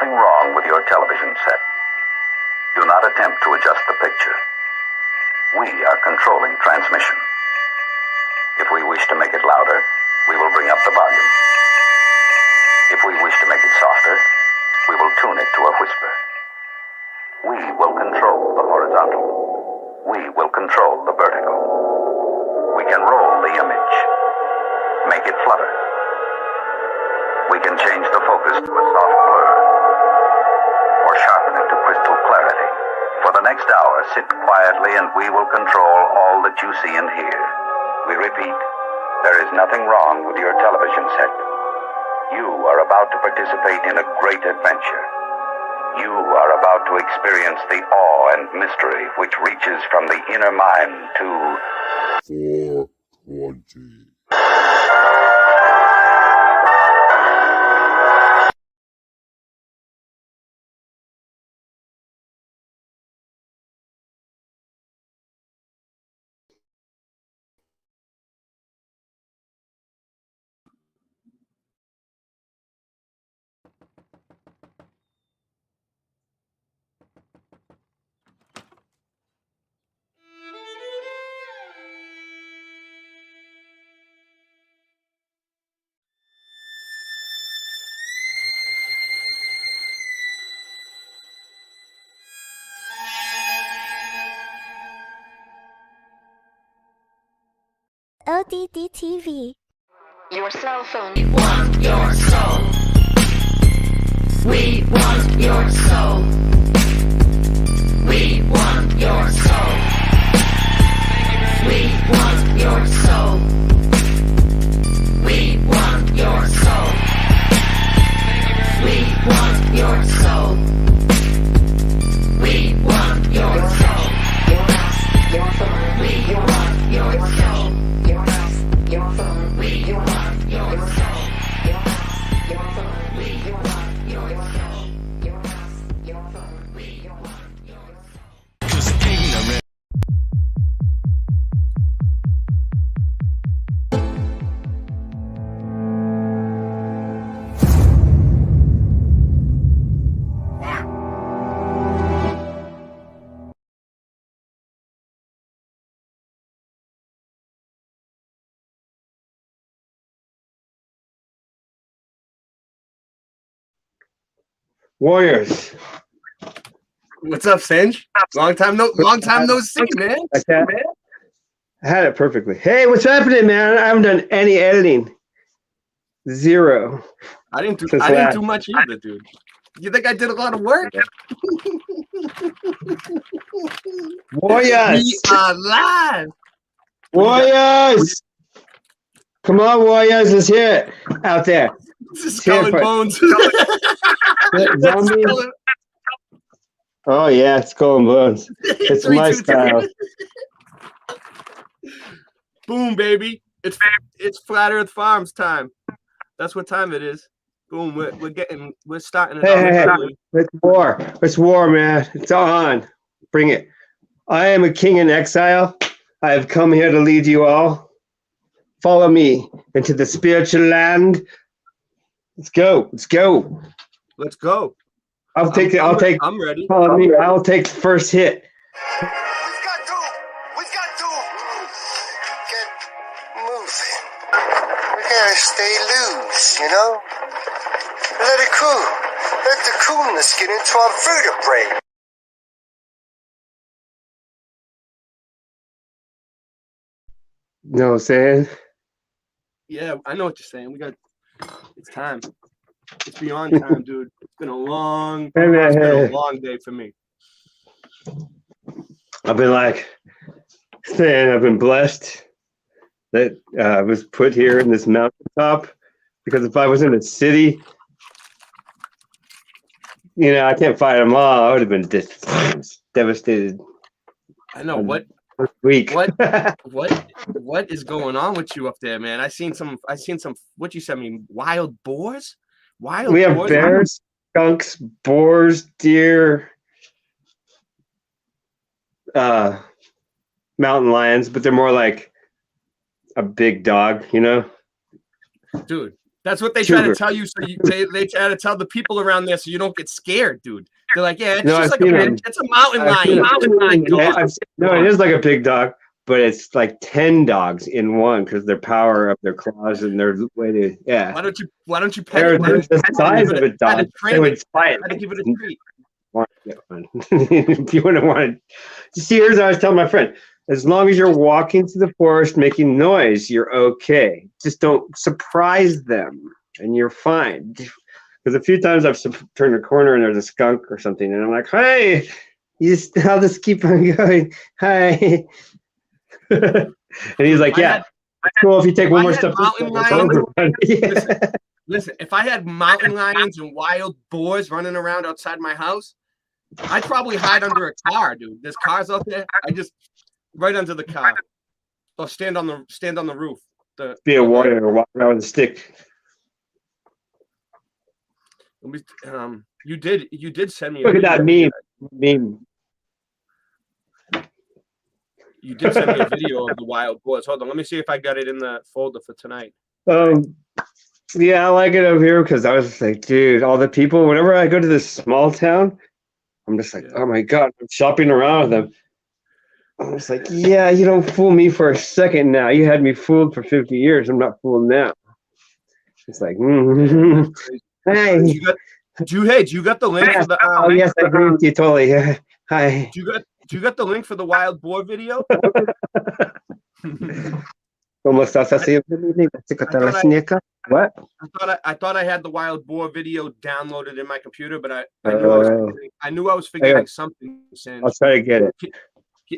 nothing wrong with your television set. Do not attempt to adjust the picture. We are controlling transmission. If we wish to make it louder, we will bring up the volume. If we wish to make it softer, we will tune it to a whisper. We will control the horizontal. We will control the vertical. We can roll the image, make it flutter. We can change the focus to a soft blur, or sharpen it to crystal clarity. For the next hour, sit quietly and we will control all that you see and hear. We repeat, there is nothing wrong with your television set. You are about to participate in a great adventure. You are about to experience the awe and mystery which reaches from the inner mind to 420. ODD TV. Your cell phone. We want your soul. We want your soul. We want your soul. We want your soul. We want your soul. We want your soul. We want your soul. Your phone. We want your soul. Your phone, we want your soul. Your phone, we want your soul. Your phone, we want your soul. 'Cause ignorant. Warriors. What's up, Singe? Long time no see, man. I had it perfectly. Hey, what's happening, man? I haven't done any editing. Zero. I didn't Since do much either, dude. You think I did a lot of work? Warriors. We are live. Warriors. Come on, Warriors. Let's hear it out there. This is Skull and Bones. Zombie. Oh, yeah, it's Skull and Bones. It's 3, my 2, 3. style. Boom, baby. It's Flat Earth Farms time. That's what time it is. Boom, we're starting it off. Hey. It's war, man. It's on. Bring it. I am a king in exile. I have come here to lead you all. Follow me into the spiritual land. Let's go. Let's go. I'm ready. Follow me. I'll take the first hit. We've got to get moving. We gotta stay loose, you know? Let it cool. Let the coolness get into our vertebrae. You know what I'm saying? Yeah, I know what you're saying. It's time. It's beyond time, dude. It's been a long day for me. I've been blessed that I was put here in this mountaintop, because if I was in a city, I can't fight them all. I would have been devastated. I know what week. What is going on with you up there, man? I seen some. What you sent me? Wild boars. We have bears, skunks, boars, deer, mountain lions, but they're more like a big dog, Dude, That's what they try to Cougar. tell you. So they try to tell the people around there so you don't get scared, dude. They're like, yeah, it's No, just I've like seen a them. it's a mountain I've seen lion. them. Yeah, no, it is like a big dog, but it's like 10 dogs in one because their power of their claws and their way to Why don't you pet They're it? Why don't the you size of a try to dog. train They would it? fight. Try to give it a treat. If you wouldn't want to see, here's what I was telling my friend. As long as you're walking through the forest making noise, you're okay. Just don't surprise them, and you're fine. Because a few times I've turned a corner and there's a skunk or something, and I'm like, "Hey, I'll just keep on going. Hi." And he's like, "Yeah, it's cool if you take one more step." Listen, if I had mountain lions and wild boars running around outside my house, I'd probably hide under a car, dude. There's cars out there. I just right under the car, or stand on the roof. Be a warrior or walk around with a stick. You did send me. Look at that meme. You did send me a video of the wild boars. Hold on, let me see if I got it in the folder for tonight. Yeah, I like it over here because I was like, dude, all the people. Whenever I go to this small town, I'm just like, oh my god, I'm shopping around with them. I'm just like, yeah, you don't fool me for a second now. You had me fooled for 50 years. I'm not fooled now. It's like, hey. Do you got the link for the? Oh yes, I agree with you totally. Hi. Do you got the link for the wild boar video? What? I thought I had the wild boar video downloaded in my computer, but I knew I was forgetting something. I'll try to get it.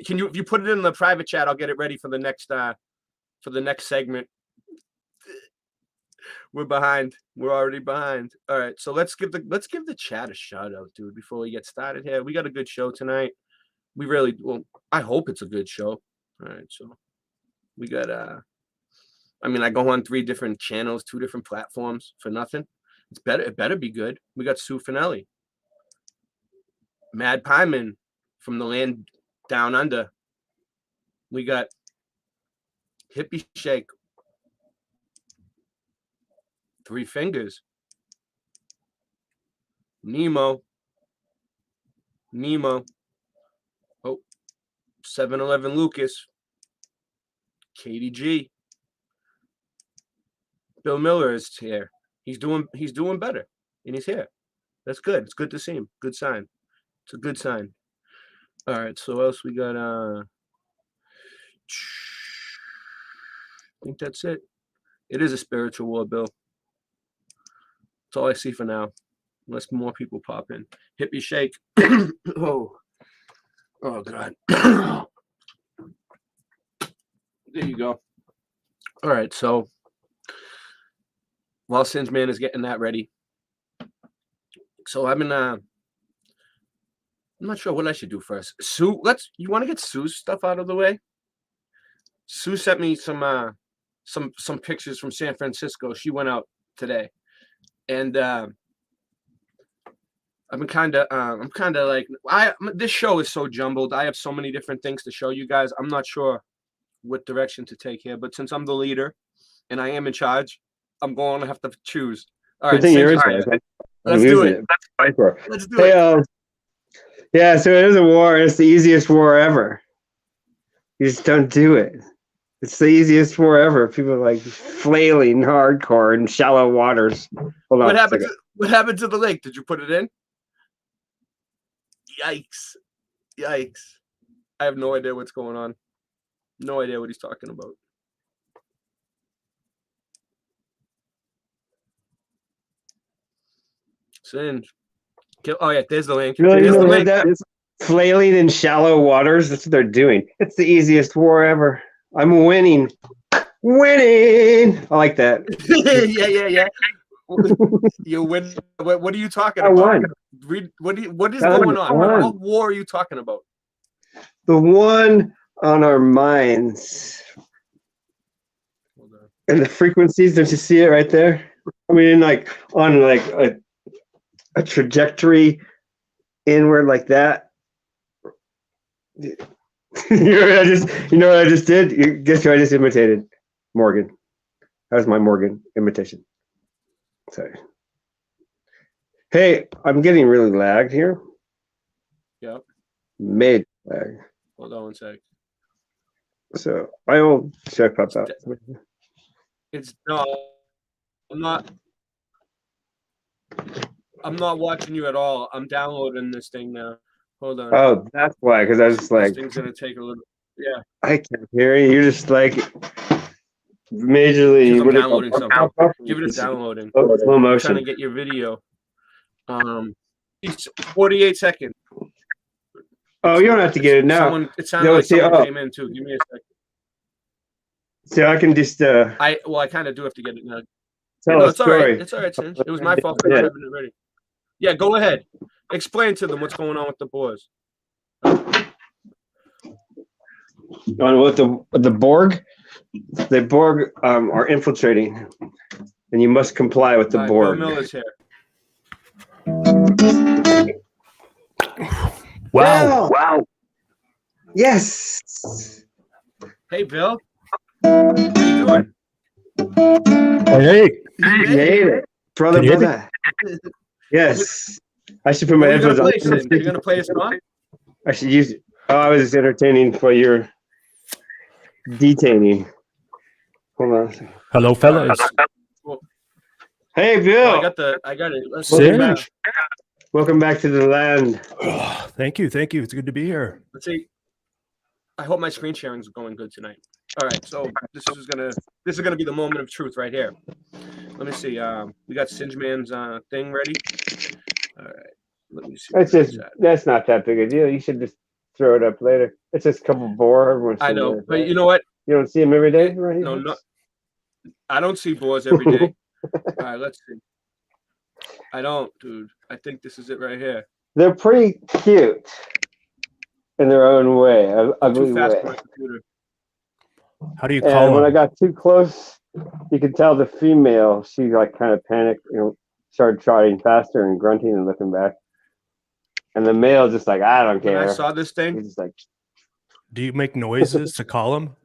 Can you, if you put it in the private chat, I'll get it ready for the next segment. We're behind. We're already behind. All right, so let's give the chat a shout out, dude, before we get started here. We got a good show tonight. We really I hope it's a good show. All right, so we got I go on 3 different channels, 2 different platforms for nothing. It better be good. We got Sue Finelli, Mad Pieman from the land down under. We got Hippie Shake, 3 Fingers, Nemo, 7-Eleven Lucas, KDG, Bill Miller is here. He's doing better, and he's here. That's good. It's good to see him. Good sign. It's a good sign. All right. So what else we got? I think that's it. It is a spiritual war, Bill. That's all I see for now. Unless more people pop in. Hippie Shake. Oh God. There you go. All right. So while syngeman is getting that ready, so I've been I'm not sure what I should do first. Sue, you want to get Sue's stuff out of the way? Sue sent me some pictures from San Francisco. She went out today, and I'm kind of like, this show is so jumbled. I have so many different things to show you guys. I'm not sure what direction to take here, but since I'm the leader and I am in charge, I'm going to have to choose. All right, let's do it. Let's do it. Yeah, so it is a war. It's the easiest war ever. You just don't do it. It's the easiest war ever. People are like flailing hardcore in shallow waters. Hold on. What happened to the lake? Did you put it in? Yikes. I have no idea what's going on. No idea what he's talking about. Singe. Oh yeah, there's the link. Really, there's the link. That flailing in shallow waters. That's what they're doing. It's the easiest war ever. I'm winning. I like that. yeah. You win. What are you talking about? I won. What is going on? What war are you talking about? The one on our minds. And the frequencies. Don't you see it right there? I mean, like on like a trajectory inward like that. You know what I just did? Guess who I just imitated? Morgan. That was my Morgan imitation. Sorry. Hey, I'm getting really lagged here. Yep. Made lag. Hold on one sec. So I will check up that. It's no. I'm not watching you at all. I'm downloading this thing now. Hold on. Oh, that's why. Because I was just This like, thing's gonna take a little. Yeah. I can't hear you. You're just like majorly. Because I'm what do you call downloading it? something. Give it a downloading. Slow I'm trying motion. to get your video. It's 48 seconds. Oh, you don't have to get it now. It sounded No, like see, someone oh. came in too. Give me a second. So I can just I kind of do have to get it now. tell No, a it's all right. story. It's all right, Singe. It was my fault for not having it ready. Yeah, go ahead. Explain to them what's going on with the boars. On what the Borg? The Borg are infiltrating, and you must comply with the All right, Borg. Bill Miller's here. Wow! Wow! Yes! Hey, Bill. How you doing? Hey! You made it, brother, Can you hear me? brother. Yes. I should put my What are you headphones gonna on. play, Singe? You gonna play a song? I should use it. Oh, I was entertaining for your detaining. Hold on a second. Hello, fellas. Well, Hey, Bill. I got it. Let's see. Singe. Welcome back to the land. Oh, thank you. Thank you. It's good to be here. Let's see. I hope my screen sharing is going good tonight. All right, so this is gonna be the moment of truth right here. Let me see. We got syngeman's thing ready. All right. Let me see. It's just that's not that big a deal. You should just throw it up later. It's just a couple boar. Everyone's I seen know, it, but right? you know what? You don't see them every day, right? No, I don't see boars every day. All right, let's see. I don't, dude. I think this is it right here. They're pretty cute in their own way, ugly Too fast way. for my computer. How do you And call when I them? got too close, you could tell the female. She like kind of panicked, started trotting faster and grunting and looking back. And the male just like, I don't When care. I saw this thing, He's just like, Do you make noises to call them?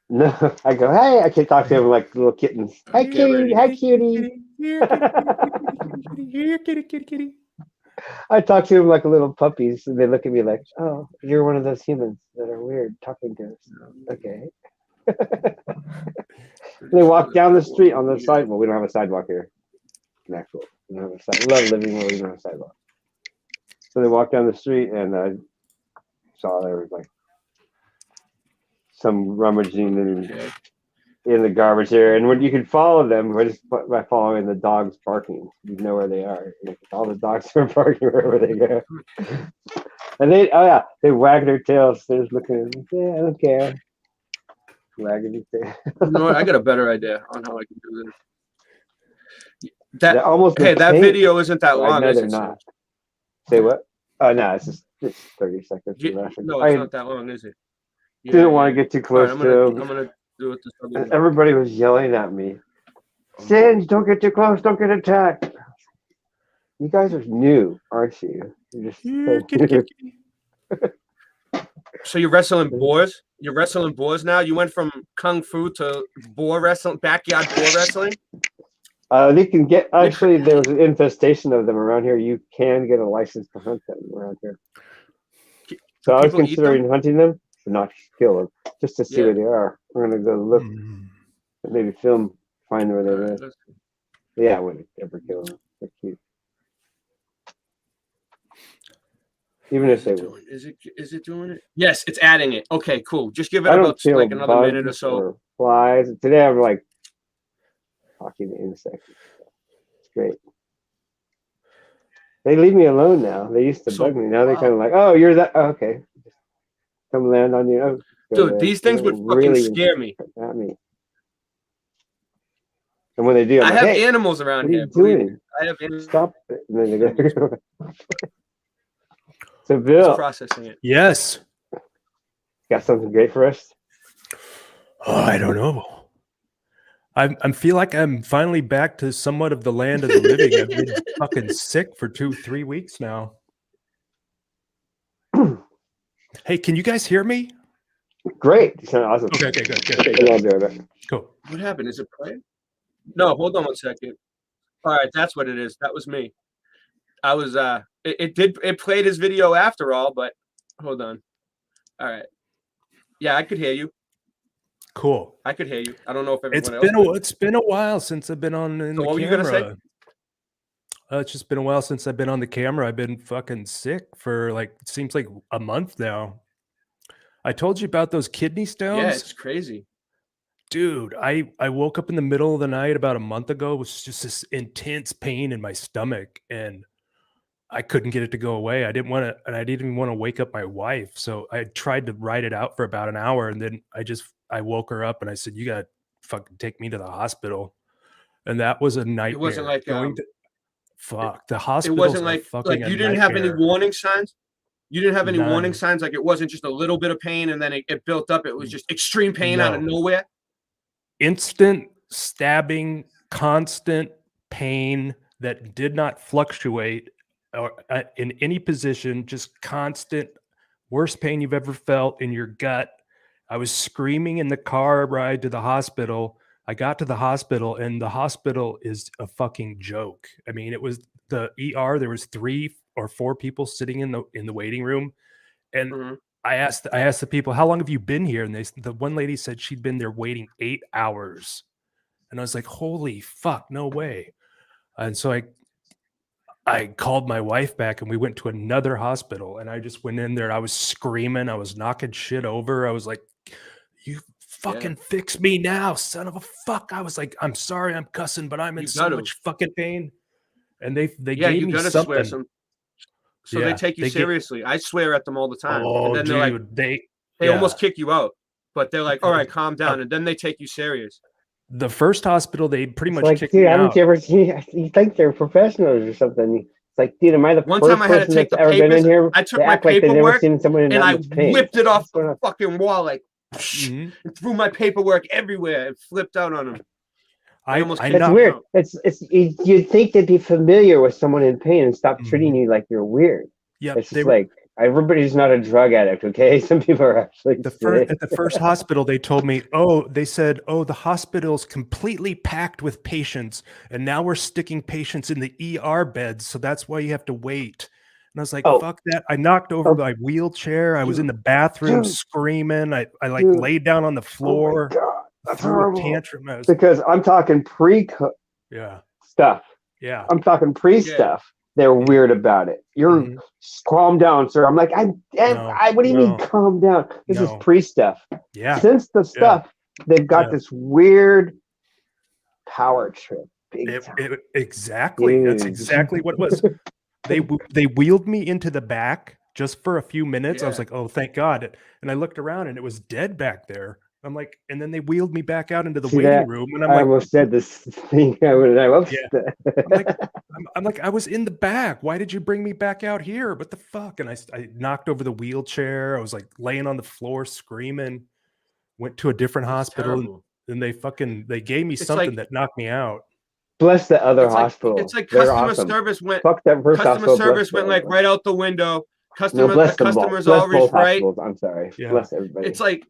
no. I go, hey, I can talk to him like little kittens. Hi, Get kitty. ready. Hi, cutie. Here, kitty, kitty, kitty. I talk to them like little puppies, and they look at me like, oh, you're one of those humans that are weird talking to us. Okay. They walk down the street on the sidewalk. We don't have a sidewalk here. Maxwell. We don't have a sidewalk. We love living where we don't have a sidewalk. So they walk down the street, and I saw there was like some rummaging in the garbage area. And when you can follow them by following the dogs barking, you know where they are. And all the dogs are barking wherever they go. And they wag their tails. They're just looking at me. Yeah, I don't care. Wagging their tail. You know what? I got a better idea on how I can do this. They're almost That pink. video isn't that I long, know is they're it? not. Say what? Oh no, it's 30 seconds. No, I it's not that long, is it? didn't want to get too All close right, to I'm them. gonna do it this other And way. everybody was yelling at me. Singe, don't get too close. Don't get attacked. You guys are new, aren't you? You're just Here, kitty, kitty, kitty. So you're wrestling boars? You're wrestling boars now? You went from kung fu to boar wrestling, backyard boar wrestling? They can get. Actually, there was an infestation of them around here. You can get a license to hunt them around here. So I was people eat considering hunting them, but not kill them, just to see Yeah. where they are. We're gonna go look, Mm. maybe film, find where they All right, live. let's- Yeah, I wouldn't ever kill them. They're cute. Even if they were. Is it doing it? Yes, it's adding it. Okay, cool. Just give it I don't about kill like another minute or bugs so. or flies. Today I'm like talking to insects. It's great. They leave me alone now. They used to So- bug me. Now they're wow. kind of like, oh, you're that. Oh, okay. Just come land on you. Oh, go Dude, away. these things They would don't fucking really scare me. at me. And when they do, I'm I like, have hey, animals around what are here. you Believe me. doing? I have animals. Stop it. And then they go. So, Just Bill, processing it. Yes. got something great for us? Oh, I don't know. I feel like I'm finally back to somewhat of the land of the living. I've been fucking sick for 2-3 weeks now. Hey, can you guys hear me? Great. You sound awesome. Okay, good. Okay, I'll do it. Cool. What happened? Is it playing? No, hold on one second. All right, that's what it is. That was me. I was it played his video after all, but hold on. All right. Yeah, I could hear you. Cool. I could hear you. I don't know if It's everyone else could. it's been a while since I've been on in So the what were you gonna say? camera. It's just been a while since I've been on the camera. I've been fucking sick for like it seems like a month now. I told you about those kidney Yeah, stones. it's crazy. Dude, I woke up in the middle of the night about a month ago with just this intense pain in my stomach, and I couldn't get it to go away. I didn't want to, and I didn't even want to wake up my wife. So I tried to ride it out for about an hour, and then I woke her up and I said, "You gotta fucking take me to the hospital." And that was a It wasn't nightmare. like Going to fuck the it hospitals wasn't are like fucking a you didn't have any nightmare. warning signs. You didn't have any warning None. signs, like it wasn't just a little bit of pain and then it built up. It was just extreme pain out of No. nowhere. Instant stabbing, constant pain that did not fluctuate or in any position, just constant, worst pain you've ever felt in your gut. I was screaming in the car ride to the hospital. I got to the hospital, and the hospital is a fucking joke. I mean, it was the ER. There was 3 or 4 people sitting in the waiting room, and Mhm. I asked the people, "How long have you been here?" And the one lady said she'd been there waiting 8 hours. And I was like, "Holy fuck, no way." And so I called my wife back and we went to another hospital, and I just went in there. I was screaming, I was knocking shit over. I was like, "You Yeah, fucking fix me now, son of a fuck." I was like, "I'm sorry I'm cussing, but I'm in you so got to. much fucking pain." And they Yeah, gave you me got to swear something. some. So they Yeah, take you they get seriously. I swear at them all the time, and oh, then they're like, dude, they yeah. almost kick you out, but they're like, all right, calm Uh, down, and then they take you serious. the first hospital, they pretty It's much like, kicked dude, me haven't out. you ever seen? You think they're professionals or something? It's like, dude, am I the One time first I had to person take that's the ever been in papers. here? I They took my act like they've never paperwork seen someone in and that I much pain. whipped it off What's going the on? fucking wall, like, Mhm. and threw my paperwork everywhere and flipped out on them. They almost I kicked It's me knocked weird. out. You'd think they'd be familiar with someone in pain and stop treating mhm. you like you're weird. Yep, It's they just were like everybody's not a drug addict, okay? Some people are actually sick. at the first hospital. They told me, "Oh, they said, oh, the hospital's completely packed with patients, and now we're sticking patients in the ER beds, so that's why you have to wait." And I was like, Oh, "Fuck that!" I knocked over oh, my wheelchair. I was in dude, the bathroom dude, screaming. I like dude. laid down on the Oh my floor, God, that's threw a horrible. tantrum. I was, Because I'm talking pre yeah, stuff. yeah, I'm talking pre Yeah. stuff. They're mhm, weird about it. You're mhm. calm down, sir. I'm like, No, what do you mean no, calm down? This is no, pre stuff. yeah, Since the yeah, stuff, they've got yeah. this weird power trip, big time, Exactly. That's dude. exactly what it was. They wheeled me into the back just for a few minutes. I was Yeah. like, "Oh, thank God." And I looked around and it was dead back there. I'm like, and then they wheeled me back out into the See waiting that? room, and I'm I like, almost said this thing. Whoops. yeah. I'm like, I'm like, I was in the back. Why did you bring me back out here? What the fuck? And I knocked over the wheelchair. I was like laying on the floor screaming. Went to a different That's hospital, terrible. and they gave me It's something like that knocked me out. Bless the other it's hospital. like They're customer awesome. service went Fuck that first customer hospital. Bless service the went other like one. right out the window. No, The bless them both. customer's Bless always both right. hospitals. I'm sorry. Yeah. Bless everybody. It's like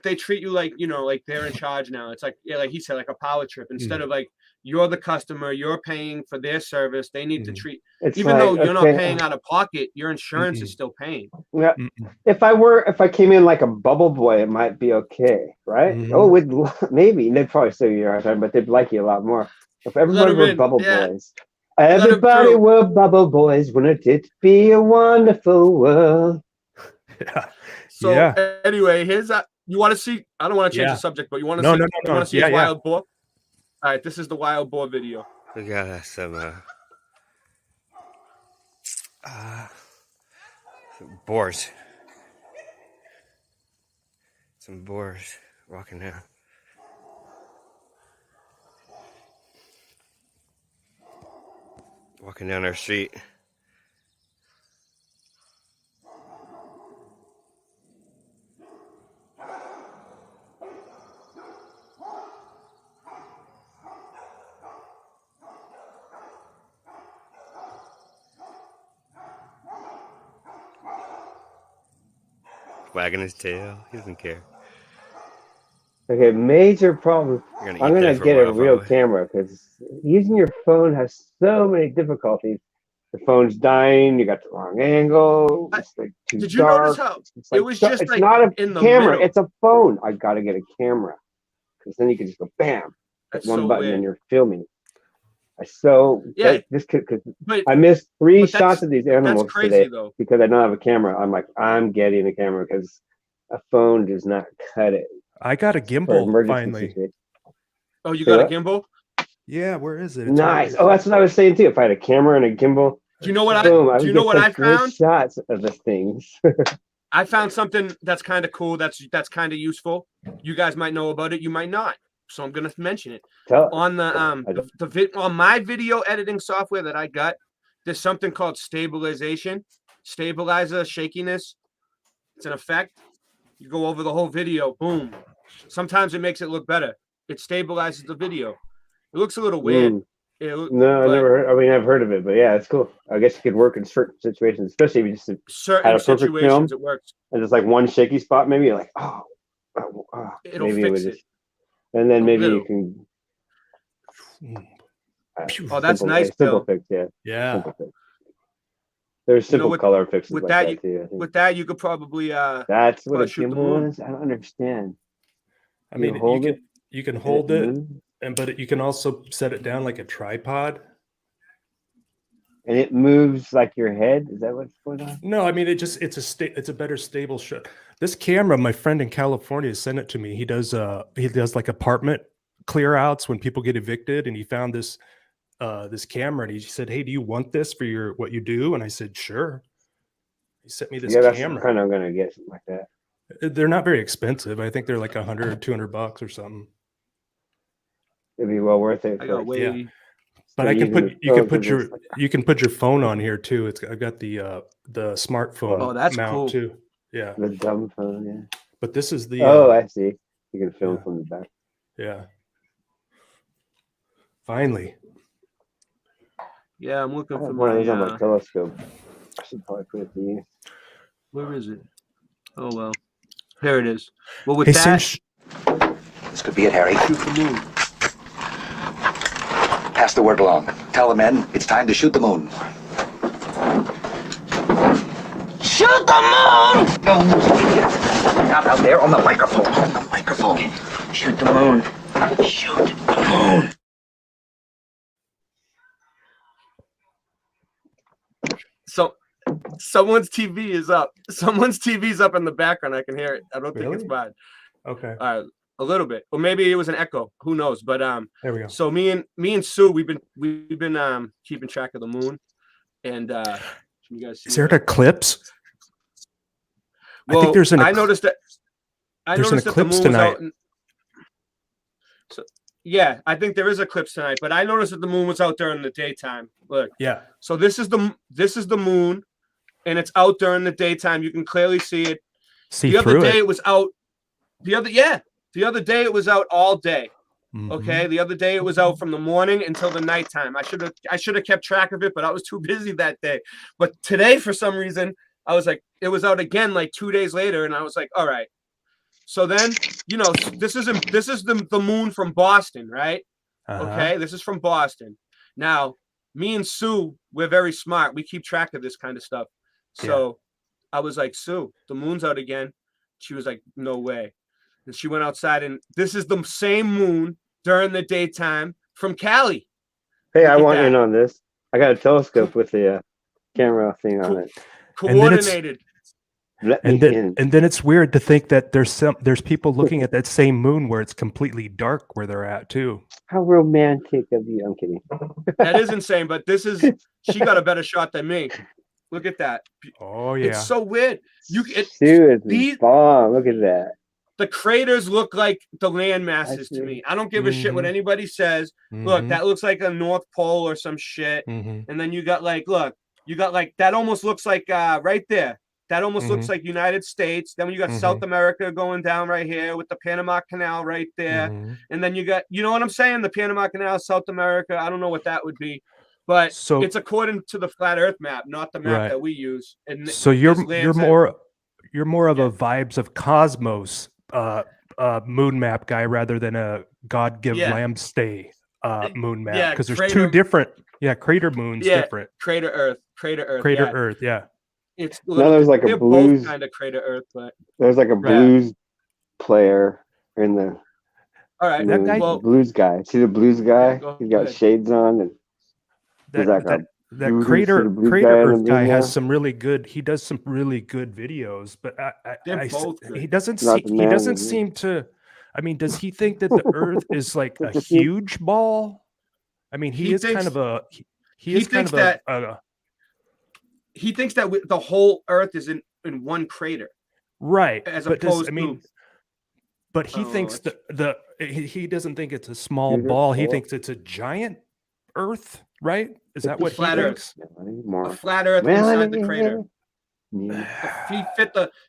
they treat you like, you know, like they're in charge now. It's like, yeah, like he said, like a power trip. Instead Mhm, of like you're the customer, you're paying for their service. They need to mhm, treat, It's even though like, you're not okay, paying out of pocket, your insurance is mm-mm, still paying. yeah. mm-mm, If I came in like a bubble boy, it might be okay, right? Oh, mhm. with maybe they'd probably say you're hard time, but they'd like you a lot more. If Let everybody them were in. bubble Yeah, boys, let them everybody through. were bubble boys, wouldn't it be a wonderful world? Yeah. So Yeah. anyway, here's that. You want to see? I don't want to change the Yeah. subject, but you want to No, see? no, You no, want no. to see Yeah, his yeah. wild boar? All right, this is the wild boar video. We got some boars. Some boars walking down. Walking down our street. Wagging his tail. He doesn't care. Okay, major problem. You're gonna I'm eat gonna there for get a a while, real probably. camera because using your phone has so many difficulties. The phone's dying. You got the wrong angle. I- It's like too Did you notice dark. how It's it like was just it's like not a in the camera. middle? It's a phone. I gotta get a camera because then you can just go bam, hit That's one so button weird. and you're filming. Yeah, This could because but I missed 3 but shots of these animals crazy today though. because I don't have a camera. I'm like, I'm getting a camera because a phone does not cut it I got a for gimbal emergency finally. situations. Oh, you Say got a what? gimbal? Yeah, where is it? It's right Nice. here. Oh, that's what I was saying too. If I had a camera and a gimbal, Do you know what boom, I do would you know get what I such great found? shots of the things. I found something that's kind of cool. That's kind of useful. You guys might know about it. You might not. So I'm gonna mention it Tell on I don't- on my video editing software that I got. There's something called stabilization, stabilizer, shakiness. It's an effect. You go over the whole video. Boom. Sometimes it makes it look better. It stabilizes the video. It looks a little weird. Mm. No, I but never heard. I mean, I've heard of it, but yeah, it's cool. I guess it could work in certain situations, especially if you just had certain a perfect film situations it works. and just like one shaky spot. Maybe you're like, It'll maybe it would fix it just, and then a maybe you little. can. Oh, that's simple, nice, simple Bill. fix, yeah. Yeah. Simple fix. There's You know, simple color fixes with like that, that too. I think With that, you could probably that's what a probably shoot the moon. gimbal is. I don't understand. I You mean, hold it, you can and hold it, moves, but you can also set it down like a tripod. and it moves like your head. Is that what's going on? No, I mean it's a better stable shot. This camera, my friend in California sent it to me. He does like apartment clear outs when people get evicted, and he found this this camera and he said, "Hey, do you want this for your what you do?" And I said, "Sure." He sent me this Yeah, that's the camera. kind I'm gonna get, something like that. They're not very expensive. I think they're like $100 or $200 or something. It'd be well worth it. I got way. Yeah. But I can using put the you can phone put 'cause your it's like- you can put your phone on here too. I've got the smartphone Oh, that's mount cool. too. Yeah. the dumb phone. Yeah. But this is the Oh, I see. You can film yeah. from the back. yeah. Finally. Yeah, I'm I looking for have one of those on my my. telescope. I should probably put it to use. Where is it? Oh well, here it is. Well, with Hey, that, Cinch, This could be it, Harry. shoot the moon. Pass the word along. Tell the men it's time to shoot the moon. Shoot the moon! No, not out there on the microphone. On the microphone. Shoot the moon. Shoot the moon. So, someone's TV is up. Someone's TV's up in the background. I can hear it. I don't think it's Really? bad. okay, A little bit, or maybe it was an echo. Who knows? But there we go. so me and Sue, we've been keeping track of the moon, and you guys see Is there an that? eclipse? Well, I think there's an I noticed that. there's an that the eclipse moon was tonight. out. So yeah, I think there is an eclipse tonight. But I noticed that the moon was out during the daytime. Look, Yeah. so this is the moon, and it's out during the daytime. You can clearly see it. See The other through day it. it was out. The other day it was out all day. Mhm. Okay, the other day it was out from the morning until the nighttime. I should have kept track of it, but I was too busy that day. But today, for some reason, I was like, it was out again like 2 days later, and I was like, all right. So then, this is the moon from Boston, right? Uh-huh. Okay, this is from Boston. Now, me and Sue, we're very smart. We keep track of this kind of stuff. So I was like, Sue, the moon's out again. She was like, no way. And she went outside, and this is the same moon during the daytime from Cali. Hey, I Look at want in that. on this. I got a telescope with the camera thing on it. And then it's- Coordinated. Let me in. And then it's weird to think that there's people looking at that same moon where it's completely dark where they're at too. How romantic of you. I'm kidding. That is insane, but she got a better shot than me. Look at that. Oh yeah. It's so weird. Seriously, bomb. Look at that. The craters look like the land masses to me. I don't give a shit what Mhm. anybody says. Look, Mhm. that looks like a North Pole or some shit. Mhm. And then you got like that almost looks like right there. That almost looks like United States. Then you got South America going down right here with the Panama Canal right there. Mhm. And then you got, you know what I'm saying? The Panama Canal, South America. I don't know what that would be. But So- it's according to the flat earth map, not the map Right. that we use. And So this you're land said- more of a vibes of cosmos moon map guy rather than a God give Yeah. lamb stay moon map, yeah, because there's crater- two different crater moons Yeah, different. Crater Earth. Crater Crater yeah. Earth, yeah. It's Now there's like a they're blues. both kind of Crater Earth, but There's like a blues player in the all right. That guy- the blues guy. See the blues guy? go He's got ahead. shades on, and he's like a that voodoo, see crater the blues crater guy in the Earth guy video? has some really good. He does some really good videos, but They're both good. he doesn't Not the he man doesn't with me. seem to. I mean, does he think that the Earth is like a huge ball? I mean, he is kind of a. He is kind thinks of that he thinks that the whole Earth is in one crater, right. as But opposed but he Oh, thinks it's- he doesn't think it's a small Dude, ball. He oh. thinks it's a giant Earth, right? Is that It's a what he flat Earth. thinks? a flat Earth inside the crater.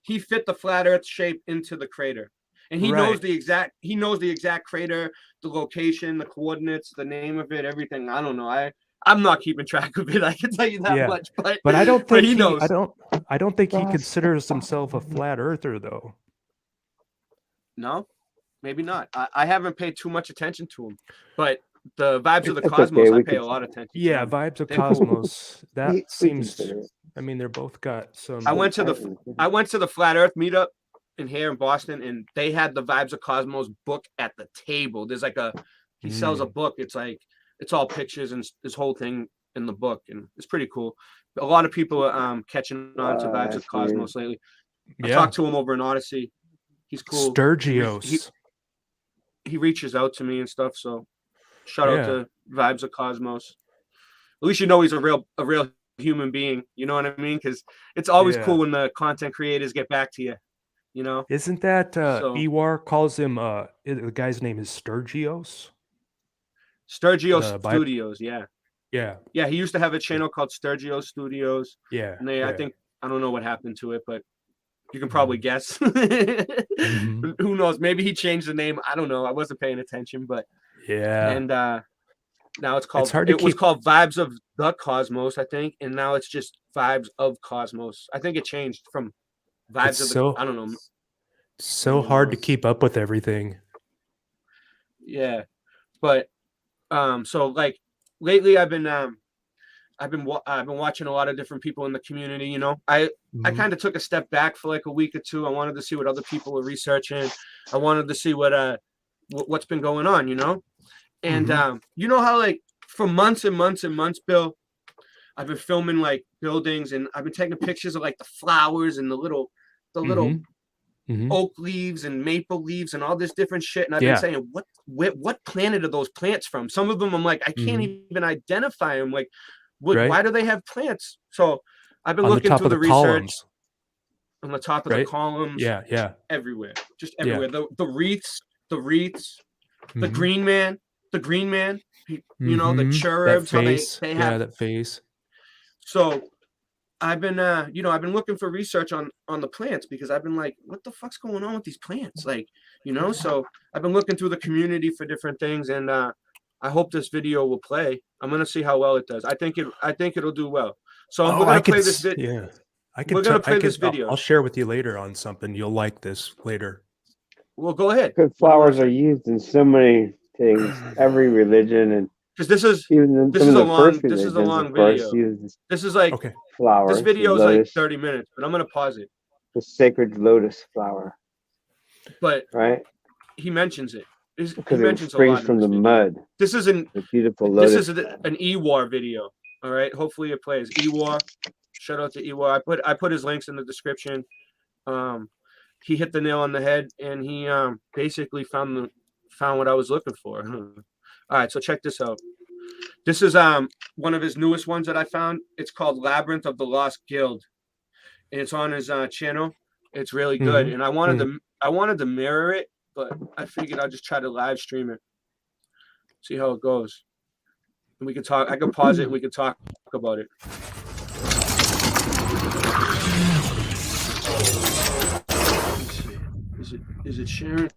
He fit the flat Earth shape into the crater, and he knows the exact crater, the location, the coordinates, the name of it, everything. I don't know. I'm not keeping track of it. I can tell you that much. But I don't think he knows. I don't think he considers himself a flat earther, though. No, maybe not. I haven't paid too much attention to him, but the vibes of the It's cosmos, okay, I we pay a can- lot of attention. Yeah, to. Vibes of They're cool. Cosmos. That We seems. consider it. I mean, they're both got some. I went to the Flat Earth meetup here in Boston, and they had the Vibes of Cosmos book at the table. There's like he sells a book. It's like it's all pictures and this whole thing in the book, and it's pretty cool. A lot of people are catching on to Vibes of Cosmos lately. I talked to him over in Odyssey. He's cool. Sturgios. He reaches out to me and stuff. So shout out to Vibes of Cosmos. At least you know he's a real human being. You know what I mean? Because it's always cool when the content creators get back to you. You know? Isn't that Ewar calls him? The guy's name is Sturgios. Sturgios Studios. Yeah. Yeah. He used to have a channel called Sturgios Studios. Yeah. And I think I don't know what happened to it, but you can probably guess. Who knows? Maybe he changed the name. I don't know. I wasn't paying attention, but and now it's called. It was called Vibes of the Cosmos, I think, and now it's just Vibes of Cosmos. I think it changed from Vibes of the. I don't know. So hard to keep up with everything. Yeah, but so like lately I've been watching a lot of different people in the community. You know, I kind of took a step back for like a week or two. I wanted to see what other people were researching. I wanted to see what's been going on. You know, and you know how like for months and months and months, Bill, I've been filming like buildings and I've been taking pictures of like the flowers and the little oak leaves and maple leaves and all this different shit. And I've been saying, what planet are those plants from? Some of them I'm like, I can't even identify them. Like, why do they have plants? So I've been looking through the research on the top of the columns. Yeah. Everywhere. Just everywhere. The wreaths, the green man, you know, the cherubs, how they have that face. So I've been looking for research on the plants because I've been like, what the fuck's going on with these plants? Like, you know, so I've been looking through the community for different things, and I hope this video will play. I'm gonna see how well it does. I think it'll do well. So we're gonna play this video. Yeah, we're gonna play this video. I'll share with you later on something. You'll like this later. Well, go ahead. Because flowers are used in so many things, every religion, and because this is a long video. This is like flowers. This video is like 30 minutes, but I'm gonna pause it. The sacred lotus flower. But he mentions it. Because it springs from the mud. This is a beautiful lotus. This is an Ewar video. All right. Hopefully it plays. Ewar. Shout out to Ewar. I put his links in the description. He hit the nail on the head, and he basically found what I was looking for. All right, so check this out. This is one of his newest ones that I found. It's called Labyrinth of the Lost Guild, and it's on his channel. It's really good, and I wanted to mirror it, but I figured I'll just try to live stream it, see how it goes, and we can talk. I can pause it, and we can talk about it. Is it sharing?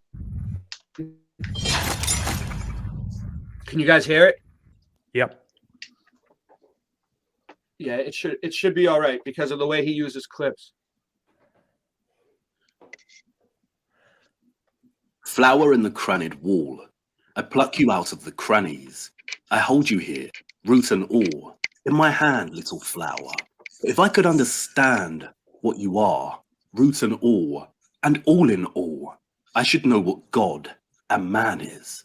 Can you guys hear it? Yep. Yeah, it should be all right because of the way he uses clips. flower in the crannied wall. I pluck you out of the crannies. I hold you here, root and all, in my hand, little flower. If I could understand what you are, root and all in all, I should know what God and man is.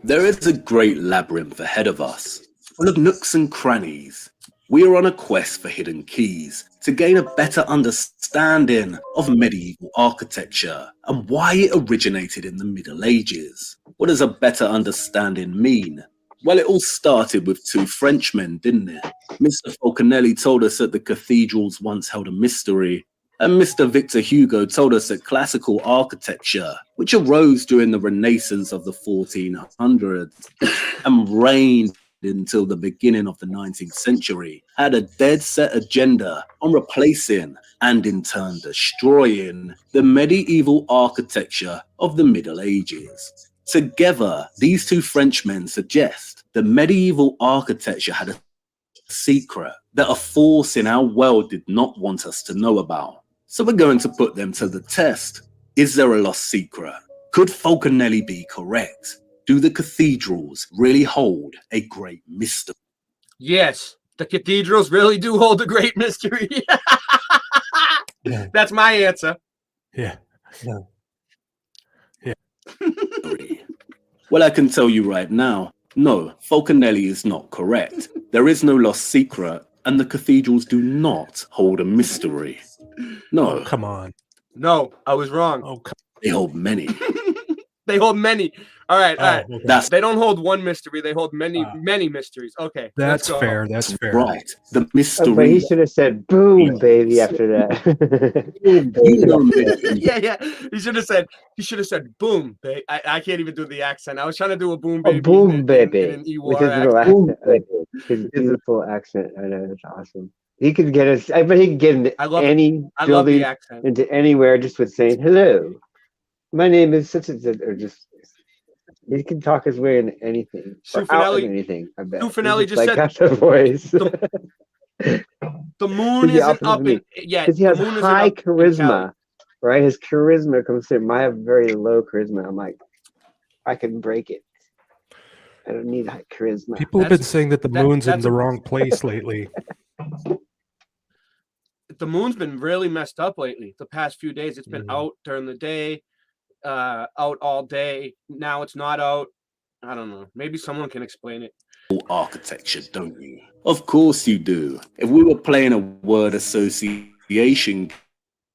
There is a great labyrinth ahead of us, full of nooks and crannies. We are on a quest for hidden keys to gain a better understanding of medieval architecture and why it originated in the Middle Ages. What does a better understanding mean? Well, it all started with two Frenchmen, didn't it? Mr. Falconelli told us that the cathedrals once held a mystery, and Mr. Victor Hugo told us that classical architecture, which arose during the Renaissance of the 1400s and reigned until the beginning of the 19th century, had a dead set agenda on replacing and in turn destroying the medieval architecture of the Middle Ages. Together, these two Frenchmen suggest that medieval architecture had a secret that a force in our world did not want us to know about. So we're going to put them to the test. Is there a lost secret? Could Falconelli be correct? Do the cathedrals really hold a great mystery? Yes, the cathedrals really do hold a great mystery. Yeah. That's my answer. Yeah. Well, I can tell you right now, no, Falconelli is not correct. There is no lost secret, and the cathedrals do not hold a mystery. No, Oh, come on. No, I was wrong. Oh, come they hold many. They hold many. All right, all right. on. Okay. That's They don't hold one mystery. They hold many, Wow. many mysteries. Okay, That's let's go. fair. That's fair. right. The Oh, but mystery. he should have said boom, baby, after that. You know me. Yeah. He should have said boom, babe. I can't even do the accent. I was trying to do a boom Oh, baby. boom, baby. In an With Ewok his little accent. accent, like his beautiful accent. I know, it's awesome. He could get us, I bet he could get into I love any I love the building, accent. into anywhere just with saying, hello, my name is such and such, or just, he can talk his way into anything. Or out of Sufinelli- anything, I bet. Sufinelli He just like said got the voice. The moon He's the isn't opposite up of me. in yeah. Because he The has moon isn't high up in Cali. charisma, right? His charisma comes through. I have very low charisma. I'm like, I can break it. I don't need high charisma. People have been That's- saying that the moon's in that's the a- wrong place lately. The moon's been really messed up lately. The past few days, it's been Mhm. out during the day, out all day. Now it's not out. I don't know. Maybe someone can explain it. Architecture, don't you? Of course you do. If we were playing a word association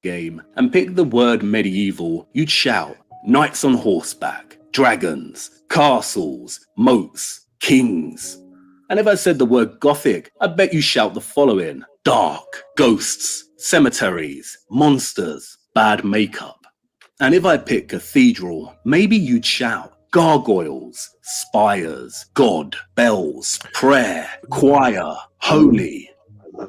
game and picked the word medieval, you'd shout knights on horseback, dragons, castles, moats, kings. And if I said the word Gothic, I bet you shout the following: dark, ghosts, cemeteries, monsters, bad makeup. And if I pick cathedral, maybe you'd shout gargoyles, spires, God, bells, prayer, choir, holy.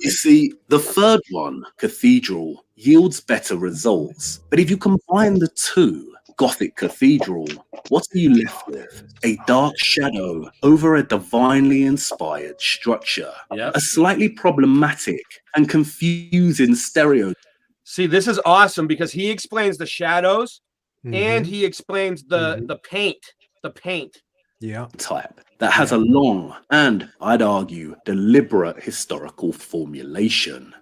You see, the third one, cathedral, yields better results. But if you combine the two, Gothic cathedral, what are you left with? A dark shadow over a divinely inspired structure. Yep. A slightly problematic and confusing stereotype See, this is awesome because he explains the shadows and Mhm. he explains the paint. The paint. Yeah. that has a long and, I'd argue, deliberate historical formulation.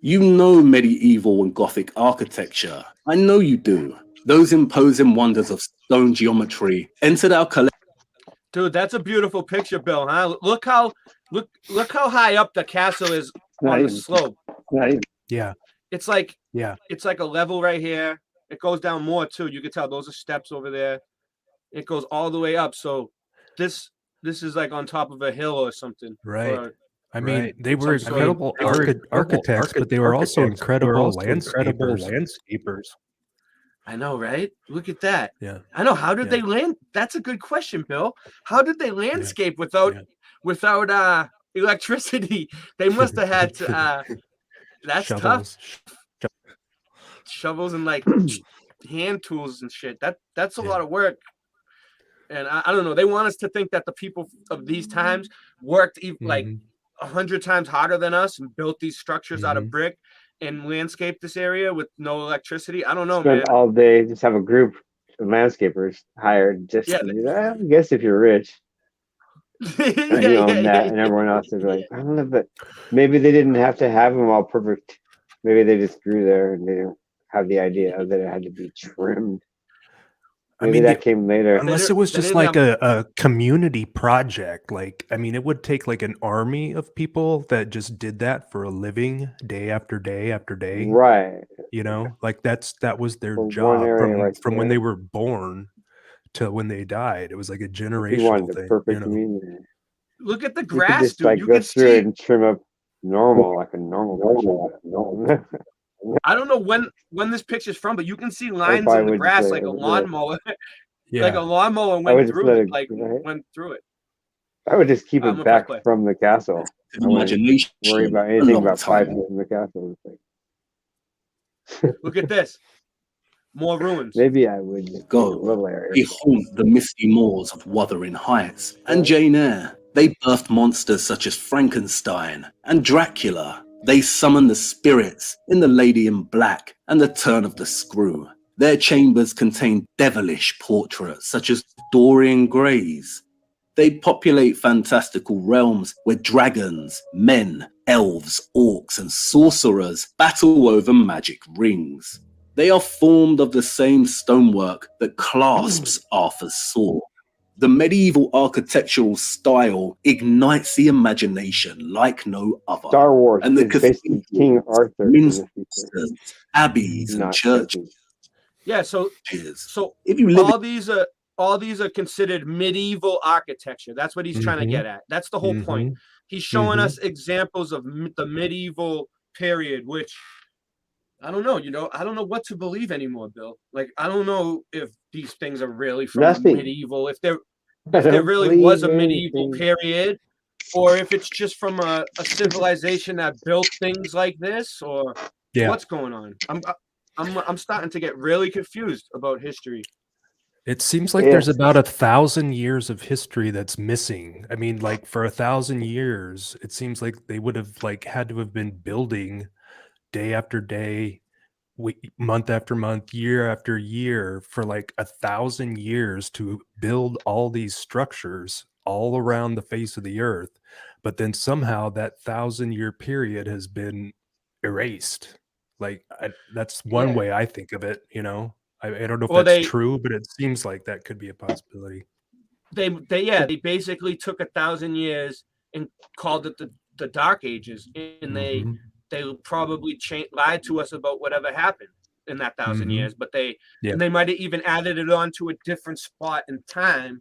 You know medieval and Gothic architecture. I know you do. Those imposing wonders of stone geometry entered our collection. Dude, that's a beautiful picture, Bill. Huh? Look how high up the castle is Not on the even- slope. Not even. Yeah. It's like Yeah. it's like a level right here. It goes down more too. You can tell those are steps over there. It goes all the way up. So this is like on top of a hill or something. Right. Or- I mean, Right. they were Some sort of- incredible they were architects, but they were also incredible landscapers. I know, right? Look at that. Yeah. I know. How did Yeah. they land? That's a good question, Bill. How did they landscape without electricity? They must have had to. That's tough. Shovels and like hand tools and shit. That's a lot of work. And I don't know. They want us to think that the people of these times worked like Mhm. 100 times harder than us and built these structures out of Mhm. brick and landscaped this area with no electricity. I don't know, Spend man. all day, just have a group of landscapers hired just Yeah. to do that. I guess if you're rich and you own that, and Yeah. everyone else is like, I don't know, but maybe they didn't have to have them all perfect. Maybe they just grew there and they didn't have the idea that it had to be trimmed. I Maybe mean, that came later. unless didn't- it was they just didn't like have- a community project. Like, I mean, it would take like an army of people that just did that for a living day after day after day. Right. You know, like that was their For one job area right from when there. they were born to when they died. It was like a If you generational wanted a thing, you perfect know. community, Look at the you could grass, just dude. like You go can through it see. and trim up normal, like a normal person. I don't know when this picture's from, but you can see lines probably in the would just grass let like a it- lawnmower, like a Yeah. lawnmower I would went just through let it, it, like right? went through it. I would just keep I'm it gonna press back play. from the castle. I wouldn't Imagination worry about a anything long about 5 time. feet from the castle. It's like, Look at this. More ruins. maybe I would just take a Go. little area. They haunt the misty moors of Wuthering Heights and Jane Eyre. They birthed monsters such as Frankenstein and Dracula. They summon the spirits in The Lady in Black and The Turn of the Screw. Their chambers contain devilish portraits such as Dorian Gray's. They populate fantastical realms where dragons, men, elves, orcs, and sorcerers battle over magic rings. They are formed of the same stonework that clasps Arthur's sword. The medieval architectural style ignites the imagination like no other. Star Wars And the is basically King Arthur in the future. minsters, abbeys, and Not churches. joking. Yeah, so If you live all these are considered medieval architecture. That's what he's trying to get at. That's the whole point. He's showing us examples of the medieval period, which I don't know, I don't know what to believe anymore, Bill. Like, I don't know if these things are really from Nothing. medieval, if there don't really was a believe medieval anything. period, or if it's just from a civilization that built things like this, or Yeah. what's going on. I'm starting to get really confused about history. It seems like Yeah. there's about 1,000 years of history that's missing. I mean, like for 1,000 years, it seems like they would have like had to have been building day after day, month after month, year after year for like 1,000 years to build all these structures all around the face of the earth. But then somehow that 1,000-year period has been erased. Like that's one Yeah. way I think of it, you know. I don't know if Well, that's true, but it seems like that could be a possibility. They basically took 1,000 years and called it the Dark Ages, and they probably lied to us about whatever happened in that 1,000 years, but they might have even added it on to a different spot in time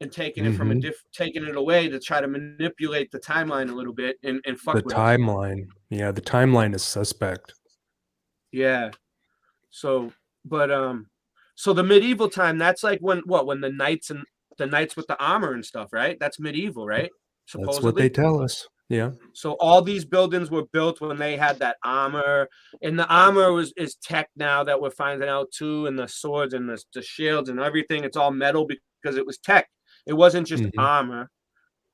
and taken it from taking it away to try to manipulate the timeline a little bit and fuck The with timeline. Yeah, the timeline is suspect. Yeah. So, but so the medieval time, that's like when the knights with the armor and stuff, right? That's medieval, right? That's what Supposedly. they tell us. Yeah. So all these buildings were built when they had that armor, and the armor is tech now that we're finding out too, and the swords and the shields and everything. It's all metal because it was tech. It wasn't just armor.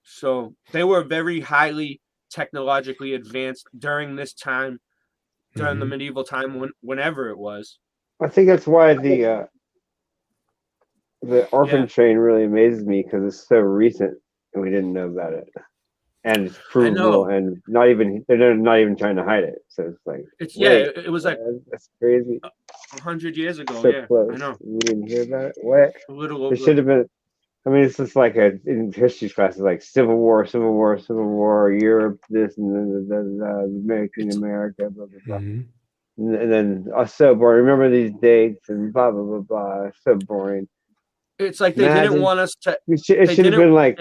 So they were very highly technologically advanced during this time, during the medieval time, whenever it was. I think that's why the orphan train really amazes me, because it's so recent and we didn't know about it, and it's provable, and they're not even trying to hide it. So it's like it was like that's crazy. 100 years ago. So Yeah, close. I know. You didn't hear about it? What? A little over. It should have been. I mean, it's just like in history classes, like Civil War, Europe, this and then making America, blah blah blah. And then so boring. Remember these dates and blah blah blah blah. So boring. It's like they didn't want us to. It should have been like,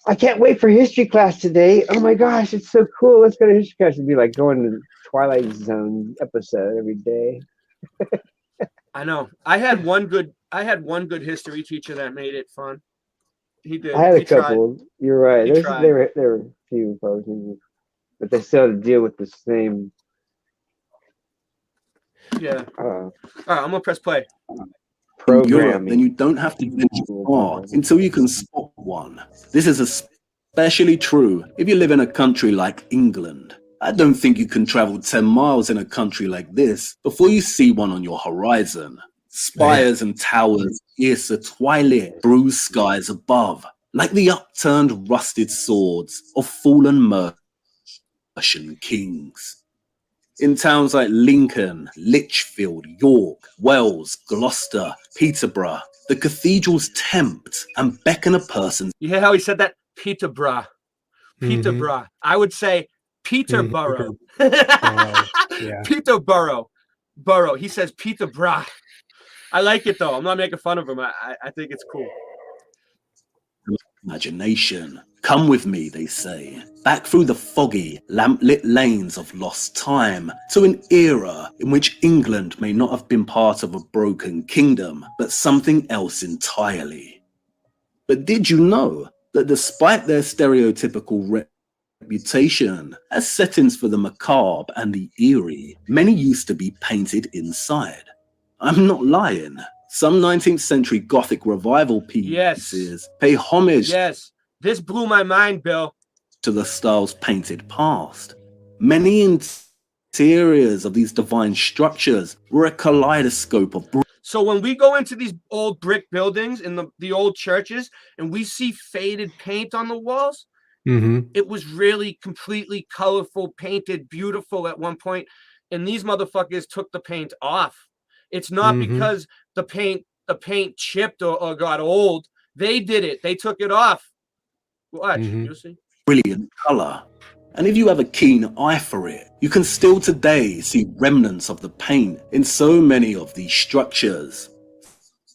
I can't wait for history class today. Oh my gosh, it's so cool. Let's go to history class. It'd be like going to Twilight Zone episode every day. I know. I had one good history teacher that made it fun. He did. I had a tried. couple. You're right. There were few folks, but they still had to deal with the same. Yeah. All right, I'm gonna press play. In Europe, then you don't have to venture far until you can spot one. This is especially true if you live in a country like England. I don't think you can travel 10 miles in a country like this before you see one on your horizon. Spires and towers pierce the twilit, bruised skies above, like the upturned rusted swords of fallen Mercian kings. In towns like Lincoln, Lichfield, York, Wells, Gloucester, Peterborough, the cathedrals tempt and beckon a person. You hear how he said that? Peterborough. Peterborough. I would say Peterborough. Yeah. Peterborough. Borough. He says Peterborough. I like it though. I'm not making fun of him. I think it's cool. Imagination. Come with me, they say, back through the foggy, lamp-lit lanes of lost time to an era in which England may not have been part of a broken kingdom, but something else entirely. But did you know that despite their stereotypical reputation as settings for the macabre and the eerie, many used to be painted inside? I'm not lying. Some 19th century Gothic revival pieces pay homage This blew my mind, Bill. to the style's painted past. Many interiors of these divine structures were a kaleidoscope of So when we go into these old brick buildings in the old churches and we see faded paint on the walls, it was really completely colorful, painted, beautiful at one point, and these motherfuckers took the paint off. It's not because the paint chipped or got old. They did it. They took it off. Watch, you'll see. brilliant color. And if you have a keen eye for it, you can still today see remnants of the paint in so many of these structures.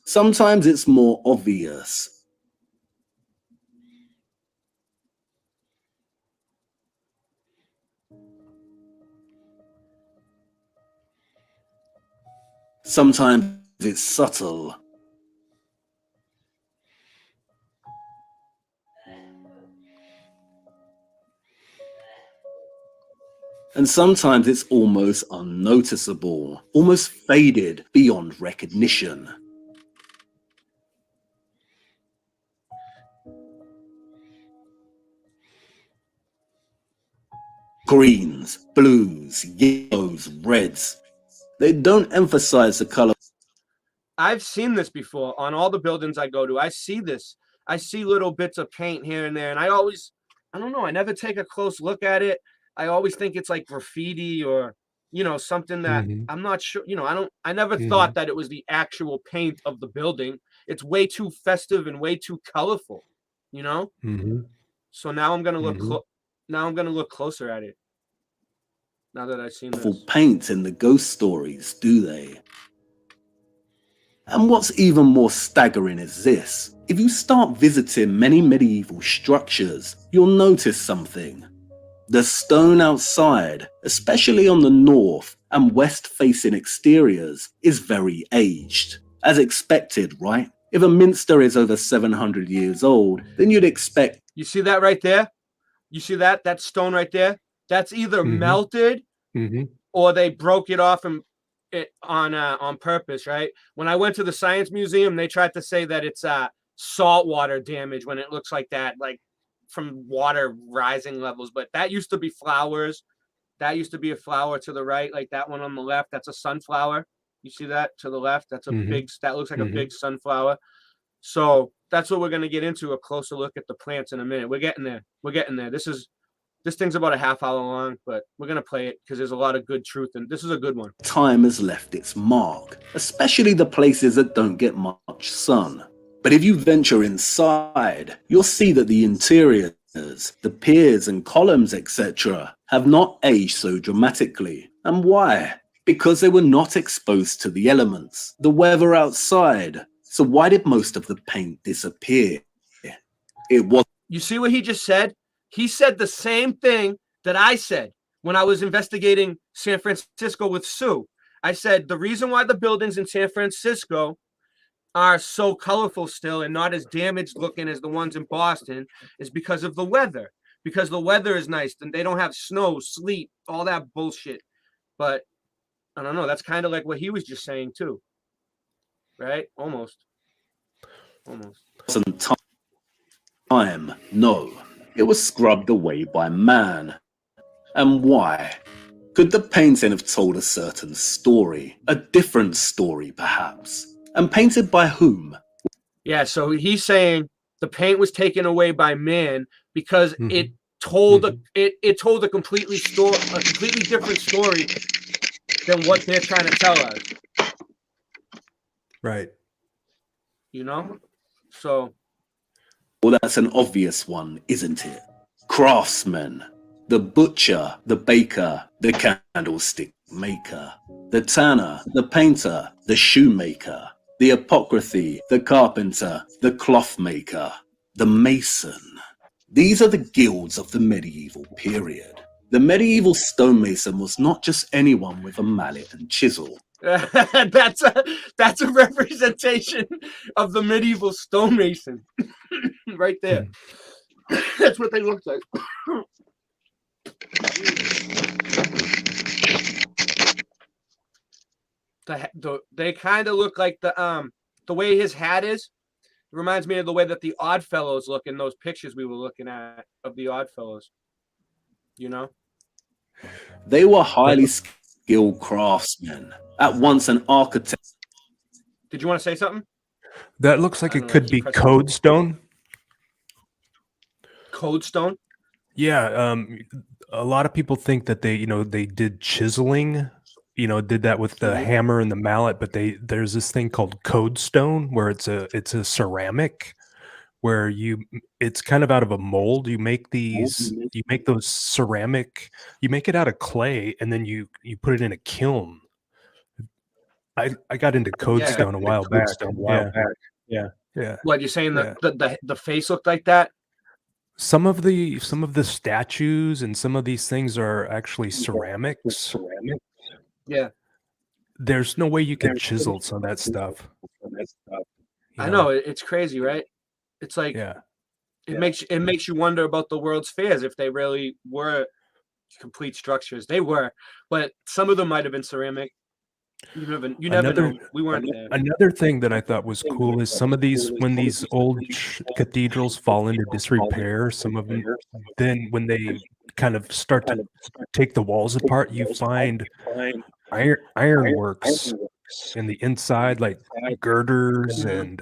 Sometimes it's more obvious. Sometimes it's subtle. And sometimes it's almost unnoticeable, almost faded beyond recognition. Greens, blues, yellows, reds. They don't emphasize the color. I've seen this before on all the buildings I go to. I see this. I see little bits of paint here and there. And I don't know, I never take a close look at it. I always think it's like graffiti or, something that I'm not sure, I never thought that it was the actual paint of the building. It's way too festive and way too colorful, So now I'm going to look closer at it. Now that I've seen this. Paint in the ghost stories, do they? And what's even more staggering is this. If you start visiting many medieval structures, you'll notice something. The stone outside, especially on the north and west-facing exteriors, is very aged. As expected, right? If a minster is over 700 years old, then you'd expect... You see that right there? You see that? That stone right there? That's either melted or they broke it off on purpose, right? When I went to the Science Museum, they tried to say that it's saltwater damage when it looks like that, like from water rising levels. But that used to be flowers. That used to be a flower to the right, like that one on the left. That's a sunflower. You see that to the left? That's a that looks like a big sunflower. So that's what we're going to get into, a closer look at the plants in a minute. We're getting there. This thing's about a half hour long, but we're going to play it because there's a lot of good truth, and this is a good one. Time has left its mark, especially the places that don't get much sun. But if you venture inside, you'll see that the interiors, the piers and columns, etc., have not aged so dramatically. And why? Because they were not exposed to the elements, the weather outside. So why did most of the paint disappear? It was... You see what he just said? He said the same thing that I said when I was investigating San Francisco with Sue. I said the reason why the buildings in San Francisco are so colorful still and not as damaged looking as the ones in Boston is because of the weather. Because the weather is nice and they don't have snow, sleet, all that bullshit. But I don't know. That's kind of like what he was just saying too. Right? Almost. Time, no. it was scrubbed away by man. And why? Could the painting have told a certain story, a different story perhaps? And painted by whom? Yeah, so he's saying the paint was taken away by man because Mhm. it told it told a completely different story than what they're trying to tell us. Right. You know? So Well, that's an obvious one, isn't it? Craftsmen. The butcher, the baker, the candlestick maker, the tanner, the painter, the shoemaker, the apothecary, the carpenter, the cloth maker, the mason. These are the guilds of the medieval period. The medieval stonemason was not just anyone with a mallet and chisel. that's a representation of the medieval stonemason right there. That's what they look like. They kind of look like the way his hat is. It reminds me of the way that the Oddfellows look in those pictures we were looking at of the Oddfellows. You know? They were highly skilled craftsmen, at once an architect. Did you want to say something? That looks like I it don't know, I could keep be pressing- code stone. Code stone? Yeah, a lot of people think that they did chiseling, did that with the hammer and the mallet, but there's this thing called code stone where it's a ceramic where it's kind of out of a mold. You make those ceramic, you make it out of clay and then you put it in a kiln. I got into code Yeah. stone a while back. Yeah. What, you're saying Yeah. the face looked like that? Some of the statues and some of these things are actually ceramics. Yeah. There's no way you could chisel some of that stuff. I know, it's crazy, right? It's like Yeah. it makes you wonder about the World's Fairs if they really were complete structures. They were, but some of them might have been ceramic. You never know. We weren't there. Another thing that I thought was cool is some of these, when these old cathedrals fall into disrepair, some of them, then when they kind of start to take the walls apart, you find ironworks in the inside, like girders and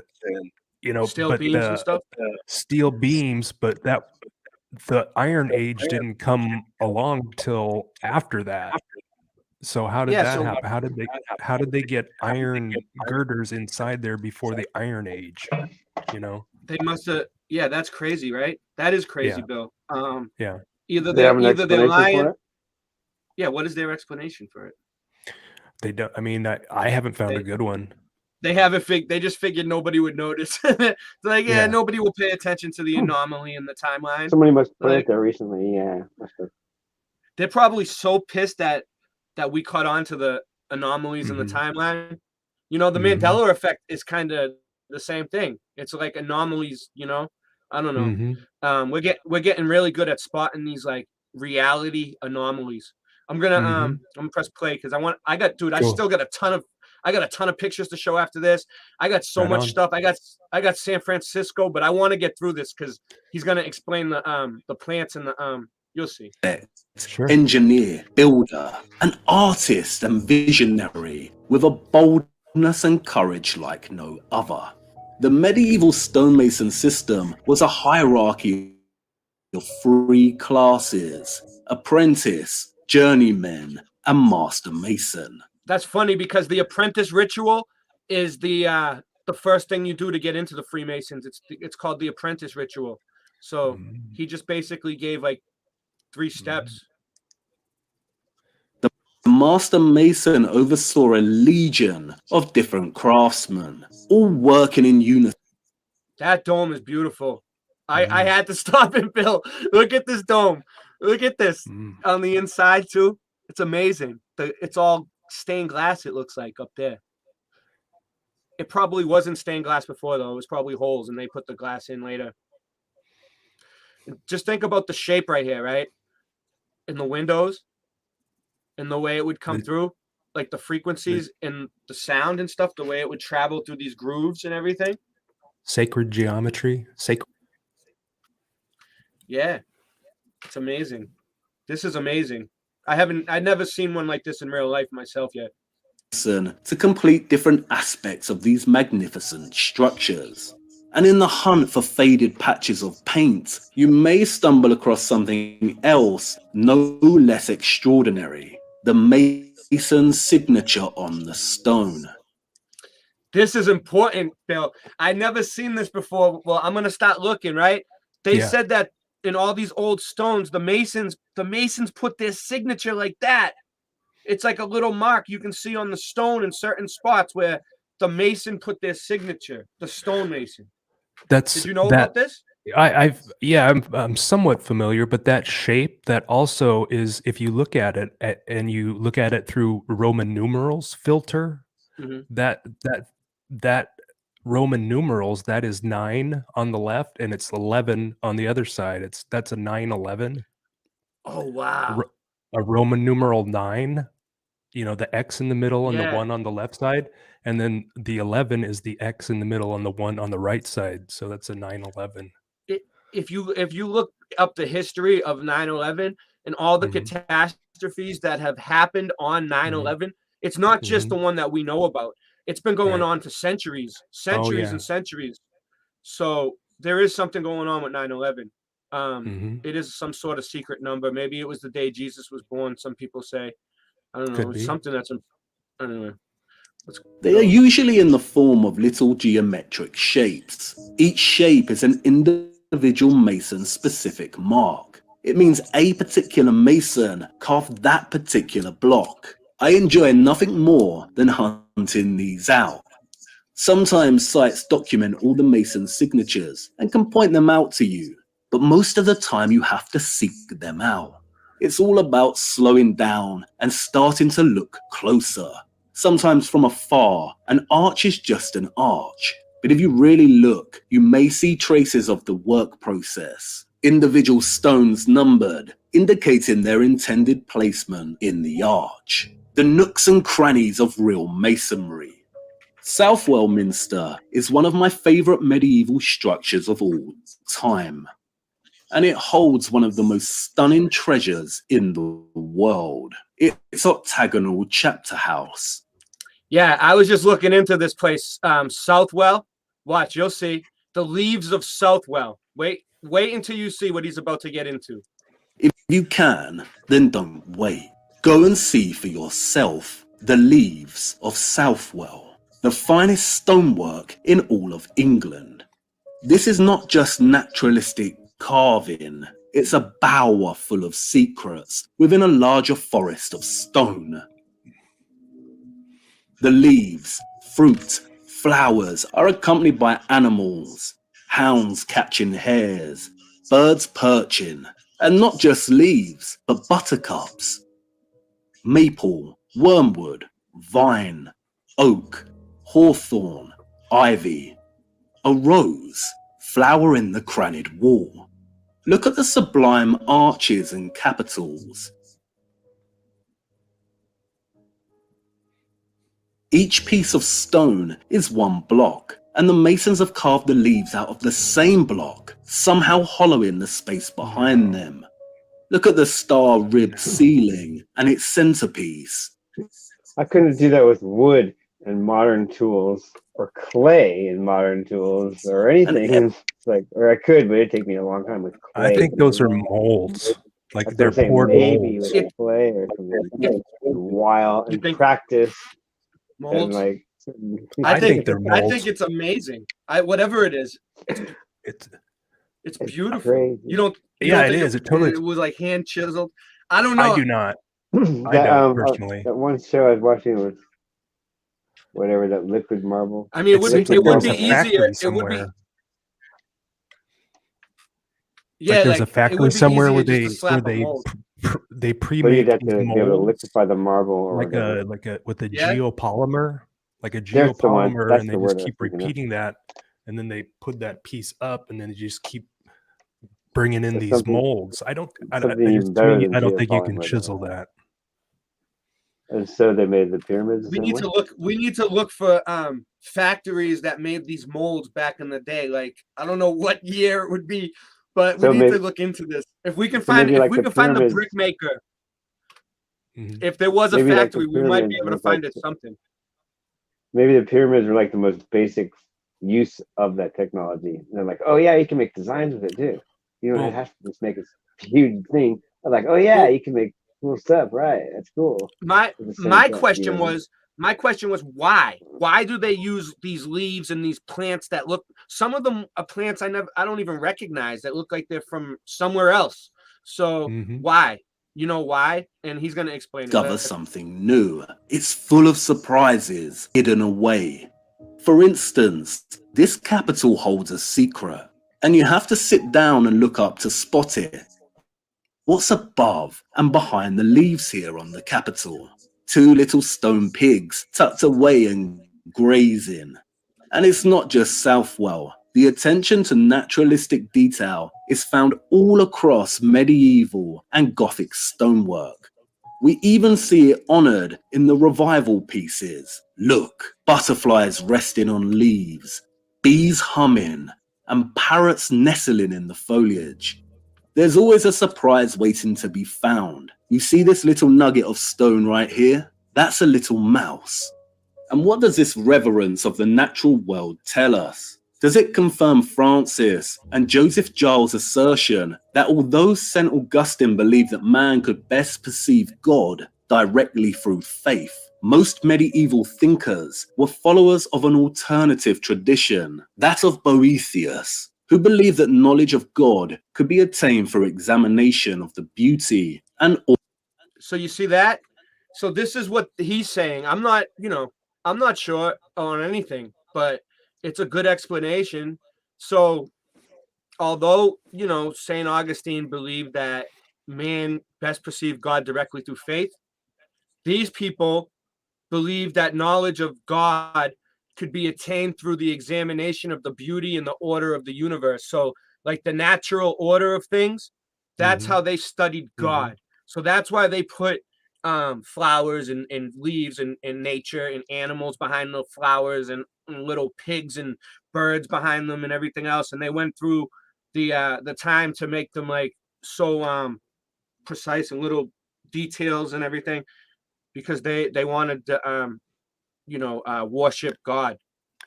Steel beams and stuff. steel beams, but the Iron Age didn't come along till after that. So how did that happen? How did they get iron girders inside there before the Iron Age? They must have. Yeah, that's crazy, right? That is crazy, Yeah. Bill. Yeah. Either They have an they're explanation lying. for it? Yeah, what is their explanation for it? They don't. I mean, I haven't found a good one. They they just figured nobody would notice. They're like, yeah, Yeah. nobody will pay attention to the anomaly in the timeline. Somebody must put Like- it there recently. Yeah. Must have. They're probably so pissed that we caught on to the anomalies in the Mhm. timeline. The Mhm. Mandela effect is kind of the same thing. It's like anomalies, I don't know. Mhm. We're getting really good at spotting these like reality anomalies. I'm gonna I'm gonna press play because I Cool. still got a ton of pictures to show after this. I got so Right much on. stuff. I got San Francisco, but I want to get through this because he's gonna explain the plants and the you'll see. Sure. Engineer, builder, an artist and visionary with a boldness and courage like no other. The medieval stonemason system was a hierarchy of three classes: apprentice, journeyman, and master mason. That's funny because the apprentice ritual is the first thing you do to get into the Freemasons. It's called the apprentice ritual. So he just basically gave like 3 steps. The master mason oversaw a legion of different craftsmen, all working in unison. That dome is beautiful. I had to stop it, Bill. Look at this dome. Look at this on the inside too. It's amazing. It's all stained glass. It looks like up there. It probably wasn't stained glass before though. It was probably holes, and they put the glass in later. Just think about the shape right here, right? In the windows, and the way it would come through, like the frequencies and the sound and stuff, the way it would travel through these grooves and everything. Sacred geometry. Sacred. Yeah, it's amazing. This is amazing. I'd never seen one like this in real life myself yet. To complete different aspects of these magnificent structures. And in the hunt for faded patches of paint, you may stumble across something else no less extraordinary, the mason's signature on the stone. This is important, Bill. I never seen this before. Well, I'm gonna start looking, right? They Yeah. said that in all these old stones, the masons put their signature like that. It's like a little mark you can see on the stone in certain spots where the mason put their signature, the stonemason. That's Did you know that about this? I'm somewhat familiar, but that shape that also is, if you look at it and you look at it through Roman numerals filter, Mhm. that Roman numerals, that is 9 on the left and it's 11 on the other side. That's a 911. Oh wow. A Roman numeral 9, the X in the middle and the Yeah. 1 on the left side, and then the 11 is the X in the middle and the 1 on the right side. So that's a 911. If you look up the history of 9/11 and all the Mhm. catastrophes that have happened on 9/11, it's not just Mhm. the one that we know about. It's been going Right. on for centuries, Oh, centuries yeah. and centuries. So there is something going on with 9/11. Mhm. It is some sort of secret number. Maybe it was the day Jesus was born. Some people say, I don't know, Could it's be. something that's anyway. Let's They are go. usually in the form of little geometric shapes. Each shape is an individual mason's specific mark. It means a particular mason carved that particular block. I enjoy nothing more than hunting these out. Sometimes sites document all the mason's signatures and can point them out to you, but most of the time you have to seek them out. It's all about slowing down and starting to look closer. Sometimes from afar, an arch is just an arch, but if you really look, you may see traces of the work process. Individual stones numbered, indicating their intended placement in the arch. The nooks and crannies of real masonry. Southwell Minster is one of my favourite medieval structures of all time, and it holds one of the most stunning treasures in the world. Its octagonal chapter house. Yeah, I was just looking into this place, Southwell. Watch, you'll see the leaves of Southwell. Wait until you see what he's about to get into. If you can, then don't wait. Go and see for yourself the leaves of Southwell, the finest stonework in all of England. This is not just naturalistic carving, it's a bower full of secrets within a larger forest of stone. The leaves, fruit, flowers are accompanied by animals, hounds catching hares, birds perching, and not just leaves, but buttercups, maple, wormwood, vine, oak, hawthorn, ivy, a rose, flowering the crannied wall. Look at the sublime arches and capitals. Each piece of stone is one block, and the masons have carved the leaves out of the same block, somehow hollowing the space behind them. Look at the star-ribbed ceiling and its centerpiece. I couldn't do that with wood and modern tools, or clay and modern tools, or anything. And It's like, or I could, but it'd take me a long time with clay. I think those are molds. Like That's what they're I'm saying. poured Maybe molds. with clay or something. While You and think practice and molds? like. I think they're I molds. think it's amazing. Whatever it is, It's it's beautiful. crazy. You don't Yeah, it think is. It totally. it was like hand chiseled. I don't know. I do not. I That, don't personally. that one show I was watching was whatever, that liquid marble. I mean, it It would seems be like it would there's be a easier. factory It would be somewhere. yeah, There's a it factory would be somewhere easier where just to they slap a mold. they But pre-make you'd have these to be able to molds liquefy the marble or like whatever. with a Yeah. geopolymer, like a There's the one. geopolymer, That's and the they word just I was keep thinking of. repeating that, and then they put that piece up, and then they just keep bringing in There's these something- molds. something Just even to better me, than I don't think you can geopolymer, though. chisel that. And so they made the pyramids the We same need way? to look. We need to look for factories that made these molds back in the day. Like I don't know what year it would be, But So we need to maybe, look into this. If we can so find, maybe if like we the can find the pyramids, brick maker, Mhm. if there was a maybe like the factory, we might be pyramids able to was find like it something. maybe the pyramids are like the most basic use of that technology. And they're like, oh yeah, you can make designs with it too. You don't Well, have to just make a huge thing. I'm like, oh yeah, Well, you can make cool stuff, right? That's cool. my At the same my time, question was why? Why do they use these leaves and these plants that look? Some of them are plants I don't even recognize that look like they're from somewhere else. So mhm. why? You know why? And he's gonna explain it. Discover something new. It's full of surprises hidden away. For instance, this capital holds a secret, and you have to sit down and look up to spot it. What's above and behind the leaves here on the capital? Two little stone pigs tucked away and grazing. And it's not just Southwell. The attention to naturalistic detail is found all across medieval and Gothic stonework. We even see it honoured in the revival pieces. Look, butterflies resting on leaves, bees humming, and parrots nestling in the foliage. There's always a surprise waiting to be found. You see this little nugget of stone right here? That's a little mouse. And what does this reverence of the natural world tell us? Does it confirm Francis and Joseph Giles' assertion that although St. Augustine believed that man could best perceive God directly through faith, most medieval thinkers were followers of an alternative tradition, that of Boethius, who believed that knowledge of God could be attained through examination of the beauty and So you see that? So this is what he's saying. I'm not sure on anything, but it's a good explanation. So although, St. Augustine believed that man best perceived God directly through faith, these people believe that knowledge of God could be attained through the examination of the beauty and the order of the universe. So, like the natural order of things, that's Mhm. how they studied God. So that's why they put flowers and leaves and nature and animals behind the flowers and little pigs and birds behind them and everything else. And they went through the time to make them like so precise and little details and everything because they wanted to worship God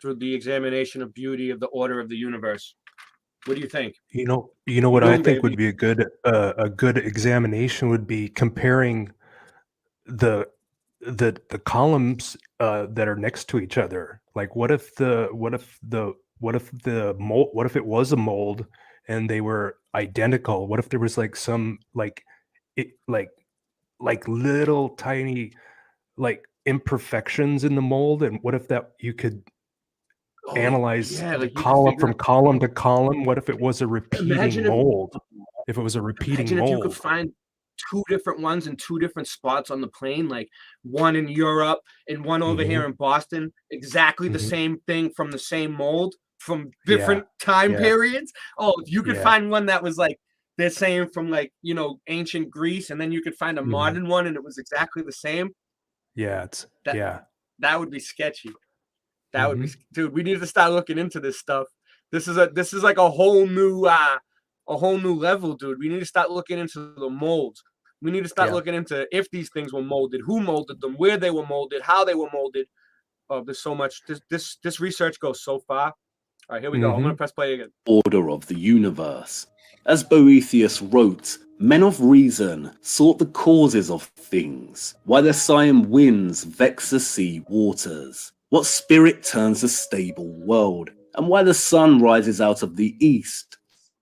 through the examination of beauty of the order of the universe. What do you think? You know what I Boom, think would baby. be a good examination would be comparing the the columns that are next to each other. Like, what if it was a mold and they were identical? What if there was like some it like little tiny like imperfections in the mold, and what if that you could Oh analyze yeah, the like you could column figure from out. column to column? What if it was a repeating Imagine if mold? If it was a repeating imagine if you could mold. find two different ones in two different spots on the plane, like one in Europe and one over Mhm, here in Boston, exactly the mhm. same thing from the same mold from Yeah, different time yeah, periods. Oh, if you could yeah. find one that was like they're saying from like ancient Greece, and then you could find a Mhm. modern one and it was exactly the same. Yeah, it's That yeah. that would be sketchy. That would be, Mhm. dude. We need to start looking into this stuff. This is like a whole new level, dude. We need to start looking into the molds. We need to start Yeah. looking into if these things were molded, who molded them, where they were molded, how they were molded. Oh, there's so much. This research goes so far. All right, here we go. I'm gonna Mhm. press play again. order of the universe. As Boethius wrote, men of reason sought the causes of things, why the Siam winds vex the sea waters, what spirit turns the stable world, and why the sun rises out of the east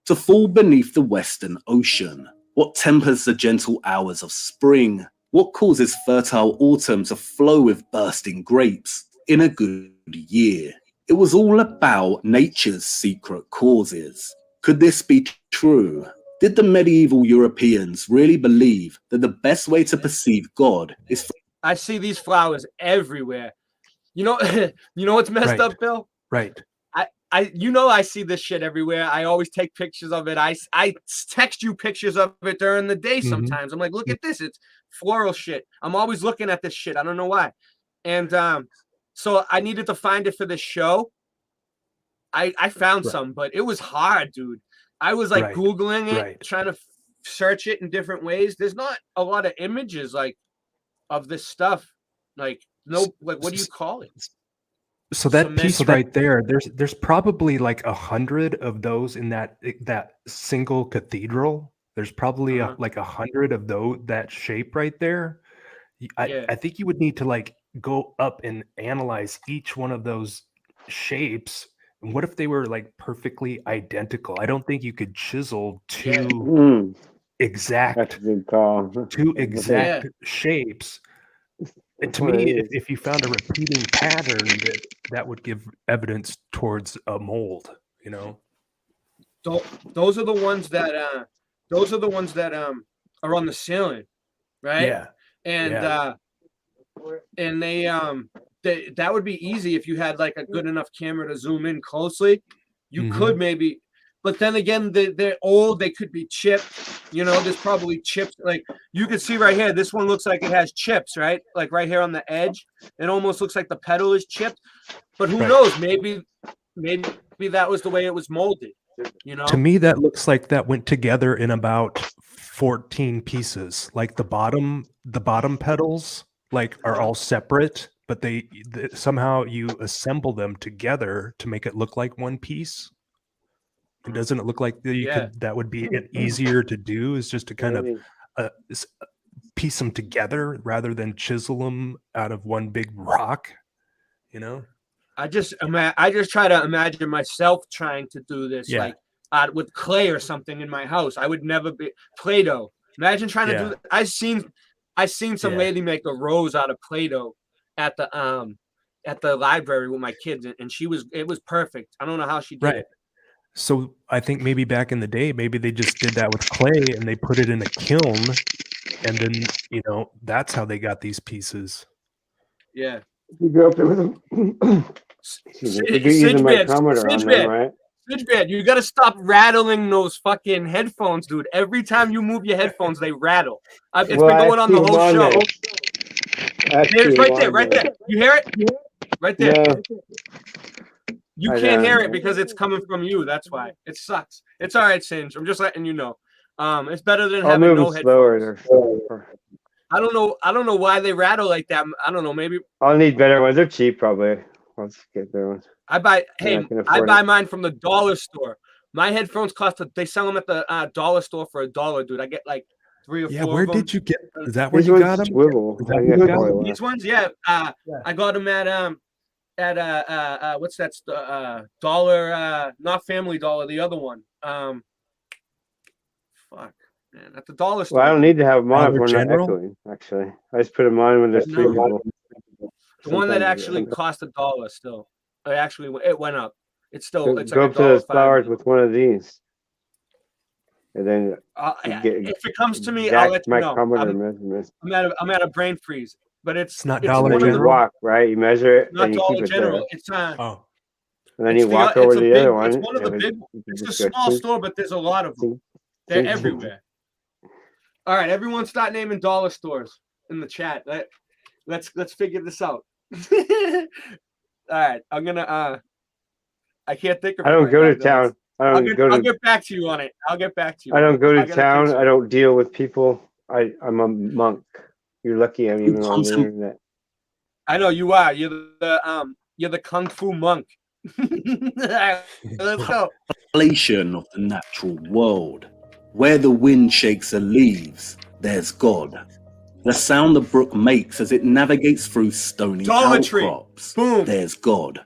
to fall beneath the western ocean, what tempers the gentle hours of spring, what causes fertile autumn to flow with bursting grapes in a good year. It was all about nature's secret causes. Could this be true? Did the medieval Europeans really believe that the best way to perceive God is I see these flowers everywhere. You know, you know what's messed Right. up, Bill? Right. I see this shit everywhere. I always take pictures of it. I text you pictures of it during the day Mhm. sometimes. I'm like, look Mm. at this. It's floral shit. I'm always looking at this shit. I don't know why. And so I needed to find it for this show. I found Right. some, but it was hard, dude. I was like Right, Googling it, right. trying to search it in different ways. There's not a lot of images like of this stuff. Like no, like what do you call it? So that Cement. piece right there, there's probably like 100 of those in that single cathedral. There's probably Uh-huh. like 100 of those that shape right there. Yeah. I think you would need to like go up and analyze each one of those shapes. And what if they were like perfectly identical? I don't think you could chisel Yeah. That's a exact good call. two Yeah. exact shapes. And That's to what me, it is. if you found a repeating pattern, that would give evidence towards a mold, you know? Those are the ones that are on the ceiling, right? Yeah. And Yeah. and that would be easy if you had like a good enough camera to zoom in closely. You could Mhm. maybe, but then again, they're old. They could be chipped. You know, there's probably chips. Like you can see right here, this one looks like it has chips, right? Like right here on the edge, it almost looks like the pedal is chipped. But who Right. knows? Maybe that was the way it was molded. You To know? me, that looks like that went together in about 14 pieces. Like the bottom pedals like are all separate, but somehow you assemble them together to make it look like one piece. And doesn't it look like Yeah. that would be easier to do, is just to kind of Maybe. piece them together rather than chisel them out of one big rock, you know? I just try to imagine myself trying to do this, Yeah. like with clay or something in my house. I would never be Play-Doh. Imagine trying to do Yeah. that. I seen some Yeah. lady make a rose out of Play-Doh at the library with my kids, and it was perfect. I don't know how she did Right. it. So I think maybe back in the day, maybe they just did that with clay and they put it in a kiln, and then, you know, that's how they got these pieces. Yeah. You go up there with them. Excuse me. You could use a micrometer on them, right? Singeman, you gotta stop rattling those fucking headphones, dude. Every time you move your headphones, they rattle. It's been going on the whole show. It's right there, right there. You hear it? Right there. No. You I can't don't. hear it because it's coming from you. That's why. It sucks. It's all right, Singe. I'm just letting you know. It's better than I'll having move no it slower. headphones. I don't know why they rattle like that. I don't know. Maybe I'll need better ones. They're cheap, probably. Let's get better ones. I buy I can afford buy it. mine from the dollar store. My headphones they sell them at the dollar store for $1, dude. I get like 3 or 4 Yeah, of where them. did you get? Is that where These you ones got them? swivel. Is I that think where you that's got probably them? why. These ones, yeah. I got them at what's that? Dollar, not Family Dollar, the other one. Fuck, man, at the dollar store. Well, I don't need to have them on if Dollar we're not General? echoing, actually. I just put them on when there's 3 No. people. The one that Sometimes- actually cost $1 still. It went up. It's still Go, it's go like up to those $1.05. flowers with one of these. And then you get If it comes to me, I'll let exact you know. micrometer measurements. I'm at a brain freeze, but It's not Dollar And one then of you the, General? walk, right? You measure it not and you keep Dollar it General. there. It's Oh, And then it's you walk over to the other one. It's one of the and big. you can It's a just go small clink, store, but there's a lot of them. clink, They're clink. everywhere. All right, everyone, start naming dollar stores in the chat. Let's figure this out. All right, I'm gonna. I can't think of. I it don't right go now, to guys. town. I'll get back to you on it. I'll get back to you. I don't go I to gotta town. think I don't deal with people. I'm a monk. You're lucky I'm even on the internet. I know you are. You're the kung fu monk. Let's go. Revelation of the natural world. Where the wind shakes the leaves, there's God. The sound the brook makes as it navigates through stony Dollar Tree. outcrops. Boom. There's God.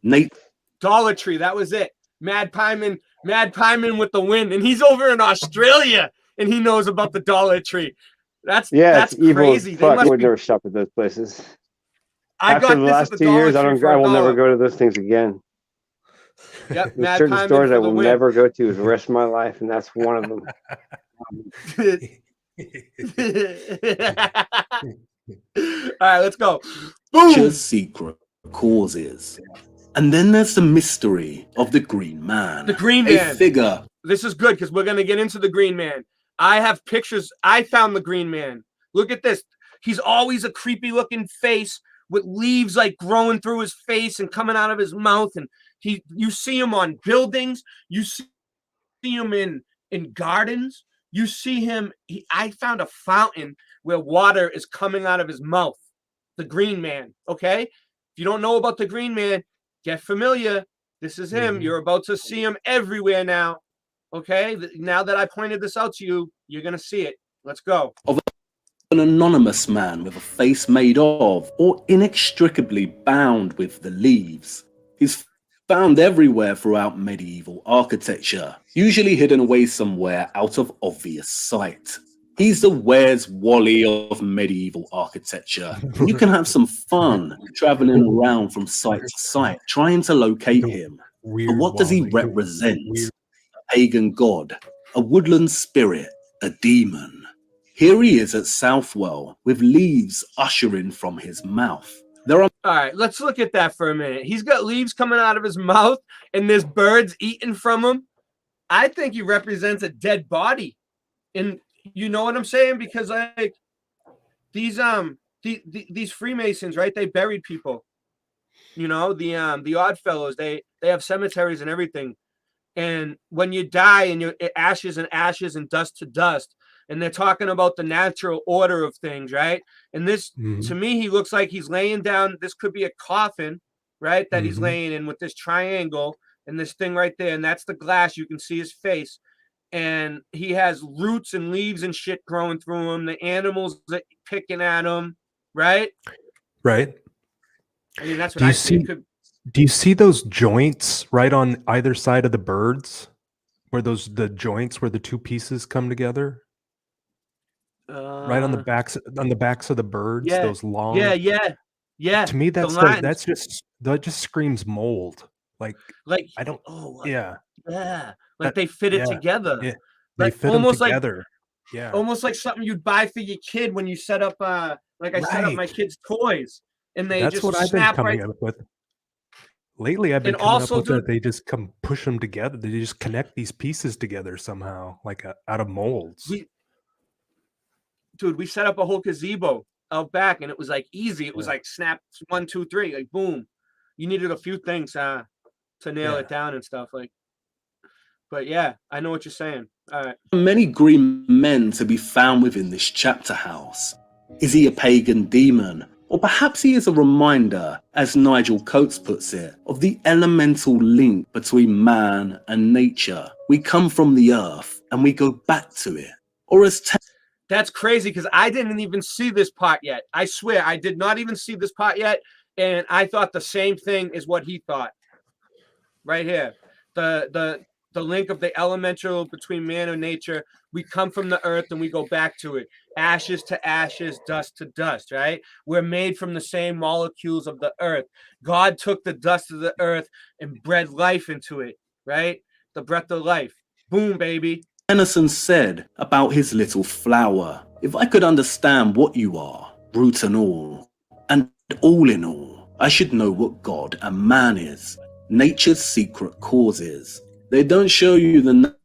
Nate Dollar Tree. That was it. Mad Pieman with the wind, and he's over in Australia, and he knows about the Dollar Tree. That's It's evil crazy. as They fuck. I must would be. never shop at those places. I After got the this last at the 2 Dollar years, Tree for I will never $1. go to those things again. Yep, There's Mad certain Pieman stores for I the will win. never go to the rest of my life, and that's one of them. All right, let's go. Boom. just secret causes. And then there's the mystery of the Green Man. The Green A Man. figure This is good because we're gonna get into the Green Man. I have pictures. I found the Green Man. Look at this. He's always a creepy looking face with leaves like growing through his face and coming out of his mouth. And you see him on buildings. You see see him in gardens. You see him. I found a fountain where water is coming out of his mouth. The Green Man. Okay. If you don't know about the Green Man, get familiar. This is him. Mhm. You're about to see him everywhere now. Okay. Now that I pointed this out to you, you're gonna see it. Let's go. An anonymous man with a face made of or inextricably bound with the leaves. He's found everywhere throughout medieval architecture, usually hidden away somewhere out of obvious sight. He's the Where's Wally of medieval architecture. And you can have some fun traveling around from site to site trying to locate him. But Weird what does he Wally. represent? A pagan god, a woodland spirit, a demon. Here he is at Southwell with leaves ushering from his mouth. There are All right, let's look at that for a minute. He's got leaves coming out of his mouth, and there's birds eating from him. I think he represents a dead body, and you know what I'm saying? Because like these these Freemasons, right? They buried people. You know, the Odd Fellows. They have cemeteries and everything. And when you die and you're ashes and ashes and dust to dust, and they're talking about the natural order of things, right? And this, Mhm. to me, he looks like he's laying down. This could be a coffin, right? That he's Mhm. laying in with this triangle and this thing right there. And that's the glass. You can see his face. And he has roots and leaves and shit growing through him. The animals that picking at him, right? Right. I mean, that's what Do you I see. see? Do you see those joints right on either side of the birds? Where the joints where the two pieces come together? Right on the backs of the birds, yeah, those long. yeah. To me, The that lines, just screams mold. Like like, I don't. oh, Yeah. yeah, like That, they fit it yeah. together, Yeah. They like fit them together. Yeah. almost like something you'd buy for your kid when you set up, like I set up my Right. kids' toys, and they That's what just I've been snap right. coming up with. Lately, I've been And coming up also, with that dude, they just come push them together. They just connect these pieces together somehow, like out of molds. we set up a whole gazebo out back, and it was like easy. It was Yeah. like snap 1, 2, 3, like boom. You needed a few things to nail Yeah. it down and stuff like. But yeah, I know what you're saying. All right. many green men to be found within this chapter house. Is he a pagan demon? Or perhaps he is a reminder, as Nigel Coates puts it, of the elemental link between man and nature. We come from the earth and we go back to it. Or as That's crazy because I didn't even see this part yet. I swear I did not even see this part yet. And I thought the same thing is what he thought. Right here. The link of the elemental between man and nature. We come from the earth and we go back to it. Ashes to ashes, dust to dust, right? We're made from the same molecules of the earth. God took the dust of the earth and bred life into it, right? The breath of life. Boom, baby. Tennyson said about his little flower, if I could understand what you are, root and all in all, I should know what God and man is, nature's secret causes. They don't show you the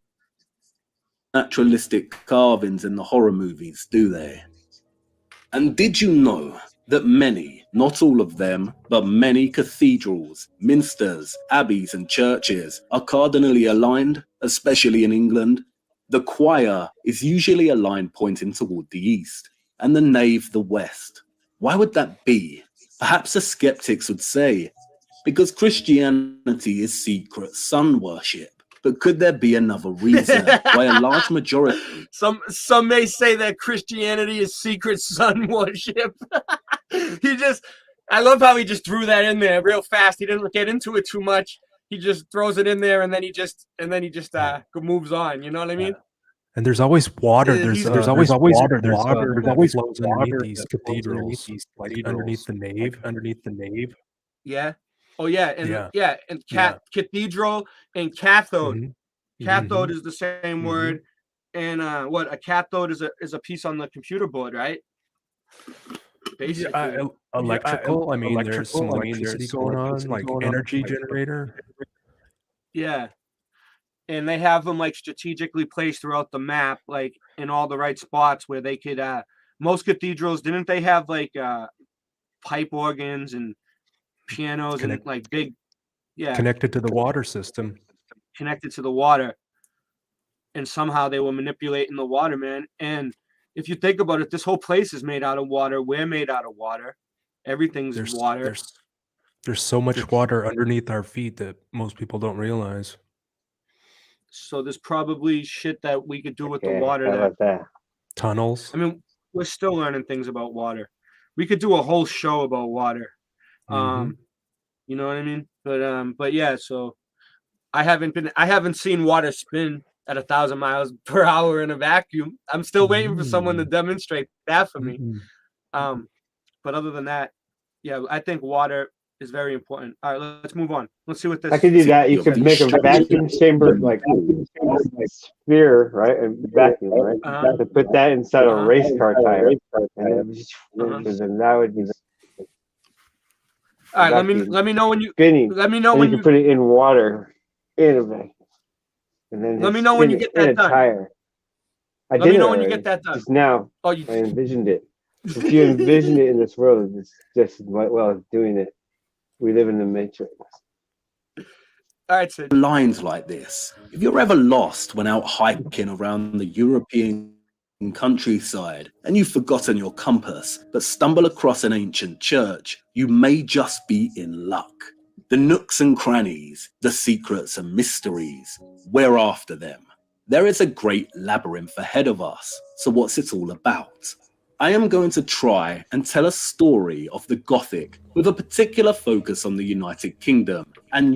naturalistic carvings in the horror movies, do they? And did you know that many, not all of them, but many cathedrals, minsters, abbeys and churches are cardinally aligned, especially in England? The choir is usually a line pointing toward the east, and the nave the west. Why would that be? Perhaps the skeptics would say, because Christianity is secret sun worship. But could there be another reason why a large majority... Some may say that Christianity is secret sun worship. I love how he just threw that in there real fast. He didn't get into it too much. He just throws it in there and then he just moves on. You know what I mean? And there's always water. There's always water. There's always flows underneath these cathedrals, like underneath the nave. Yeah. Oh yeah, and Yeah. and Yeah. cathedral and cathode. Mhm. Cathode Mhm. is the same Mhm. word. And what a cathode is a piece on the computer board, right? Basically. Electrical. I mean, there's some electricity going on, like energy generator. Yeah. And they have them like strategically placed throughout the map, like in all the right spots where they could most cathedrals, didn't they have like pipe organs and pianos and like big connected to the water system. Connected to the water. and somehow they were manipulating the water, man. And if you think about it, this whole place is made out of water. We're made out of water. Everything's water. There's so much water underneath our feet that most people don't realize. So there's probably shit that we could do with the Okay, water. how about that? Tunnels. I mean, we're still learning things about water. We could do a whole show about water. Mhm. You know what I mean? But yeah, so I haven't seen water spin at 1,000 miles per hour in a vacuum. I'm still waiting for someone to demonstrate that for me. But other than that, yeah, I think water is very important. All right, let's move on. Let's see what this. I could do that. You could make a vacuum chamber, like sphere, right? A vacuum, right? Uh-huh. To put that inside a Uh-huh. race car tire, and then that would be All right, vacuum let me know when you spinning. let me know And when you you can put it in water in a vacuum, and then let just me know when spin you it get in that a done. tire. I Let did me it know when you already, get that done. just now. Oh, I envisioned it. If you envision it in this world, it's just well as doing it. We live in the matrix. all right, Sid. Lines like this. If you're ever lost when out hiking around the European countryside and you've forgotten your compass but stumble across an ancient church, you may just be in luck. The nooks and crannies, the secrets and mysteries, we're after them. There is a great labyrinth ahead of us, so what's it all about? I am going to try and tell a story of the Gothic with a particular focus on the United Kingdom and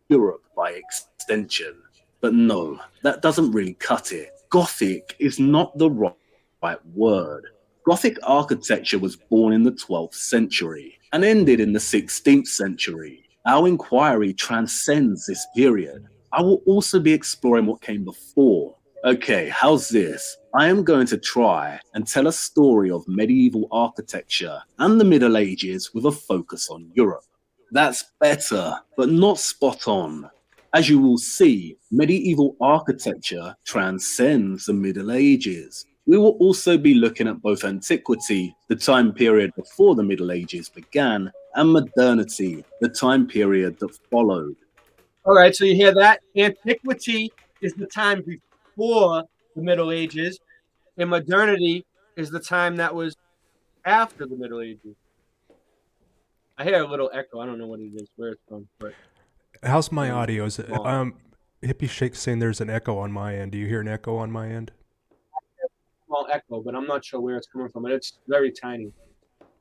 Europe by extension. But no, that doesn't really cut it. Gothic is not the right word. Gothic architecture was born in the 12th century and ended in the 16th century. Our inquiry transcends this period. I will also be exploring what came before. Okay, how's this? I am going to try and tell a story of medieval architecture and the Middle Ages with a focus on Europe. That's better, but not spot on. As you will see, medieval architecture transcends the Middle Ages. We will also be looking at both antiquity, the time period before the Middle Ages began, and modernity, the time period that followed. All right, so you hear that? Antiquity is the time before the Middle Ages, and modernity is the time that was after the Middle Ages. I hear a little echo. I don't know what it is, where it's from, but How's my audio? Is it, small. Hippie Shake saying there's an echo on my end. Do you hear an echo on my end? Small echo, but I'm not sure where it's coming from. But it's very tiny.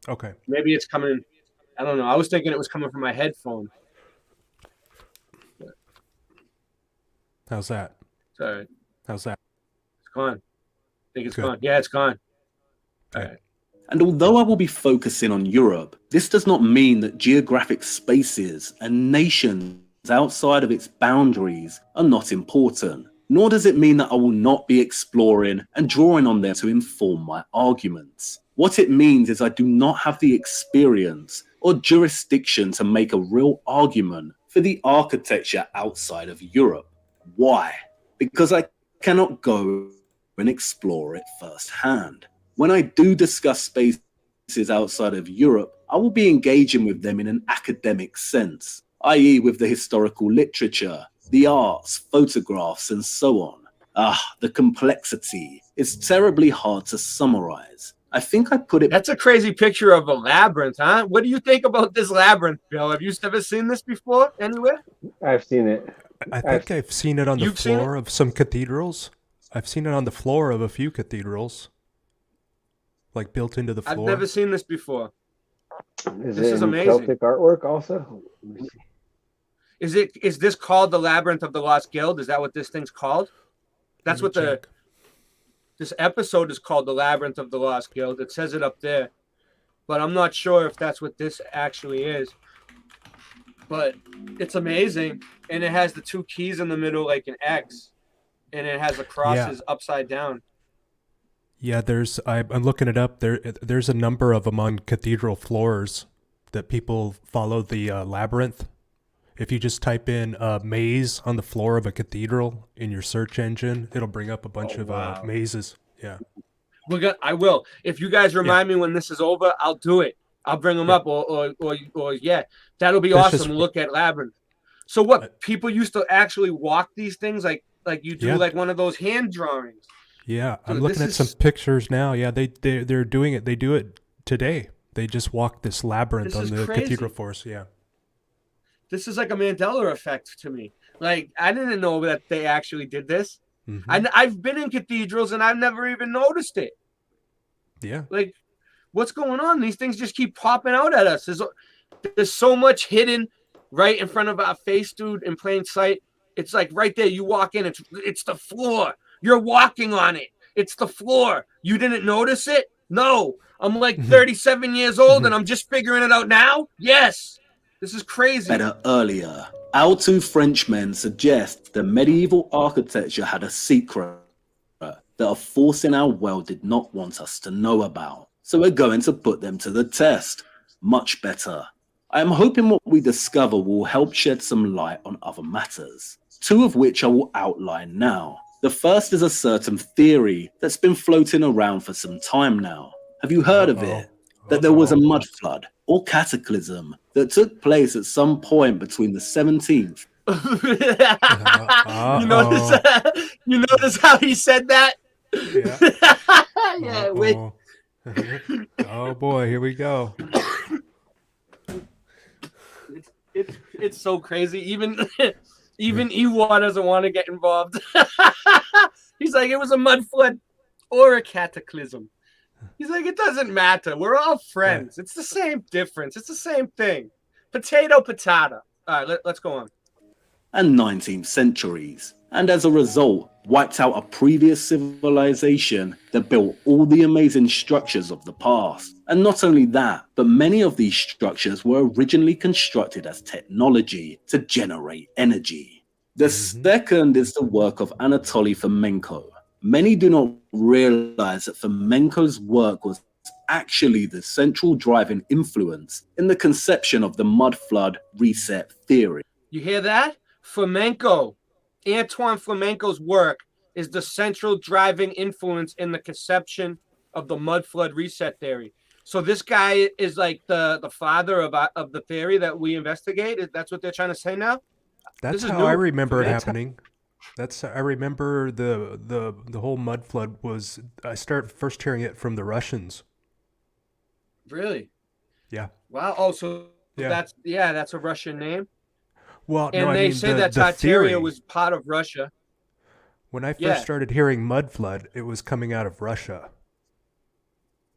Okay. Maybe it's coming. I don't know. I was thinking it was coming from my headphone. How's that? It's all right. How's that? It's gone. I think it's Good. gone. Yeah, it's gone. All Okay. right. And although I will be focusing on Europe, this does not mean that geographic spaces and nations outside of its boundaries are not important, nor does it mean that I will not be exploring and drawing on them to inform my arguments. What it means is I do not have the experience or jurisdiction to make a real argument for the architecture outside of Europe. Why? Because I cannot go and explore it firsthand. When I do discuss spaces outside of Europe, I will be engaging with them in an academic sense, i.e. with the historical literature, the arts, photographs, and so on. The complexity is terribly hard to summarize. I think I put it... That's a crazy picture of a labyrinth, huh? What do you think about this labyrinth, Bill? Have you ever seen this before anywhere? I've seen it. I think I've seen it on the You've seen floor of some cathedrals. I've seen it on the floor of a few cathedrals. Like built into the floor. I've never seen this before. Is This it is in amazing. Celtic artwork also? Let me see. Is this called the Labyrinth of the Lost Guild? Is that what this thing's called? That's what this episode is called, the Labyrinth of the Lost Guild. It says it up there, but I'm not sure if that's what this actually is. But it's amazing, and it has the two keys in the middle like an X, and it has the crosses upside down. Yeah, I'm looking it up. There's a number of them on cathedral floors that people follow the labyrinth. If you just type in maze on the floor of a cathedral in your search engine, it'll bring up a bunch of mazes. Yeah. I will. If you guys remind me when this is over, I'll do it. I'll bring them up, or yeah, that'll be That's awesome. Look at labyrinth. So what? People used to actually walk these things like Like you do Yeah. like one of those hand drawings. Yeah, I'm Dude, looking this at some is pictures now. Yeah, they're doing it. They do it today. They just walk this labyrinth this on is the Cathedral crazy. Force. Yeah. This is like a Mandela effect to me. Like I didn't know that they actually did this. Hmm. I've been in cathedrals and I've never even noticed it. Yeah. Like, what's going on? These things just keep popping out at us. There's so much hidden right in front of our face, dude, in plain sight. It's like right there. You walk in, it's the floor. You're walking on it. It's the floor. You didn't notice it? No. I'm like 37 years old and I'm just figuring it out now? Yes. This is crazy. Better earlier. Our two Frenchmen suggest that medieval architecture had a secret that a force in our world did not want us to know about. So we're going to put them to the test. Much better. I am hoping what we discover will help shed some light on other matters, two of which I will outline now. The first is a certain theory that's been floating around for some time now. Have you heard of it? That there was a mud flood or cataclysm that took place at some point between the 17th. You notice how he said that? Yeah. Yeah, wait. Oh boy, here we go. It's so crazy. Even Ewa doesn't want to get involved. He's like, it was a mud flood or a cataclysm. He's like, it doesn't matter. We're all friends. It's the same difference. It's the same thing. Potato, potato. All right, let's go on. And 19th centuries, and as a result, wiped out a previous civilization that built all the amazing structures of the past. And not only that, but many of these structures were originally constructed as technology to generate energy. The second is the work of Anatoly Fomenko. Many do not realize that Fomenko's work was actually the central driving influence in the conception of the mud flood reset theory. You hear that? Flamenco. Antoine Flamenco's work is the central driving influence in the conception of the mud flood reset theory. So this guy is like the father of the theory that we investigate. That's what they're trying to say now. That's how I remember it happening. I remember the whole mud flood was. I started first hearing it from the Russians. Really? Yeah. Wow. Oh, so Yeah. that's a Russian name. Well, And no, they I mean say that the Tartaria theory. was part of Russia. When I first started hearing mud flood, it was coming out of Russia.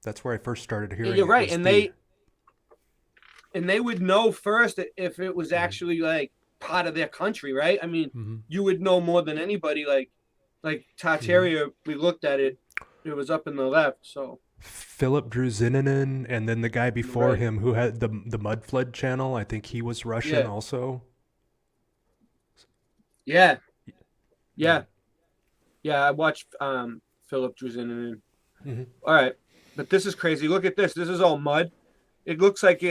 That's where I first started hearing. You're right, and they would know first if it was actually like part of their country, right? I mean, you would know more than anybody. Like Tartaria, we looked at it; it was up in the left. So Philip Druzinin, and then the guy before him who had the mud flood channel. I think he was Russian also. Yeah. I watched Philip Druzinin. All right, but this is crazy. Look at this. This is all mud. It looks like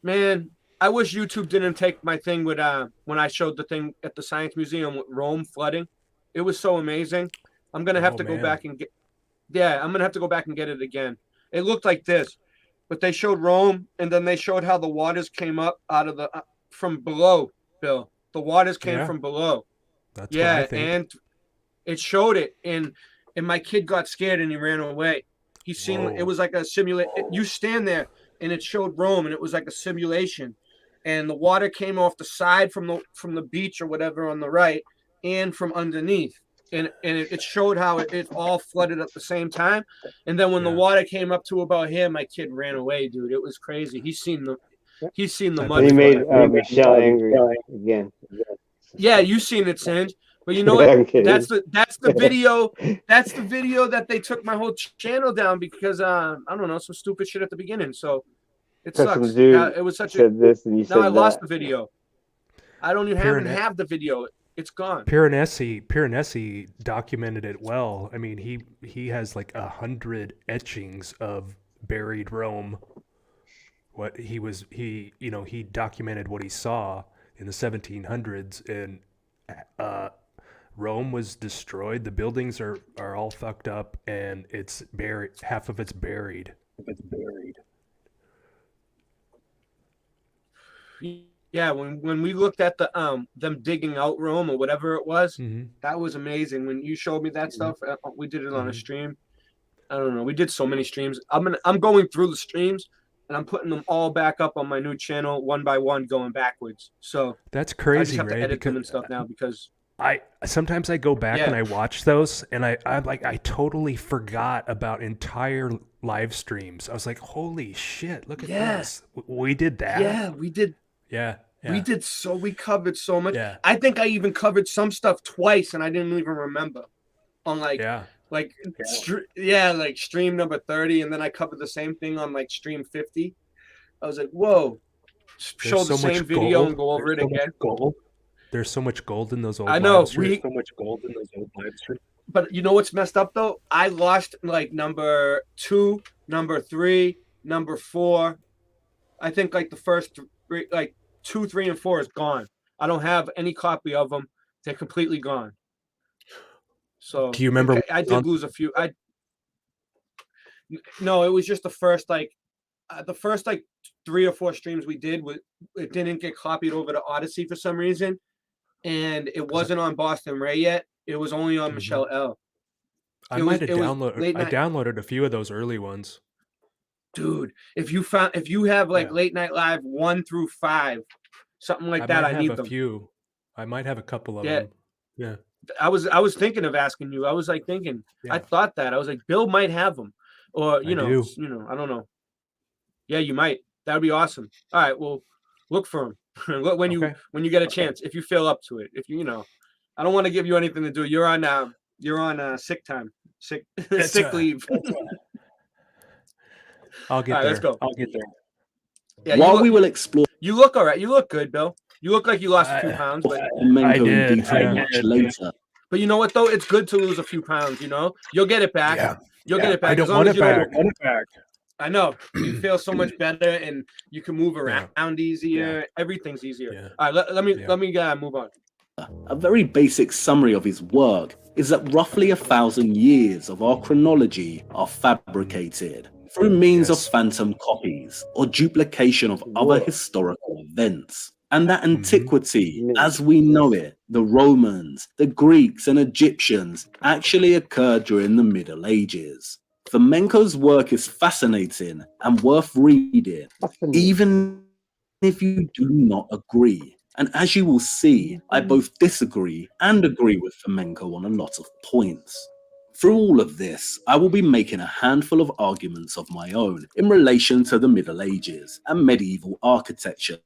man. I wish YouTube didn't take my thing with when I showed the thing at the Science Museum with Rome flooding. It was so amazing. I'm gonna have to go back and get. Yeah, I'm gonna have to go back and get it again. It looked like this, but they showed Rome, and then they showed how the waters came up out of the from below. Bill, the waters came from below. That's what I think. And it showed it, and my kid got scared and he ran away. He seen it was like a simulation. You stand there, and it showed Rome, and it was like a simulation, and the water came off the side from the beach or whatever on the right, and from underneath, and it showed how it all flooded at the same time, and then when the water came up to about here, my kid ran away, dude. It was crazy. He's seen the mud. He made Michelle angry again. Yeah, you seen it, Singe. But you know what? That's the video. That's the video that they took my whole channel down because I don't know, some stupid shit at the beginning. So it sucks. It was such a. This and you now I lost that. the video. I don't even have the video. It's gone. Piranesi documented it well. I mean, he has like 100 etchings of buried Rome. He documented what he saw in the 1700s, and Rome was destroyed. The buildings are all fucked up, and it's buried. Half of it's buried. Yeah, when we looked at the them digging out Rome or whatever it was, Mhm. that was amazing. When you showed me that stuff, we did it on a Mhm. stream. I don't know. We did so many streams. I'm going through the streams and I'm putting them all back up on my new channel one by one, going backwards. So That's I just crazy, have to Ray, edit them because and stuff now because I sometimes I go back and yeah, I watch those and I totally forgot about entire live streams. I was like, holy shit, look at yeah, this. We did that. yeah. We did. Yeah. We Yeah. did so. We covered so much. Yeah. I think I even covered some stuff twice, and I didn't even remember. On Yeah. like yeah, like stream number 30, and then I covered the same thing on like stream 50. I was like, whoa, There's show the so same much video gold. and go over it again. There's so much gold in those I old live know streams. but you know what's messed up though? I lost like number 2, number 3, number 4. I think like the first three, like 2, 3, and 4 is gone. I don't have any copy of them. They're completely gone. So Do you remember what I was on? did lose a few. I no, it was just the first like 3 or 4 streams we did. It didn't get copied over to Odyssey for some reason, and it 'Cause wasn't on Boston Ray yet. It was only on mhm. Michelle L. I might have It was downloaded. late I night, downloaded a few of those early ones. dude. If you have like Yeah. late night live 1 through 5, something like I that, might I have need a them. few. I might have a couple of Yeah, them. Yeah. I was thinking of asking you. I was like thinking. I Yeah. thought that I was like Bill might have them, or I do. I don't know. Yeah, you might. That would be awesome. All right, well, look for them when Okay. you get a chance. If you feel up to it. If I don't want to give you anything to do. You're on sick time, sick That's sick leave. I'll All get right, let's there. go. I'll get there. Yeah, While we will explore you look all right. You look good, Bill. You look like you lost a few I pounds, but Menko in did, detail yeah. much later. you know what though? It's good to lose a few pounds. You'll get it back. Yeah. You'll get it back I as don't long want as it you back. don't. I know you feel so much better and you can move around easier. Everything's easier. Yeah. All right, let me Yeah. move on. A very basic summary of his work is that roughly 1,000 years of our chronology are fabricated through means of Yes. phantom copies or duplication of other historical events. And that antiquity, as we know it, the Romans, the Greeks, and Egyptians, actually occurred during the Middle Ages. Flamenco's work is fascinating and worth reading, even if you do not agree. And as you will see, I both disagree and agree with Flamenco on a lot of points. Through all of this, I will be making a handful of arguments of my own in relation to the Middle Ages and medieval architecture,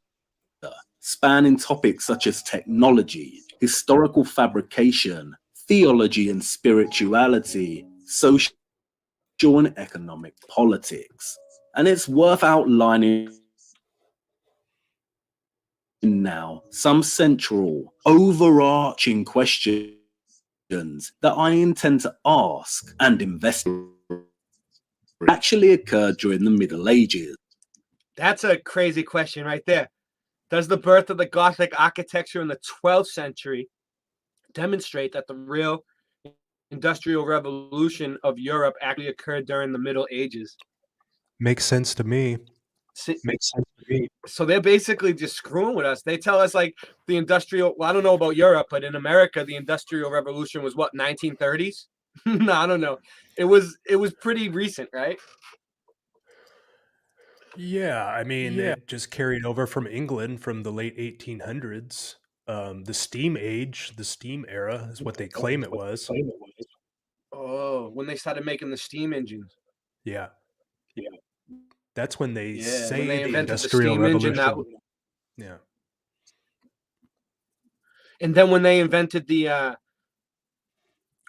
spanning topics such as technology, historical fabrication, theology and spirituality, social and economic politics. And it's worth outlining now some central, overarching questions that I intend to ask and investigate actually occurred during the Middle Ages. That's a crazy question right there. Does the birth of the Gothic architecture in the 12th century demonstrate that the real industrial revolution of Europe actually occurred during the Middle Ages? Makes sense to me. Makes sense to me. So they're basically just screwing with us. They tell us like the industrial. Well, I don't know about Europe, but in America, the industrial revolution was what 1930s. No, I don't know. It was pretty recent, right? Yeah, I mean, it just carried over from England from the late 1800s. The steam age, the steam era is what they claim it was. Oh, when they started making the steam engines. Yeah. Yeah. That's when they Yeah, say when they the invented the industrial steam engine, revolution. Yeah. And then when they invented the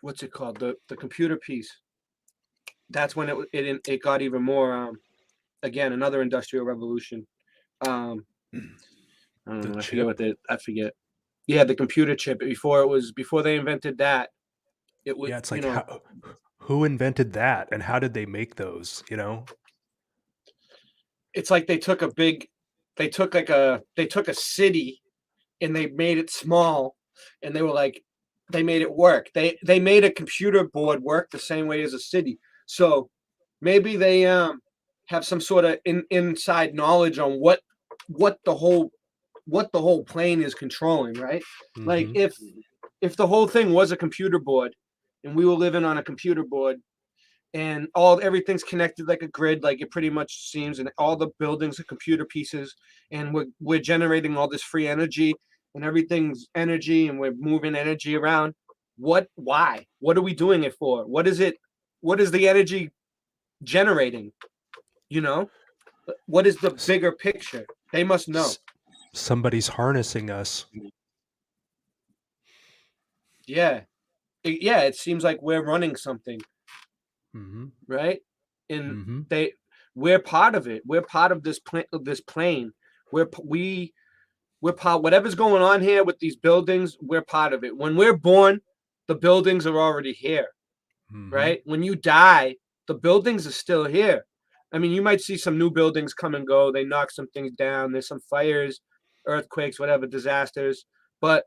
what's it called? The computer piece. That's when it got even more again, another industrial revolution. I don't know. I forget. Yeah, the computer chip. Before they invented that, it was. Yeah, it's like who invented that and how did they make those? It's like they took a city and they made it small, and they made it work. They made a computer board work the same way as a city. So maybe they have some sort of inside knowledge on what the whole what the whole plane is controlling, right? Like Mhm. if the whole thing was a computer board and we were living on a computer board and everything's connected like a grid, like it pretty much seems, and all the buildings are computer pieces, and we're generating all this free energy, and everything's energy, and we're moving energy around. Why? What are we doing it for? What is it? What is the energy generating? You know, what is the bigger picture? They must know. Somebody's harnessing us. Yeah, it seems like we're running something, Hmm. right? And Hmm. we're part of it. We're part of this plane. We're part. Whatever's going on here with these buildings, we're part of it. When we're born, the buildings are already here, right? When you die, the buildings are still here. I mean, you might see some new buildings come and go. They knock some things down. There's some fires, earthquakes, whatever, disasters. But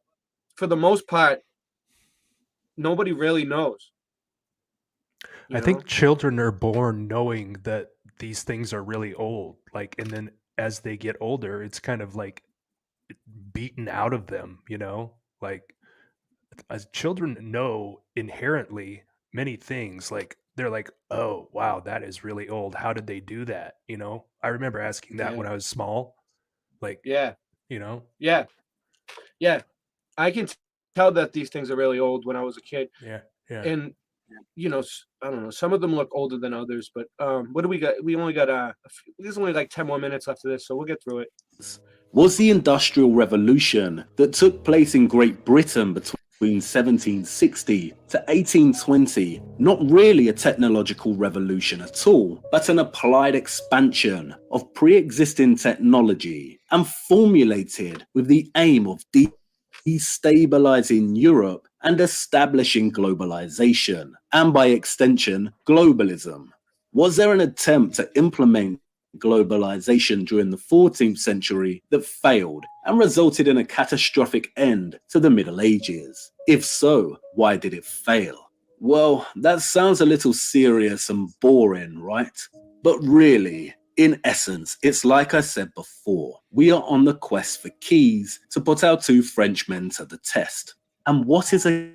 for the most part, nobody really knows. I think children are born knowing that these things are really old. Like, and then as they get older, it's kind of like beaten out of them, like as children know inherently many things. Like they're like, oh wow, that is really old. How did they do that? I remember asking that Yeah. when I was small. Like, Yeah. you know, Yeah. Yeah. I can tell that these things are really old when I was a kid. yeah, yeah. And I don't know. Some of them look older than others, but what do we got? We only got there's only like 10 more minutes left of this, so we'll get through it. Was the Industrial Revolution that took place in Great Britain between 1760 to 1820 not really a technological revolution at all, but an applied expansion of pre-existing technology and formulated with the aim of destabilizing Europe and establishing globalization, and by extension, globalism? Was there an attempt to implement globalization during the 14th century that failed and resulted in a catastrophic end to the Middle Ages? If so, why did it fail? Well, that sounds a little serious and boring, right? But really, in essence, it's like I said before, we are on the quest for keys to put our two Frenchmen to the test. And what is a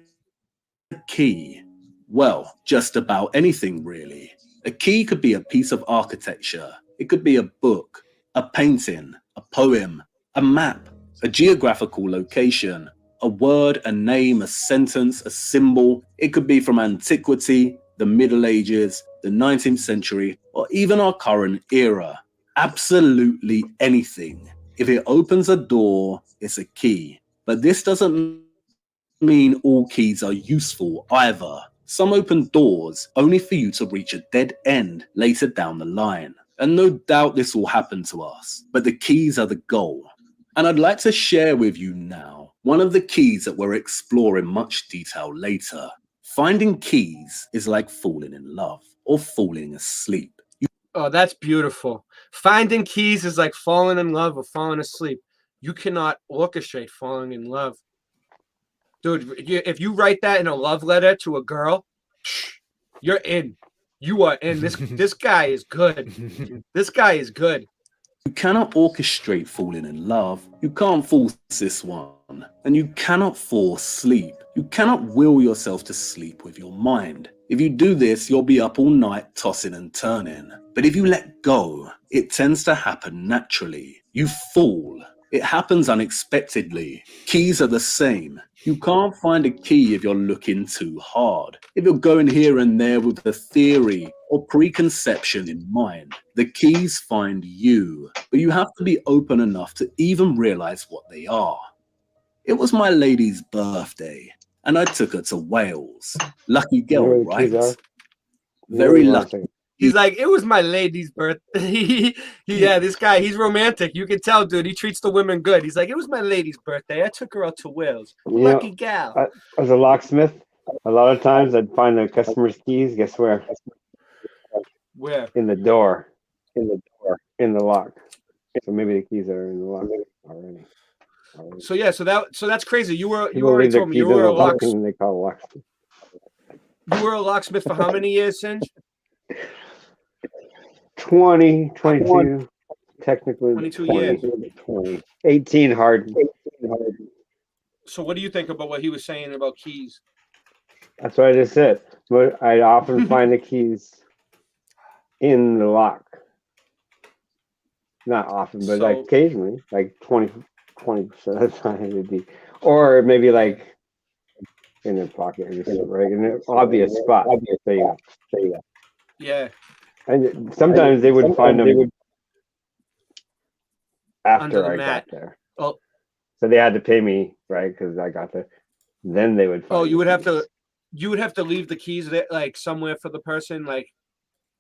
key? Well, just about anything really. A key could be a piece of architecture. It could be a book, a painting, a poem, a map, a geographical location, a word, a name, a sentence, a symbol. It could be from antiquity, the Middle Ages, the 19th century, or even our current era. Absolutely anything. If it opens a door, it's a key. But this doesn't mean all keys are useful either. Some open doors only for you to reach a dead end later down the line. And no doubt this will happen to us, but the keys are the goal. And I'd like to share with you now one of the keys that we'll explore in much detail later. Finding keys is like falling in love or falling asleep. Oh, that's beautiful. Finding keys is like falling in love or falling asleep. You cannot orchestrate falling in love. Dude, if you write that in a love letter to a girl, you're in. You are in. This guy is good. This guy is good. You cannot orchestrate falling in love. You can't force this one. And you cannot force sleep. You cannot will yourself to sleep with your mind. If you do this, you'll be up all night tossing and turning. But if you let go, it tends to happen naturally. You fall. It happens unexpectedly. Keys are the same. You can't find a key if you're looking too hard. If you're going here and there with a theory or preconception in mind, the keys find you. But you have to be open enough to even realize what they are. It was my lady's birthday, and I took her to Wales. Lucky girl, You know where the keys right? are? Very Hold on a lucky. second. He's like, it was my lady's birthday. Yeah, this guy, he's romantic. You can tell, dude. He treats the women good. He's like, it was my lady's birthday. I took her out to Wales. You Lucky know, gal. as a locksmith, a lot of times I'd find the customer's keys. Guess where? Where? In the door. In the lock. So maybe the keys are in the lock already. So yeah, so that's crazy. You People already leave their told me keys you in were the a lock and they call it locksmith. You were a locksmith for how many years, Singe? 20, 22. technically 22 20, 18 hard. So what do you think about what he was saying about keys? That's what I just said. But I often find the keys in the lock. Not often, but like So- occasionally, like 20% of the time it would be, or maybe like in their pocket or just right in an obvious spot. There you go. Yeah. And sometimes they would find them after Under the I mat. got there. Oh. So they had to pay me, right? Because I got there. Then they would find Oh, you would have keys. to. You would have to leave the keys there, like somewhere for the person, like.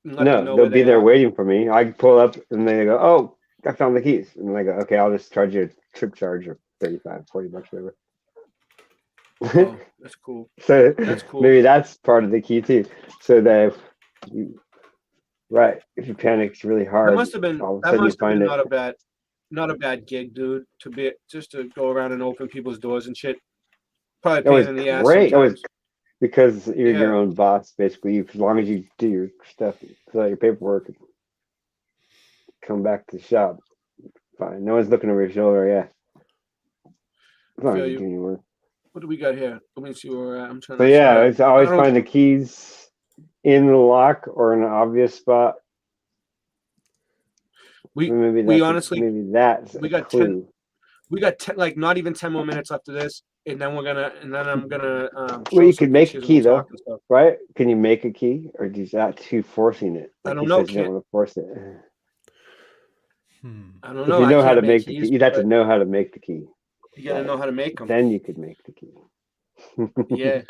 And let them No, know they'll where be they there are. waiting for me. I pull up and they go, "Oh, I found the keys." And I go, "Okay, I'll just charge you a trip charge of 35, 40 bucks, whatever." Oh, that's cool. So That's cool. maybe that's part of the key too. So that if you panic really hard, That must have been. all of a That sudden you must have find been it. not a bad gig, dude. Just to go around and open people's doors and shit. Probably a That was pain in the ass great. That was sometimes. because you're your Yeah. own boss, basically. As long as you do your stuff, fill out your paperwork, and come back to the shop, fine. No one's looking over your shoulder. Yeah, as long Feel as you you. do your work. What do we got here? Let me see where we're at. I'm trying So to. yeah, sorry. it's always I don't- find the keys in the lock or in an obvious spot. We Maybe we that's honestly maybe that's we a got clue. we got like not even 10 more minutes after this, and then I'm gonna Well, show you some could make a pictures and key we'll though, talk and stuff. right? Can you make a key, or is that too forcing it? I Like don't he know, says, you don't can't- want to force it. I don't If know. you know I how can't to make the keys, key, you'd have to but know how to make the key. you gotta know how to make them. Then you could make the key. Yeah.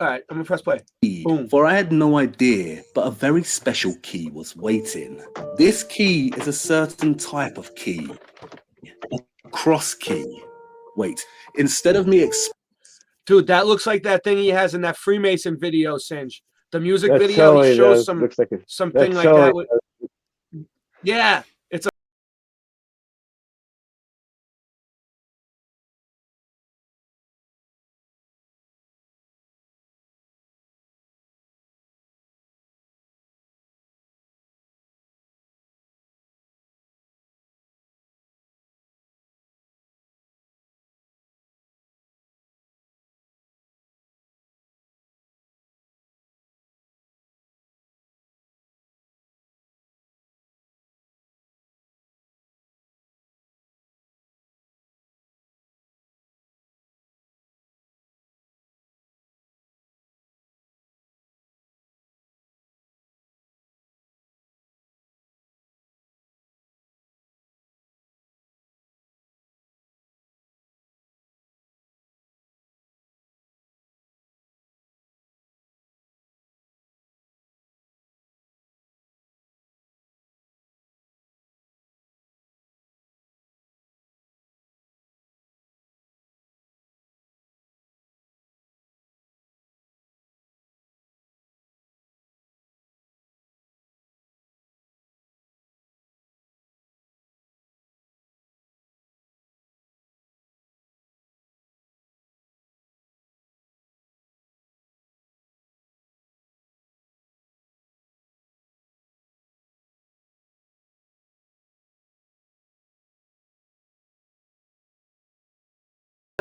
All right, I'm gonna press play. Boom. For I had no idea, but a very special key was waiting. This key is a certain type of key, a cross key. Wait, instead of me Dude, that looks like that thing he has in that Freemason video, Singe. The music That video, totally he shows does. some Looks like a, something that like totally that. Yeah, it's a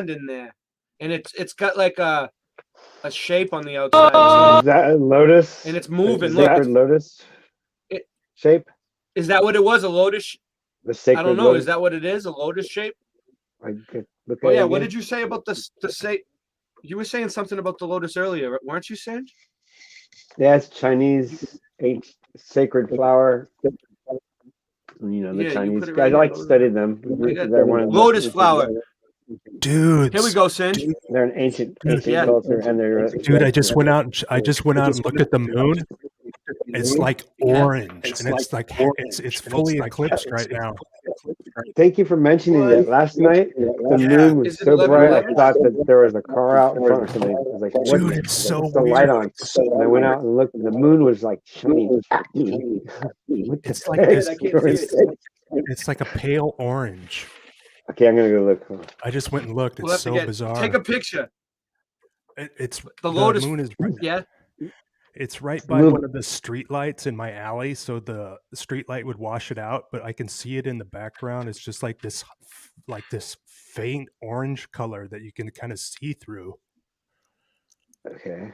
in there, and it's got like a shape on the outside is that a lotus? and it's moving. A Look, sacred lotus It- shape. is that what it was? A lotus? The sacred I don't know. lotus. Is that what it is? A lotus shape? I could look Oh at yeah. it What again. did you say about the say? You were saying something about the lotus earlier, weren't you, Singe? Yeah, it's Chinese ancient sacred flower. You know, the Yeah, you Chinese put it guys. right I like here. to study them. I got They're one of the lotus flower. Dude, Here we go, Singe. They're an ancient Yeah. culture, and they're dude, I just went out and looked at the moon. It's like orange, and it's like it's fully eclipsed right now. Thank you for mentioning that. Last night, the moon was Is it so 11? bright, I thought that there was a car out in front of something. I was like, what, Dude, it's so what's the light weird. on? And I went out and looked, and the moon was like shining. What the It's like heck? this. It's like a pale orange. Okay, I'm going to go look. I just went and looked. We'll It's have to so bizarre. take a picture. It's The lotus moon is Yeah. It's right by one of the street lights in my alley, so the street light would wash it out, but I can see it in the background. It's just like this faint orange color that you can kind of see through. Okay.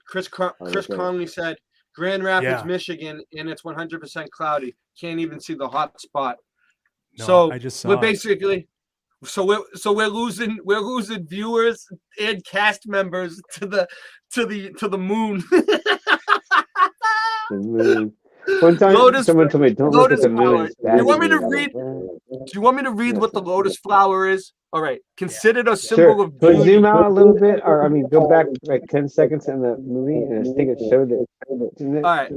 Chris Okay. Conley said, Grand Rapids, Yeah. Michigan, and it's 100% cloudy. Can't even see the hot spot. No, So I just saw we're it. basically we're losing viewers and cast members to the moon. The moon. One time, someone told me, "Don't look at the moon." It's bad. Do you want me to read? Do you want me to read what the lotus flower is? All right. Considered a symbol of But beauty. zoom out a little bit, or I mean, go back like 10 seconds in the movie, and I think it showed it. All right.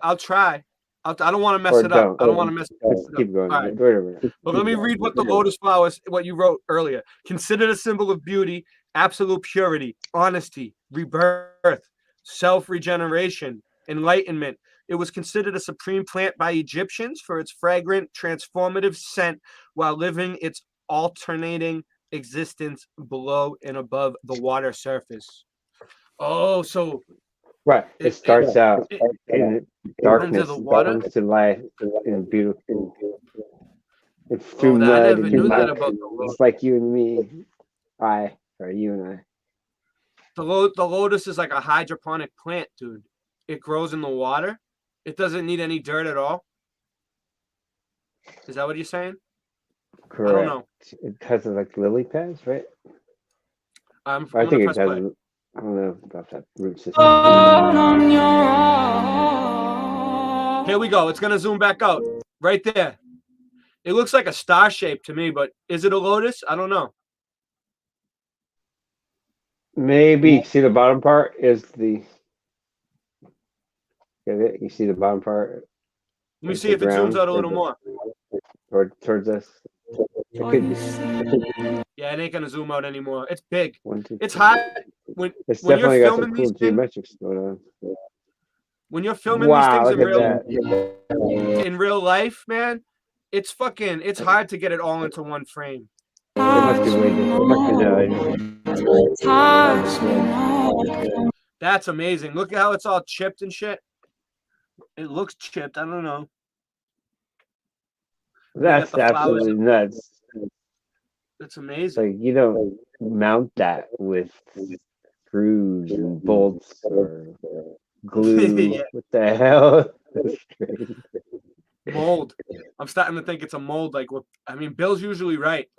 I'll try. I don't want to mess Or it up. don't. I don't want to mess it Let's up. keep going. All right. Whatever. But let me read what the lotus flower is, what you wrote earlier. Considered a symbol of beauty, absolute purity, honesty, rebirth, self-regeneration, enlightenment. It was considered a supreme plant by Egyptians for its fragrant, transformative scent while living its alternating existence below and above the water surface. Oh, so Right. It starts out in darkness, under the water? comes to life in beautiful. It's Oh, through I mud never and knew that muck. about the lotus. It's like you and me. You and I. The lotus is like a hydroponic plant, dude. It grows in the water. It doesn't need any dirt at all. Is that what you're saying? Correct. I don't know. It has like lily pads, right? I'm I gonna think it press has. play. I don't know about that root system. Here we go. It's gonna zoom back out. Right there. It looks like a star shape to me, but is it a lotus? I don't know. Maybe. See the bottom part is the. Get it? You see the bottom part? Let me It's see the if it zooms ground out a little more. towards us. It could, Yeah, it ain't gonna zoom out anymore. It's big. 1, 2, It's 3. high. When It's you're definitely got some filming cool these things, geometrics going on. when you're filming Wow, these look things at that. in real life, man, it's hard to get it all into one frame. It must be way different. That's amazing. Look at how it's all chipped and shit. It looks chipped. I don't know. That's absolutely nuts. That's amazing. Like you don't mount that with screws and bolts or glue. Yeah. What the hell? That's crazy. Mold. I'm starting to think it's a mold. Like, I mean, Bill's usually right.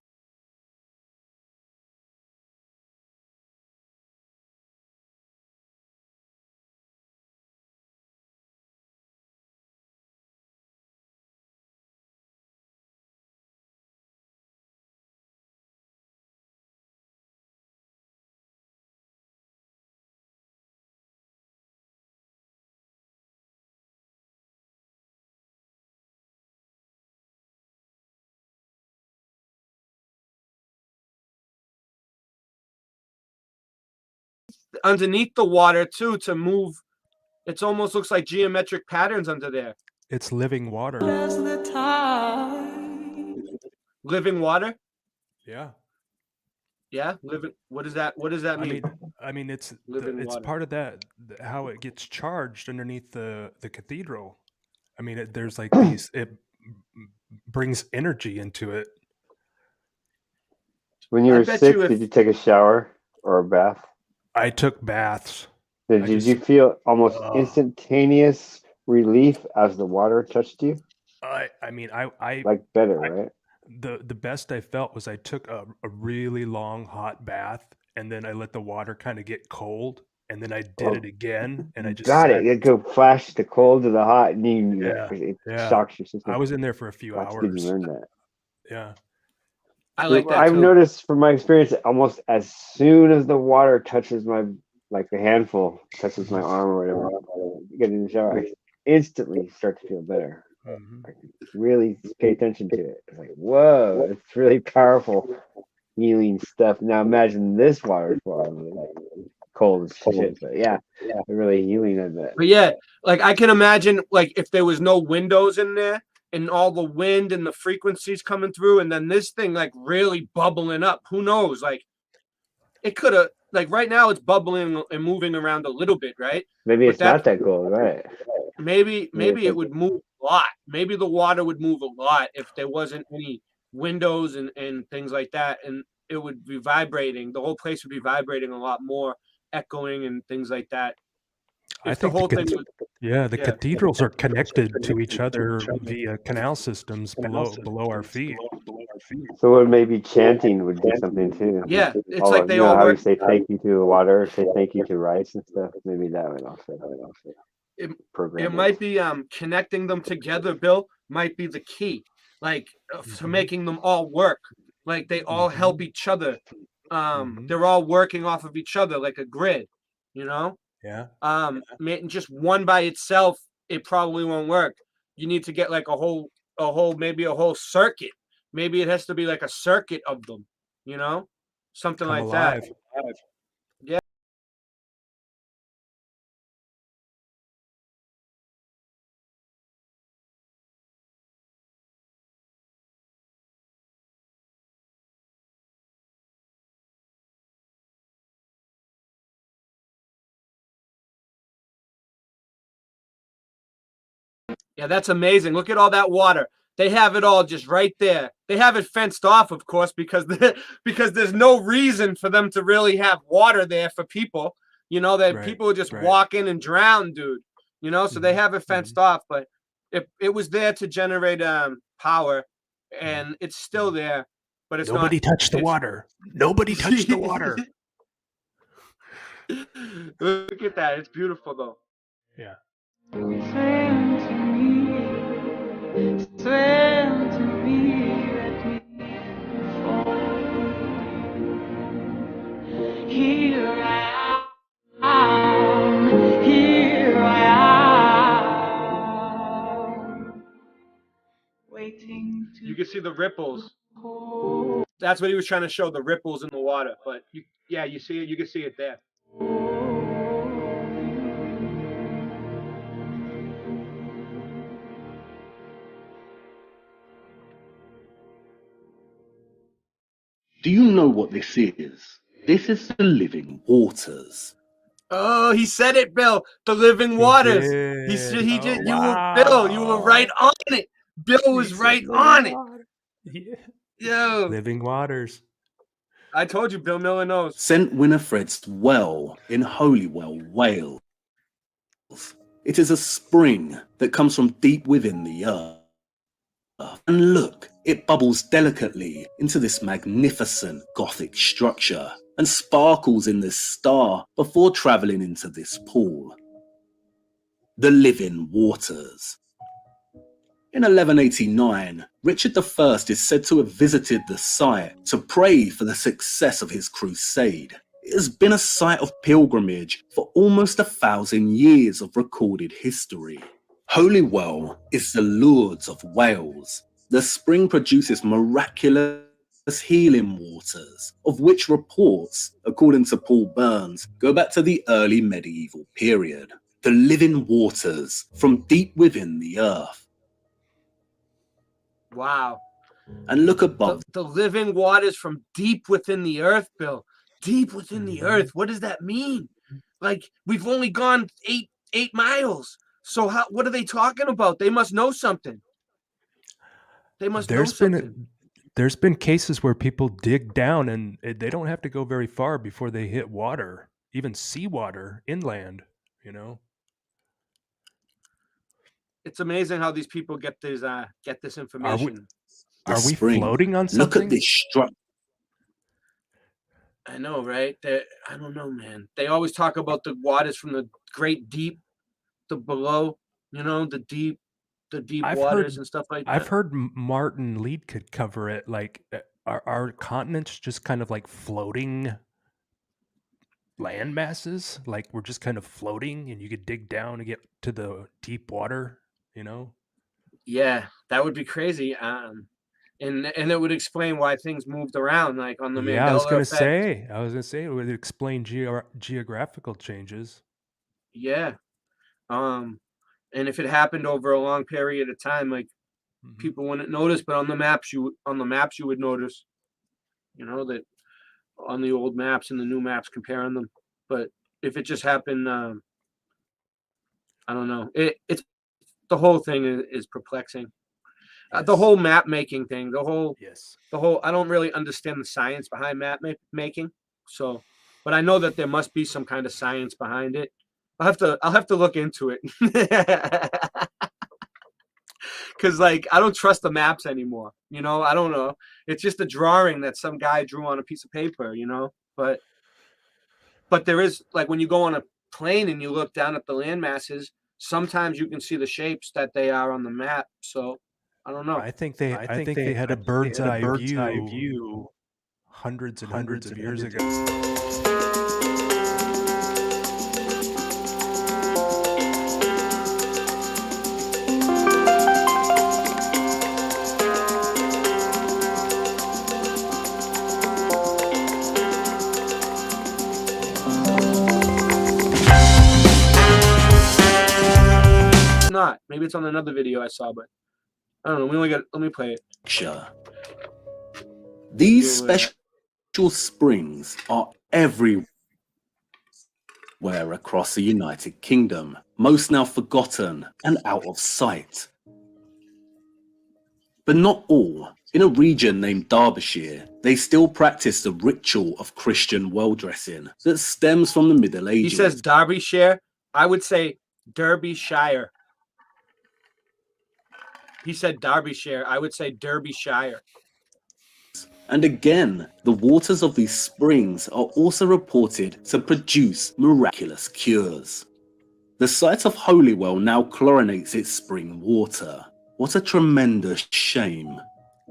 Underneath the water too to move. It almost looks like geometric patterns under there. It's living water. Living water? Yeah. Yeah, living. What does that mean? I mean, it's water. part of that how it gets charged underneath the cathedral. I mean, there's like these. It brings energy into it. When you were sick, did you take a shower or a bath? I took baths. Did you feel almost instantaneous relief as the water touched you? I mean, I like better, right? The best I felt was I took a really long hot bath and then I let the water kind of get cold and then I did it again and I just got it. You go flash the cold to the hot and it shocks your system. I was in there for a few hours. Did you learn that? Yeah. I like that I've too. noticed from my experience that almost as soon as the water touches my, like a handful touches my arm or whatever, get in the shower, I instantly start to feel better. Mm-hmm. I really pay attention to it. It's like, whoa, it's really powerful healing stuff. Now imagine this water is cold as shit, but yeah, really healing, I bet. But yeah, like I can imagine like if there was no windows in there and all the wind and the frequencies coming through and then this thing like really bubbling up. Who knows? Like it could have like right now it's bubbling and moving around a little bit, right? Maybe But it's not that cold, right? maybe it's it like- would move a lot. Maybe the water would move a lot if there wasn't any windows and things like that, and it would be vibrating. The whole place would be vibrating a lot more, echoing and things like that. I If the think the whole thing was, the yeah. cathedrals are connected to each other via canal systems below our feet. So maybe chanting would be something too. Yeah, it's All like of, they you know all how you work. say thank you to water, say thank you to rice and stuff. Maybe that would also It, program it might be connecting them together, Bill, might be the key, like to making them all work, like they all help each other. They're all working off of each other like a grid, you know. Yeah. Just one by itself, it probably won't work. You need to get like maybe a whole circuit. Maybe it has to be like a circuit of them, you know, something Come like alive. that. Yeah. Yeah, that's amazing. Look at all that water. They have it all just right there. They have it fenced off, of course, because because there's no reason for them to really have water there for people. You know, that Right, people would just right. walk in and drown, dude. You know, so they have it fenced off, but it was there to generate power, and it's still there, but it's Nobody not. touched the water. Nobody touched the water. Look at that. It's beautiful, though. Yeah. Swim to me, swim to me, let me fall. Here I am, here I am, waiting You to can see the ripples. hold. That's what he was trying to show, the ripples in the water. But you see it. You can see it there. Do you know what this is? This is the living waters. Oh, he said it, Bill. The living waters. He did. he Oh, did. You were Bill. You were right on it. Bill was right on it. Yeah. Yo, Living waters. I told you, Bill Miller knows. St. Winifred's Well in Holywell, Wales. It is a spring that comes from deep within the earth. And look, it bubbles delicately into this magnificent Gothic structure and sparkles in this star before travelling into this pool. The living waters. In 1189, Richard I is said to have visited the site to pray for the success of his crusade. It has been a site of pilgrimage for almost 1,000 years of recorded history. Holywell is the Lourdes of Wales. The spring produces miraculous healing waters, of which reports, according to Paul Burns, go back to the early medieval period. The living waters from deep within the earth. Wow. And look above. The living waters from deep within the earth, Bill. Deep within the earth. What does that mean? Like we've only gone eight miles. So what are they talking about? They must know something. They must know something. There's been cases where people dig down and they don't have to go very far before they hit water, even seawater inland, you know. It's amazing how these people get this information. Are we spring. floating on Look something? at this structure. I know, right? I don't know, man. They always talk about the waters from the great deep, the below, you know, the deep waters and stuff like that. I've heard Martin Lead could cover it. Like, are continents just kind of like floating land masses? Like we're just kind of floating, and you could dig down and get to the deep water. You know? Yeah, that would be crazy. And it would explain why things moved around, like on the Mandela I was gonna effect. say it would explain geographical changes. Yeah. And if it happened over a long period of time, like people wouldn't notice, but on the maps you would notice, you know, that on the old maps and the new maps, comparing them. But if it just happened, I don't know. It's the whole thing is perplexing. The whole map making thing, the whole I don't really understand the science behind map making. So, but I know that there must be some kind of science behind it. I'll have to look into it. Cause like I don't trust the maps anymore. You know, I don't know. It's just a drawing that some guy drew on a piece of paper, you know. But there is, like, when you go on a plane and you look down at the land masses, sometimes you can see the shapes that they are on the map. So I don't know. I think they had a bird's eye view hundreds and hundreds of years ago. Not. Maybe it's on another video I saw, but I don't know. Let me play it. Sure. These special springs are everywhere across the United Kingdom, most now forgotten and out of sight. But not all. In a region named Derbyshire, they still practice the ritual of Christian well-dressing that stems from the Middle Ages. He says Derbyshire. I would say Derbyshire. He said Derbyshire. I would say Derbyshire. And again, the waters of these springs are also reported to produce miraculous cures. The site of Holywell now chlorinates its spring water. What a tremendous shame.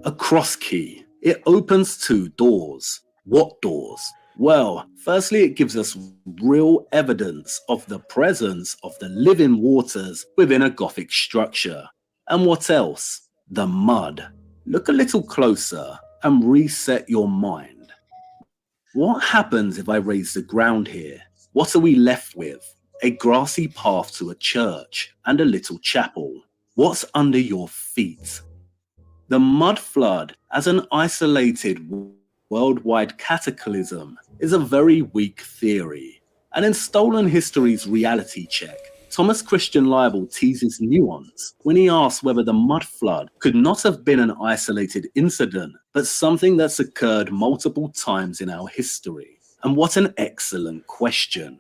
A cross key. It opens 2 doors. What doors? Well, firstly, it gives us real evidence of the presence of the living waters within a Gothic structure. And what else? The mud. Look a little closer and reset your mind. What happens if I raise the ground here? What are we left with? A grassy path to a church and a little chapel. What's under your feet? The mud flood as an isolated worldwide cataclysm is a very weak theory. And in Stolen History's reality check, Thomas Christian Liable teases nuance when he asks whether the mud flood could not have been an isolated incident, but something that's occurred multiple times in our history. And what an excellent question.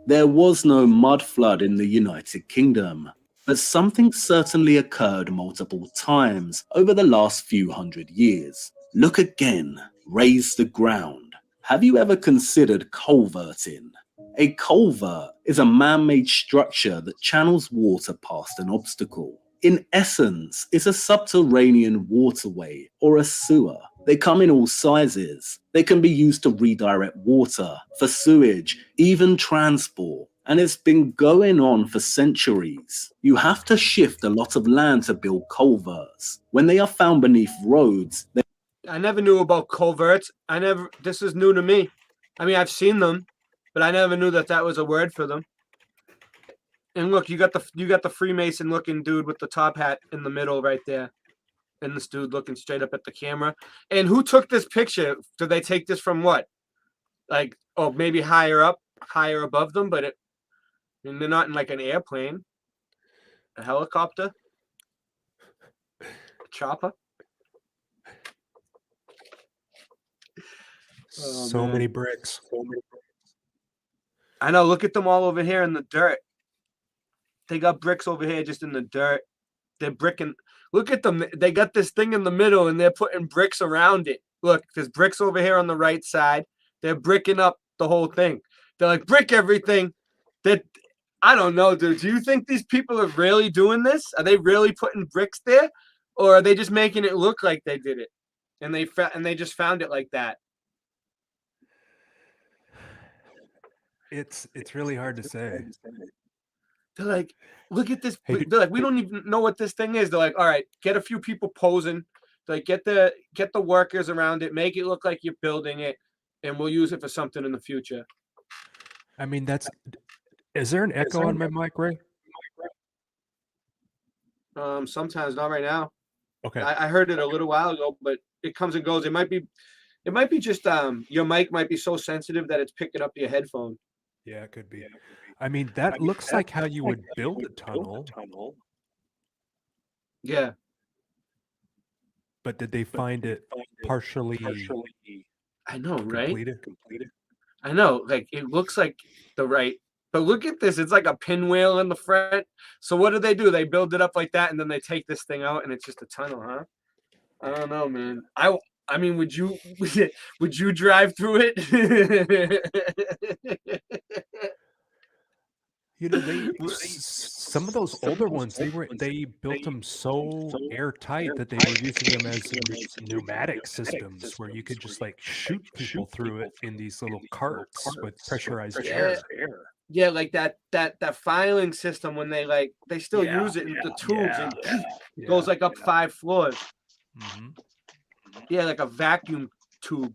There was no mud flood in the United Kingdom, but something certainly occurred multiple times over the last few hundred years. Look again, raise the ground. Have you ever considered culverting? A culvert is a man-made structure that channels water past an obstacle. In essence, it's a subterranean waterway or a sewer. They come in all sizes. They can be used to redirect water, for sewage, even transport. And it's been going on for centuries. You have to shift a lot of land to build culverts. When they are found beneath roads, I never knew about culverts. This is new to me. I mean, I've seen them, but I never knew that was a word for them. And look, you got the Freemason looking dude with the top hat in the middle right there. And this dude looking straight up at the camera. And who took this picture? Did they take this from what? Like, oh, maybe higher above them, but they're not in like an airplane. A helicopter? A chopper? Oh, so man. many bricks. I know. Look at them all over here in the dirt. They got bricks over here just in the dirt. They're bricking. Look at them. They got this thing in the middle and they're putting bricks around it. Look, there's bricks over here on the right side. They're bricking up the whole thing. They're like, brick everything. I don't know, dude. Do you think these people are really doing this? Are they really putting bricks there? Or are they just making it look like they did it? And they just found it like that. It's really hard to say. They're like, look at this. They're like, we don't even know what this thing is. They're like, all right, get a few people posing. They're like, get the workers around it, make it look like you're building it, and we'll use it for something in the future. I mean, is there an echo on my mic, Ray? Sometimes, not right now. Okay. I heard it a little while ago, but it comes and goes. It might be It might be just your mic might be so sensitive that it's picking up your headphone. Yeah, it could be. I mean, that looks like how you would build a tunnel, Yeah. but did they find it partially I know, right? completed? I know. Like it looks like the right. But look at this. It's like a pinwheel in the front. So what do? They build it up like that, and then they take this thing out, and it's just a tunnel, huh? I don't know, man. I mean, would you would you drive through it? You know, some of those older ones, they built them so airtight that they were using them as pneumatic systems where you could just like shoot people through it in these little carts with pressurized air. Yeah, like that filing system when they still use it in the tubes and it goes like up 5 floors. Mm-hmm. Yeah, like a vacuum tube.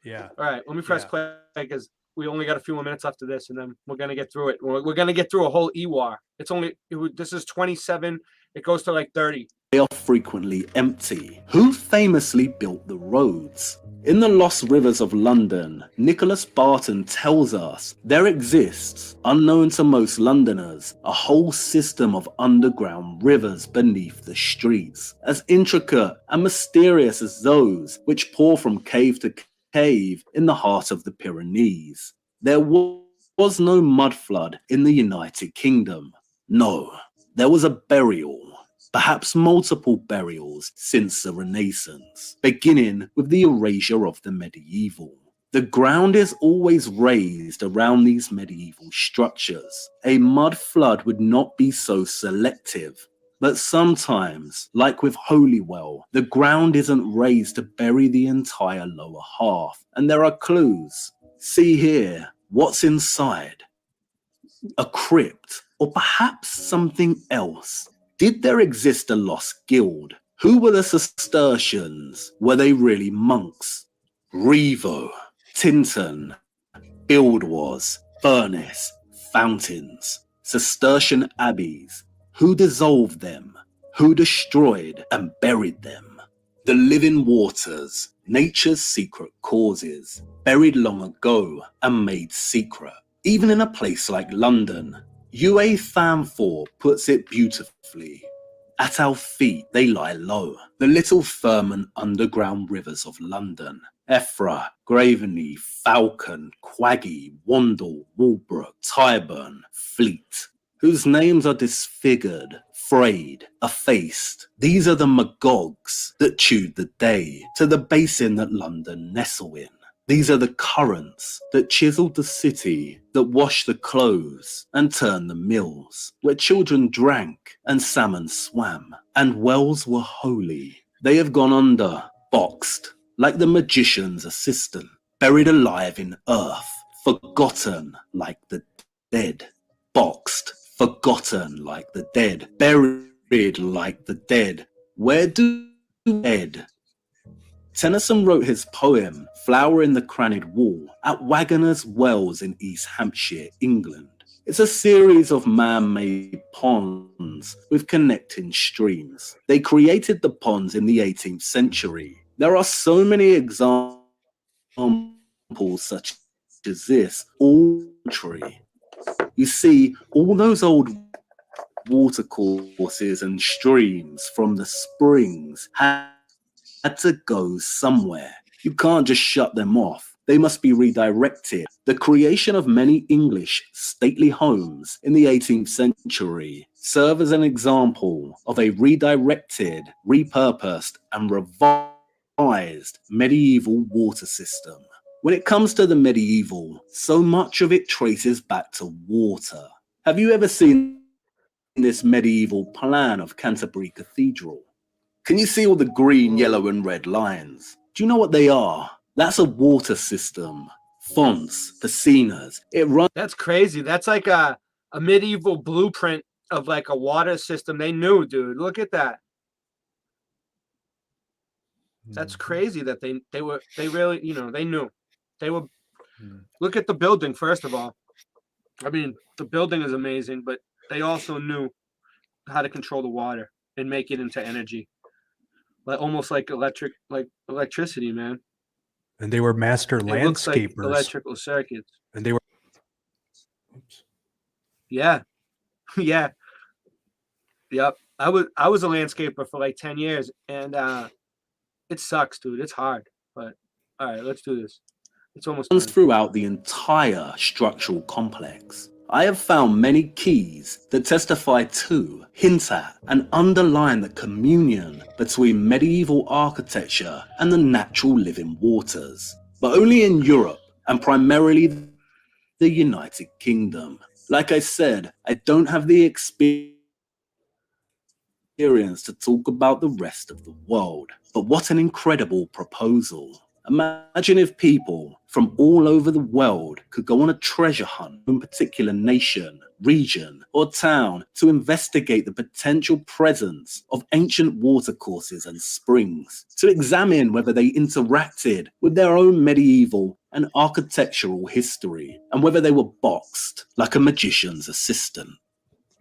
Yeah. All right, let me press play because we only got a few more minutes after this, and then we're gonna get through it. We're gonna get through a whole EWAR. This is 27. It goes to like 30. They are frequently empty. Who famously built the roads? In the Lost Rivers of London, Nicholas Barton tells us there exists, unknown to most Londoners, a whole system of underground rivers beneath the streets, as intricate and mysterious as those which pour from cave to cave in the heart of the Pyrenees. There was no mud flood in the United Kingdom. No, there was a burial. Perhaps multiple burials since the Renaissance, beginning with the erasure of the medieval. The ground is always raised around these medieval structures. A mud flood would not be so selective, but sometimes, like with Holywell, the ground isn't raised to bury the entire lower half, and there are clues. See here, what's inside? A crypt, or perhaps something else. Did there exist a lost guild? Who were the Cistercians? Were they really monks? Revo, Tinton, Guildwars, Furnace, Fountains, Cistercian abbeys. Who dissolved them? Who destroyed and buried them? The living waters, nature's secret causes, buried long ago and made secret. Even in a place like London, UA Fanfor puts it beautifully. At our feet they lie low, the little firm and underground rivers of London. Effra, Graveney, Falcon, Quaggy, Wandle, Walbrook, Tyburn, Fleet, whose names are disfigured, frayed, effaced. These are the magogs that chewed the day to the basin that London nestle in. These are the currents that chiseled the city, that washed the clothes and turned the mills, where children drank and salmon swam, and wells were holy. They have gone under, boxed, like the magician's assistant, buried alive in earth, forgotten like the dead. Boxed, forgotten like the dead, buried like the dead. Where do dead? Tennyson wrote his poem, Flower in the Crannied Wall, at Wagoner's Wells in East Hampshire, England. It's a series of man-made ponds with connecting streams. They created the ponds in the 18th century. There are so many examples such as this, all tree. You see, all those old watercourses and streams from the springs had to go somewhere. You can't just shut them off. They must be redirected. The creation of many English stately homes in the 18th century serve as an example of a redirected, repurposed, and revised medieval water system. When it comes to the medieval, so much of it traces back to water. Have you ever seen this medieval plan of Canterbury Cathedral? Can you see all the green, yellow, and red lines? Do you know what they are? That's a water system. Fonts, piscinas. It runs. That's crazy. That's like a medieval blueprint of like a water system. They knew, dude. Look at that. That's crazy that they really, they knew. They were. Look at the building, first of all. I mean, the building is amazing, but they also knew how to control the water and make it into energy. Like almost like electricity, man. And they were master It looks like landscapers. electrical circuits. And they were. Oops. Yeah. Yeah. Yep. I was a landscaper for like 10 years, and it sucks, dude. It's hard. But all right, let's do this. It's almost Runs done. throughout the entire structural complex. I have found many keys that testify to, hint at, and underline the communion between medieval architecture and the natural living waters, but only in Europe and primarily the United Kingdom. Like I said, I don't have the experience to talk about the rest of the world, but what an incredible proposal. Imagine if people from all over the world could go on a treasure hunt in a particular nation, region, or town to investigate the potential presence of ancient watercourses and springs, to examine whether they interacted with their own medieval and architectural history, and whether they were boxed like a magician's assistant.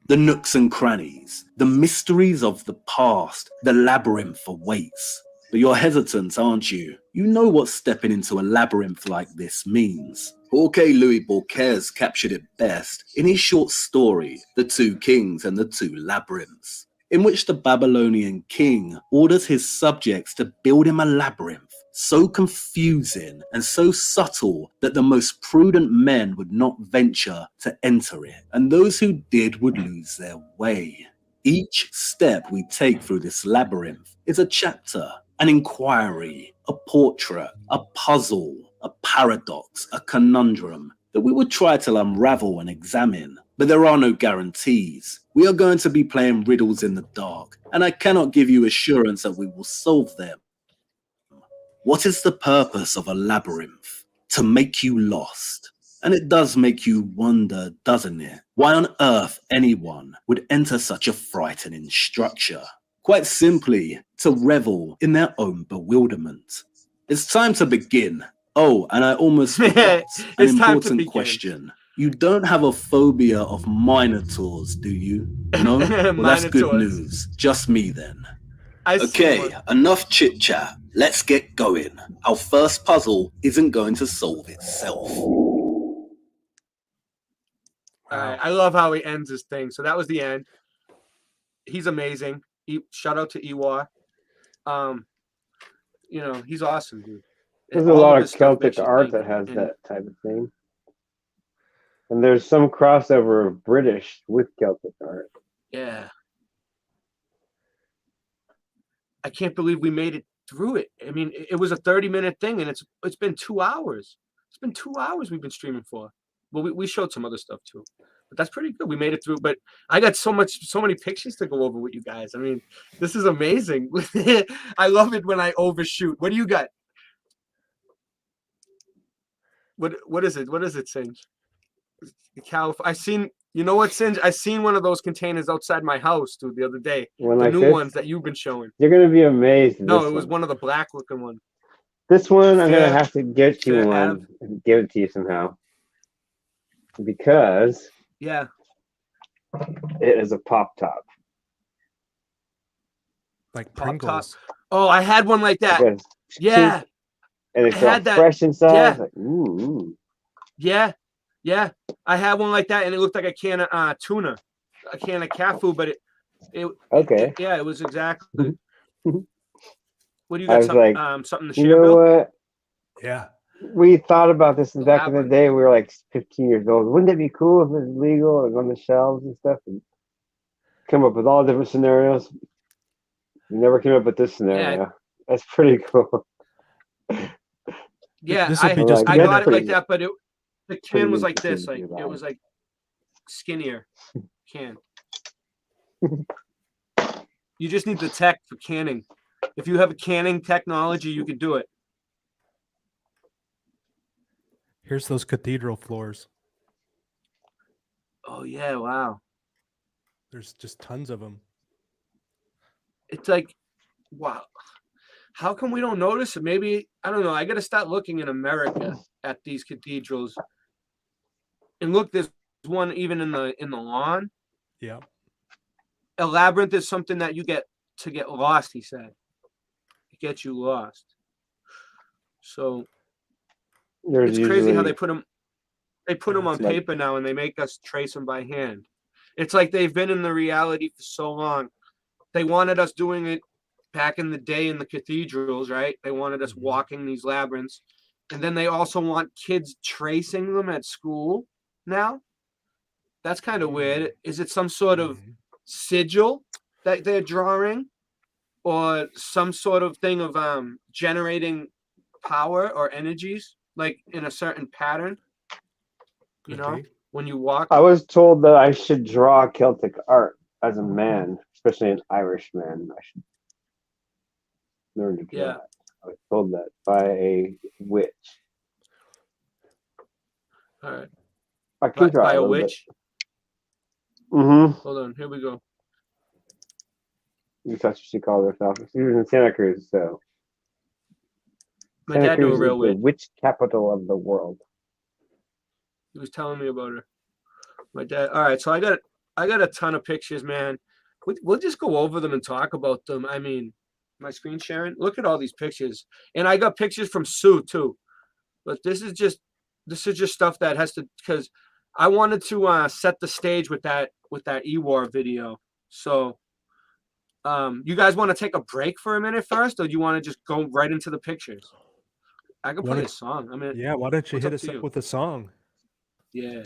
The nooks and crannies, the mysteries of the past, the labyrinth awaits. But you're hesitant, aren't you? You know what stepping into a labyrinth like this means. Jorge Luis Borges captured it best in his short story, The Two Kings and the Two Labyrinths, in which the Babylonian king orders his subjects to build him a labyrinth so confusing and so subtle that the most prudent men would not venture to enter it, and those who did would lose their way. Each step we take through this labyrinth is a chapter, an inquiry, a portrait, a puzzle, a paradox, a conundrum that we would try to unravel and examine. But there are no guarantees. We are going to be playing riddles in the dark, and I cannot give you assurance that we will solve them. What is the purpose of a labyrinth? To make you lost. And it does make you wonder, doesn't it? Why on earth anyone would enter such a frightening structure? Quite simply, to revel in their own bewilderment. It's time to begin. Oh, and I almost forgot an It's time to important begin. question. You don't have a phobia of minotaurs, do you? No? Well, that's good Minotaurs. news. Just me then. I see Okay, one. enough chit chat. Let's get going. Our first puzzle isn't going to solve itself. All right, I love how he ends his thing. So that was the end. He's amazing. Shout out to Iwa. You know, he's awesome, dude. There's a All lot of of his stuff makes Celtic you art think, that has and- that type of thing. And there's some crossover of British with Celtic art. Yeah. I can't believe we made it through it. I mean, it was a 30-minute thing, and it's been 2 hours. It's been 2 hours we've been streaming for. Well, we showed some other stuff too, but that's pretty good. We made it through. But I got so many pictures to go over with you guys. I mean, this is amazing. I love it when I overshoot. What do you got? What is it? What is it, Singe? I seen. You know what, Singe? I seen one of those containers outside my house, dude, the other day. One The like new this? ones that you've been showing. You're gonna be amazed. At No, this it was one. one of the black looking ones. This one, I'm Fair- gonna have to get you fair one Av. and give it to you somehow, because Yeah. it is a pop top. Like Pop top. Pringles. Oh, I had one like that. Because Yeah. and it's I all had that. fresh inside. Yeah. It's like, ooh. Yeah. Yeah. I had one like that, and it looked like a can of tuna, a can of cat food, but Okay. yeah, it was exactly. What do you I got? was like, Something to You share, know Bill? what? Yeah. We thought about this back in the Elaborate. day. We were like 15 years old. Wouldn't it be cool if it was legal and on the shelves and stuff? And come up with all different scenarios. We never came up with this scenario. That's pretty cool. Yeah, This would be I'm just like, I that's got it pretty like that, but the pretty can was like this. interesting Like to be it was like skinnier can. You just need the tech for canning. If you have a canning technology, you can do it. Here's those cathedral floors. Oh yeah, wow. There's just tons of them. It's like, wow. How come we don't notice it? Maybe, I don't know. I got to start looking in America at these cathedrals. And look, there's one even in the lawn. Yeah. A labyrinth is something that you get to get lost, he said. It gets you lost. So There's It's crazy how usually they put them on it's like- paper now, and they make us trace them by hand. It's like they've been in the reality for so long. They wanted us doing it back in the day in the cathedrals, right? They wanted us walking these labyrinths. And then they also want kids tracing them at school now. That's kind of weird. Is it some sort of sigil that they're drawing, or some sort of thing of generating power or energies, like in a certain pattern? You know, when you walk. I was told that I should draw Celtic art as a man, especially an Irish man. I should learn to draw Yeah. it. I was told that by a witch. All right. I can draw By a little bit. witch. Mm-hmm. Hold on. Here we go. That's what she called herself. She was in Santa Cruz, so My Santa dad knew a Cruz real is the witch. witch capital of the world. He was telling me about her. My dad. All right. So I got a ton of pictures, man. We'll just go over them and talk about them. I mean, my screen sharing. Look at all these pictures, and I got pictures from Sue too. But this is just stuff that has to, because I wanted to set the stage with that E-War video. So, you guys want to take a break for a minute first, or do you want to just go right into the pictures? I can play a song. I mean, Yeah, why don't you what's hit up us to up you? with a song? Yeah,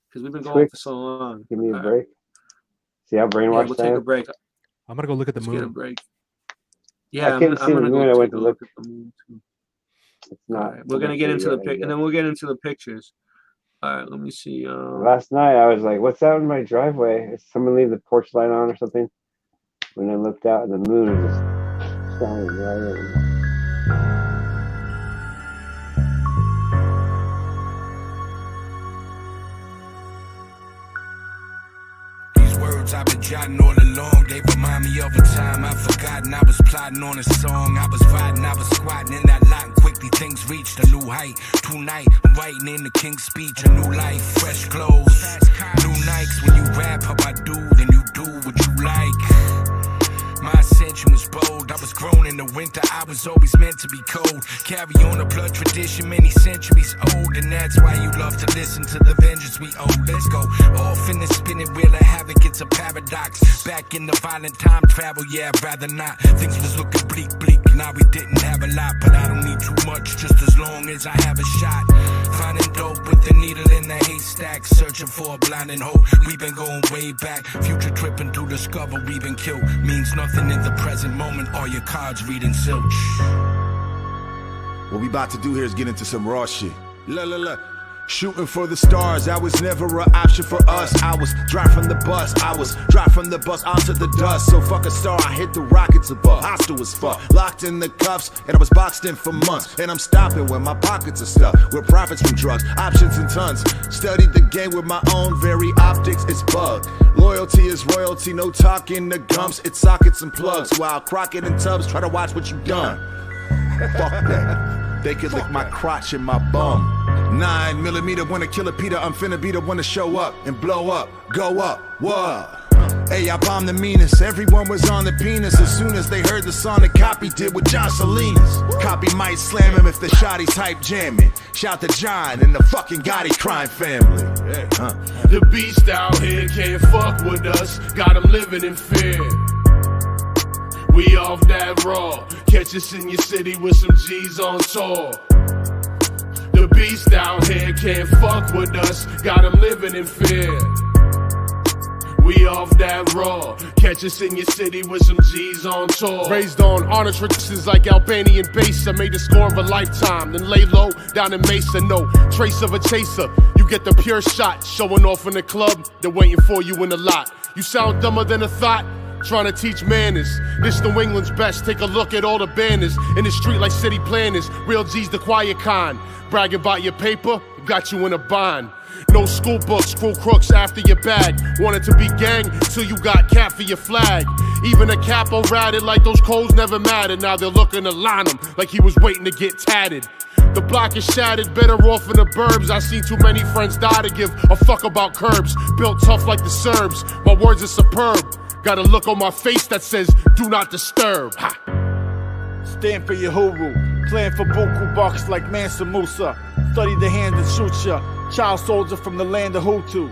because we've been going Twix, for so long. give me a All right. break. See how Yeah, brainwashed we'll I take a am? break. I'm gonna go look at the Let's get a moon. break. Yeah, couldn't see I'm the gonna moon. I go went take a to look look. at the moon too. It's All not. right, we're gonna get into the pic, and then we'll get into the pictures. All right, let me see. Last night I was like, "What's out in my driveway? Is someone leave the porch light on or something?" When I looked out, and the moon was just shining right in. These words I've been jotting all along, they remind me of a time I've forgotten. I was plotting on a song, I was riding, I was squatting in that lot, and quickly things reached a new height. Tonight, I'm writing in the King's Speech, a new life, fresh clothes, new Nikes. When you rap how I do, then you do what you like. My ascension was bold, I was grown in the winter, I was always meant to be cold. Carry on a blood tradition many centuries old, and that's why you love to listen to the vengeance we owe. Let's go off in the spinning wheel of havoc, it's a paradox. Back in the violent time travel, yeah, I'd rather not. Things was looking bleak, now we didn't have a lot, but I don't need too much, just as long as I have a shot. Finding dope with the needle in the haystack, searching for a blinding hope. We've been going way back, future tripping to discover we've been killed. Means nothing in the present moment, all your cards reading zilch. What we about to do here is get into some raw shit. Look. Shooting for the stars, that was never an option for us. I was dry from the bus, onto the dust. So fuck a star, I hit the rockets above. Hostile as fuck, locked in the cuffs, and I was boxed in for months. And I'm stopping when my pockets are stuffed with profits from drugs, options and tons. Studied the game with my own very optics, it's bugged. Loyalty is royalty, no talking the gums, it's sockets and plugs. While Crockett and Tubbs try to watch what you done. Fuck that, they could lick my crotch and my bum. 9mm wanna kill a Peter, I'm finna be the one to show up and blow up, go up, what? Hey, I bombed the meanest, everyone was on the penis as soon as they heard the song that Copy did with John Salinas. Copy might slam him if the shotty's hype jamming. Shout to John and the fucking Gotti crime family. The beast out here can't fuck with us, got him living in fear. We off that raw, catch us in your city with some G's on tour. The beast out here can't fuck with us, got him living in fear. We off that raw, catch us in your city with some G's on tour. Raised on honor traditions like Albanian bass, I made the score of a lifetime. Then lay low down in Mesa, no trace of a chaser. You get the pure shot, showing off in the club, they're waiting for you in the lot. You sound dumber than a thought, trying to teach manners. This New England's best, take a look at all the banners in the street like city planners. Real G's the quiet kind, bragging about your paper, got you in a bind. No school books, screw crooks after your bag. Wanted to be gang till you got cap for your flag. Even a capo ratted like those codes never mattered. Now they're looking to line him like he was waiting to get tatted. The block is shattered, better off in the burbs. I seen too many friends die to give a fuck about curbs. Built tough like the Serbs, my words are superb. Got a look on my face that says, do not disturb. Ha. Stand for your hooroo. Playing for buku bucks like Mansa Musa. Study the hand and shoot ya. Child soldier from the land of Hutu.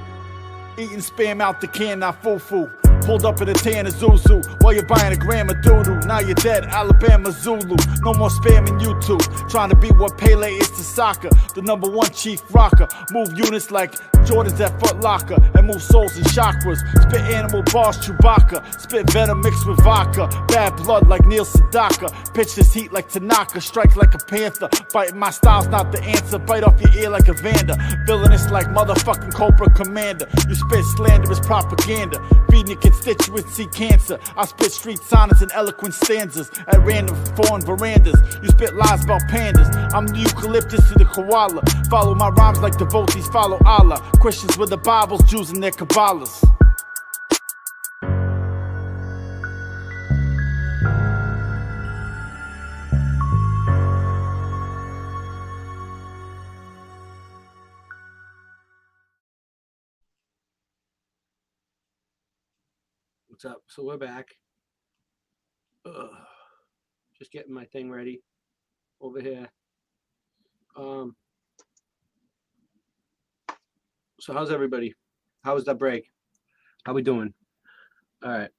Eating spam out the can, not fufu. Pulled up in a tan of Zuzu while you're buying a gram of doodoo. Now you're dead, Alabama Zulu. No more spamming YouTube. Trying to be what Pele is to soccer. The #1 chief rocker. Move units like Jordans at Foot Locker. And move souls and chakras. Spit animal bars, Chewbacca. Spit venom mixed with vodka. Bad blood like Neil Sedaka. Pitch this heat like Tanaka. Strike like a panther. Biting my style's not the answer. Bite off your ear like a Vander. Villainous like motherfucking Cobra Commander. You spit slanderous propaganda. Feeding your constituency cancer. I spit street sonnets and eloquent stanzas at random foreign verandas. You spit lies about pandas. I'm the eucalyptus to the koala. Follow my rhymes like devotees follow Allah. Christians with the Bibles, Jews and their Kabbalahs. What's up? So we're back. Ugh. Just getting my thing ready over here. So how's everybody? How was that break? How we doing? All right.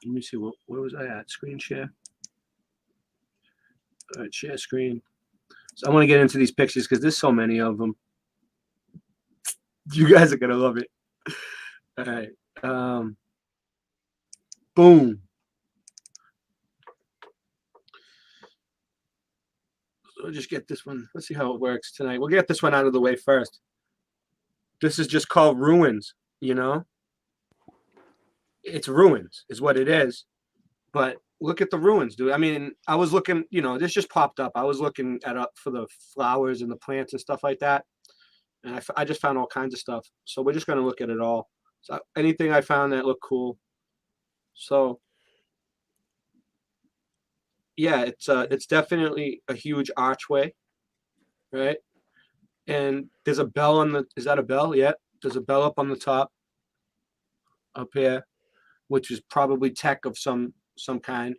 Let me see. Where was I at? Screen share. All right, share screen. So I want to get into these pictures because there's so many of them. You guys are gonna love it. All right. Boom. So I'll just get this one. Let's see how it works tonight. We'll get this one out of the way first. This is just called Ruins, you know? It's ruins, is what it is. But look at the ruins, dude. I mean, I was looking, you know, this just popped up. I was looking for the flowers and the plants and stuff like that. And I just found all kinds of stuff. So we're just going to look at it all. So anything I found that looked cool. So yeah, it's definitely a huge archway, right? And there's a bell on the, is that a bell? Yeah, there's a bell up on the top, up here, which is probably tech of some kind.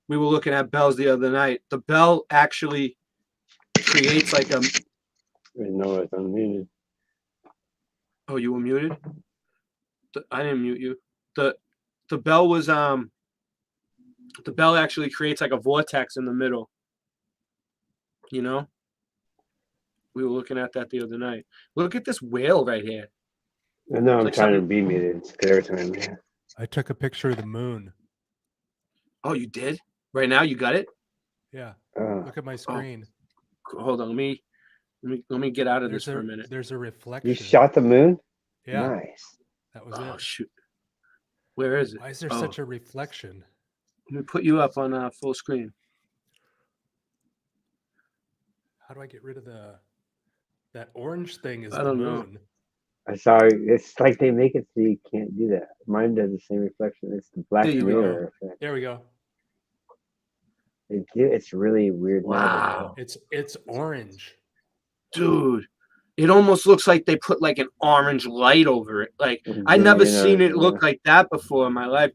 We were looking at bells the other night. The bell actually creates like a. No, it's unmuted. Oh, you were muted? I didn't mute you. The bell was the bell actually creates like a vortex in the middle. You know? We were looking at that the other night. Look at this whale right here. I know I'm like trying to something- be muted. It's every time. Yeah. I took a picture of the moon. Oh, you did? Right now you got it? Yeah. Oh. Look at my screen. Hold on, let me get out of this for a minute. There's a reflection. You shot the moon? Yeah. Nice. That was Oh it. shoot. Where is it? Why is there Oh, such a reflection? let me put you up on full screen. How do I get rid of that orange thing is I the don't know. moon. I saw it's like they make it so you can't do that. Mine does the same reflection. It's the black There you mirror effect. There we go. It's really weird. Wow. It's orange. Dude, it almost looks like they put like an orange light over it. Like I Yeah, never you know, seen it look yeah. like that before in my life.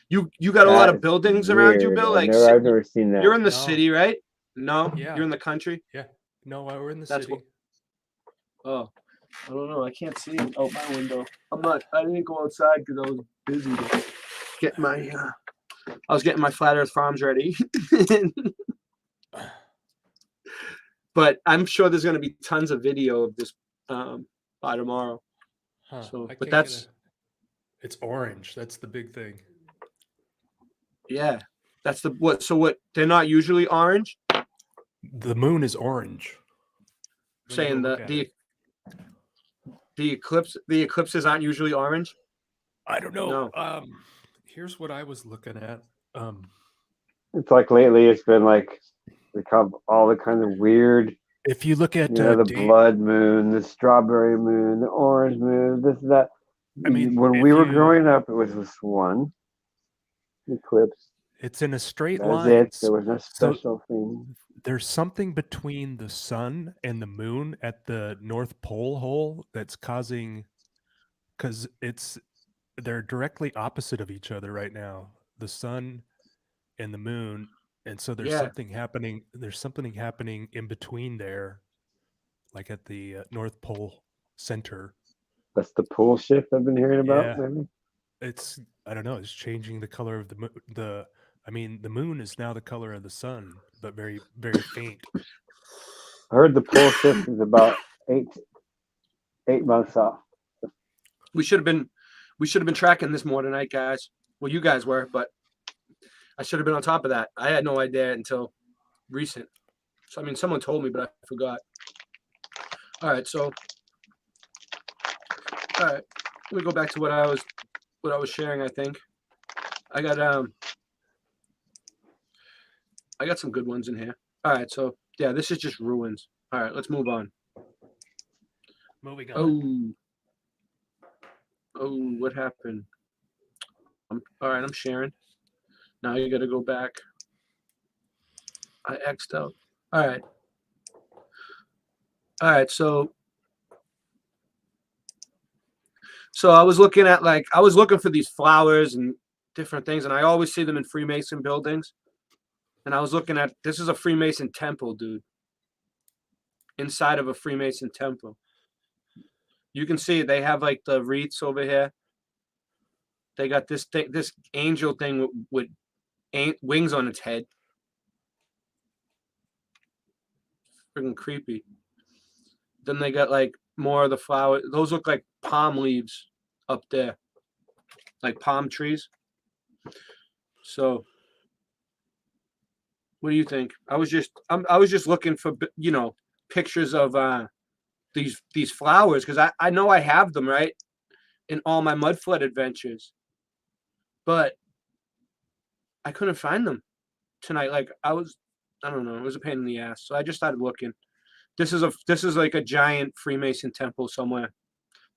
You got a lot of That's buildings around you, weird. Bill? Like I've never seen that. you're in the No. city, right? No? Yeah. You're in the country? Yeah. No, we're in the That's city. Oh, I don't know. I can't see it out my window. I didn't go outside because I was busy to get my I was getting my Flat Earth Farms ready. But I'm sure there's going to be tons of video of this by tomorrow. Huh. So, I but can't that's it's orange. That's the big thing. yeah. That's the what? So what? They're not usually orange. The moon is orange. When you Saying go look that at it. the eclipses aren't usually orange. I don't know. No. Here's what I was looking at. It's like lately it's been like become all the kind of weird, If you look at the blood moon, the strawberry moon, the orange moon, this that. I mean, when if we were you- growing up, it was this one eclipse. it's in a straight That was line. it. There was no So special thing. there's something between the sun and the moon at the North Pole hole that's causing, because they're directly opposite of each other right now. The sun and the moon, And so there's Yeah. something happening. There's something happening in between there, like at the North Pole Center. That's the pole shift I've been hearing about. Yeah. Maybe. It's I don't know. It's changing the color of the. I mean, the moon is now the color of the sun, but very very faint. I heard the pole shift is about 8 months off. We should have been tracking this more tonight, guys. Well, you guys were, but I should have been on top of that. I had no idea until recent. So I mean, someone told me, but I forgot. All right, so let me go back to what I was sharing. I think I got some good ones in here. All right, so yeah, this is just ruins. All right, let's move on. Moving on. Oh, what happened? All right, I'm sharing. Now you got to go back. I X'd out. All right. So I was looking at for these flowers and different things, and I always see them in Freemason buildings. And I was looking at, this is a Freemason temple, dude. Inside of a Freemason temple. You can see they have like the wreaths over here. They got this angel thing with wings on its head. Freaking creepy. Then they got like more of the flowers. Those look like palm leaves up there, like palm trees. So, what do you think? I was just looking for pictures of these flowers because I know I have them right in all my mud flood adventures, but I couldn't find them tonight. Like I don't know, it was a pain in the ass. So I just started looking. This is like a giant Freemason temple somewhere.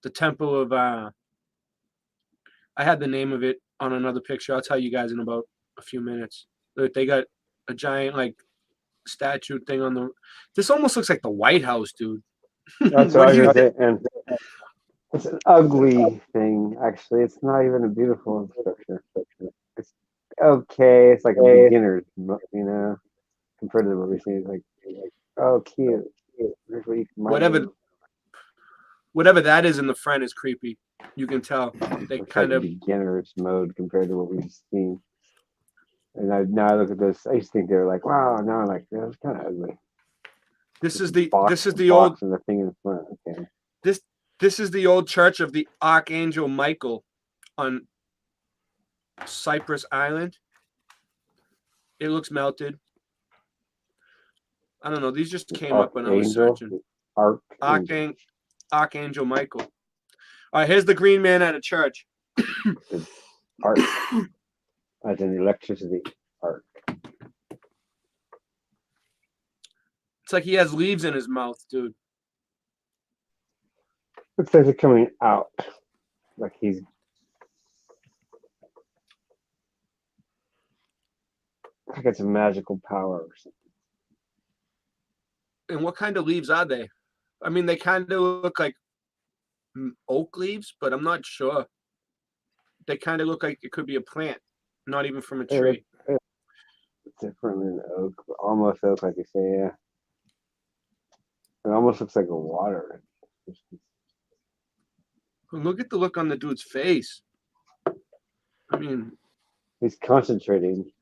The temple of I had the name of it on another picture. I'll tell you guys in about a few minutes. They got a giant like statue thing on the. This almost looks like the White House, dude. That's what I was gonna say. And it's an ugly thing, actually. It's not even a beautiful structure. It's okay. It's like a beginner's, compared to what we see. It's like, oh, cute. Here's what you can Whatever that is in the front is creepy. You can tell they it's kind like of beginner's mode compared to what we've seen. And now I look at this. I used to think they were like, wow. Now I'm like, that's kind of ugly. This is the old and the thing in the front. Okay. This is the old church of the Archangel Michael on Cypress Island. It looks melted. I don't know. These just came up when I was searching. Archangel Michael. All right, here's the green man at a church. Arc. As in electricity. Arc. It's like he has leaves in his mouth, dude. Looks like they're coming out. Like he's. Like it's a magical power or something. And what kind of leaves are they? I mean, they kind of look like oak leaves, but I'm not sure. They kind of look like it could be a plant, not even from a tree. It's different than oak, but almost oak, like you say, yeah. It almost looks like a water. Look at the look on the dude's face. I mean, he's concentrating.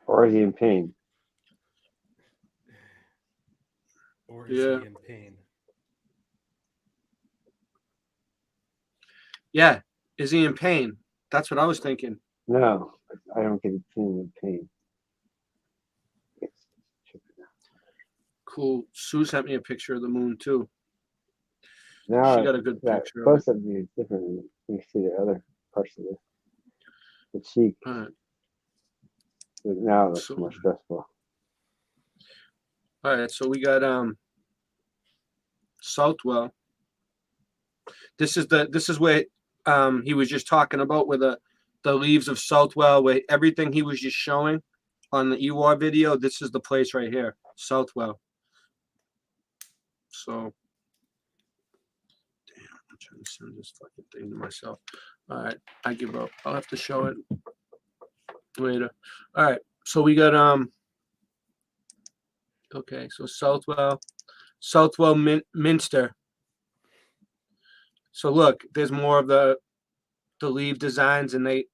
Or is he in pain? Or is he in pain? Yeah. Is he in pain? That's what I was thinking. No, I don't get in pain. Cool. Sue sent me a picture of the moon too. Now she got a good picture. Close up view is different. You see the other parts of it. The cheek. All right. Now it looks more stressful. All right, so we got Southwell. This is where he was just talking about where the leaves of Southwell, where everything he was just showing on the EWAR video. This is the place right here, Southwell. So, damn, I'm trying to send this fucking thing to myself. All right, I give up. I'll have to show it. later. All right. So we got okay, so Southwell Minster. So look, there's more of the leaf designs, and they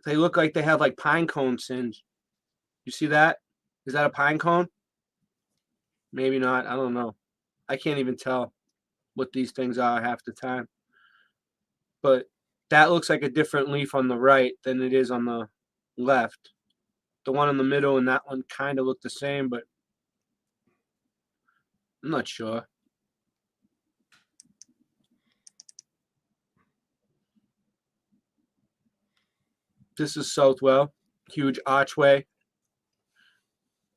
look like they have like pine cone singe. You see that? Is that a pine cone? Maybe not. I don't know. I can't even tell what these things are half the time. But that looks like a different leaf on the right than it is on the left. The one in the middle and that one kind of look the same, but I'm not sure. This is Southwell, huge archway.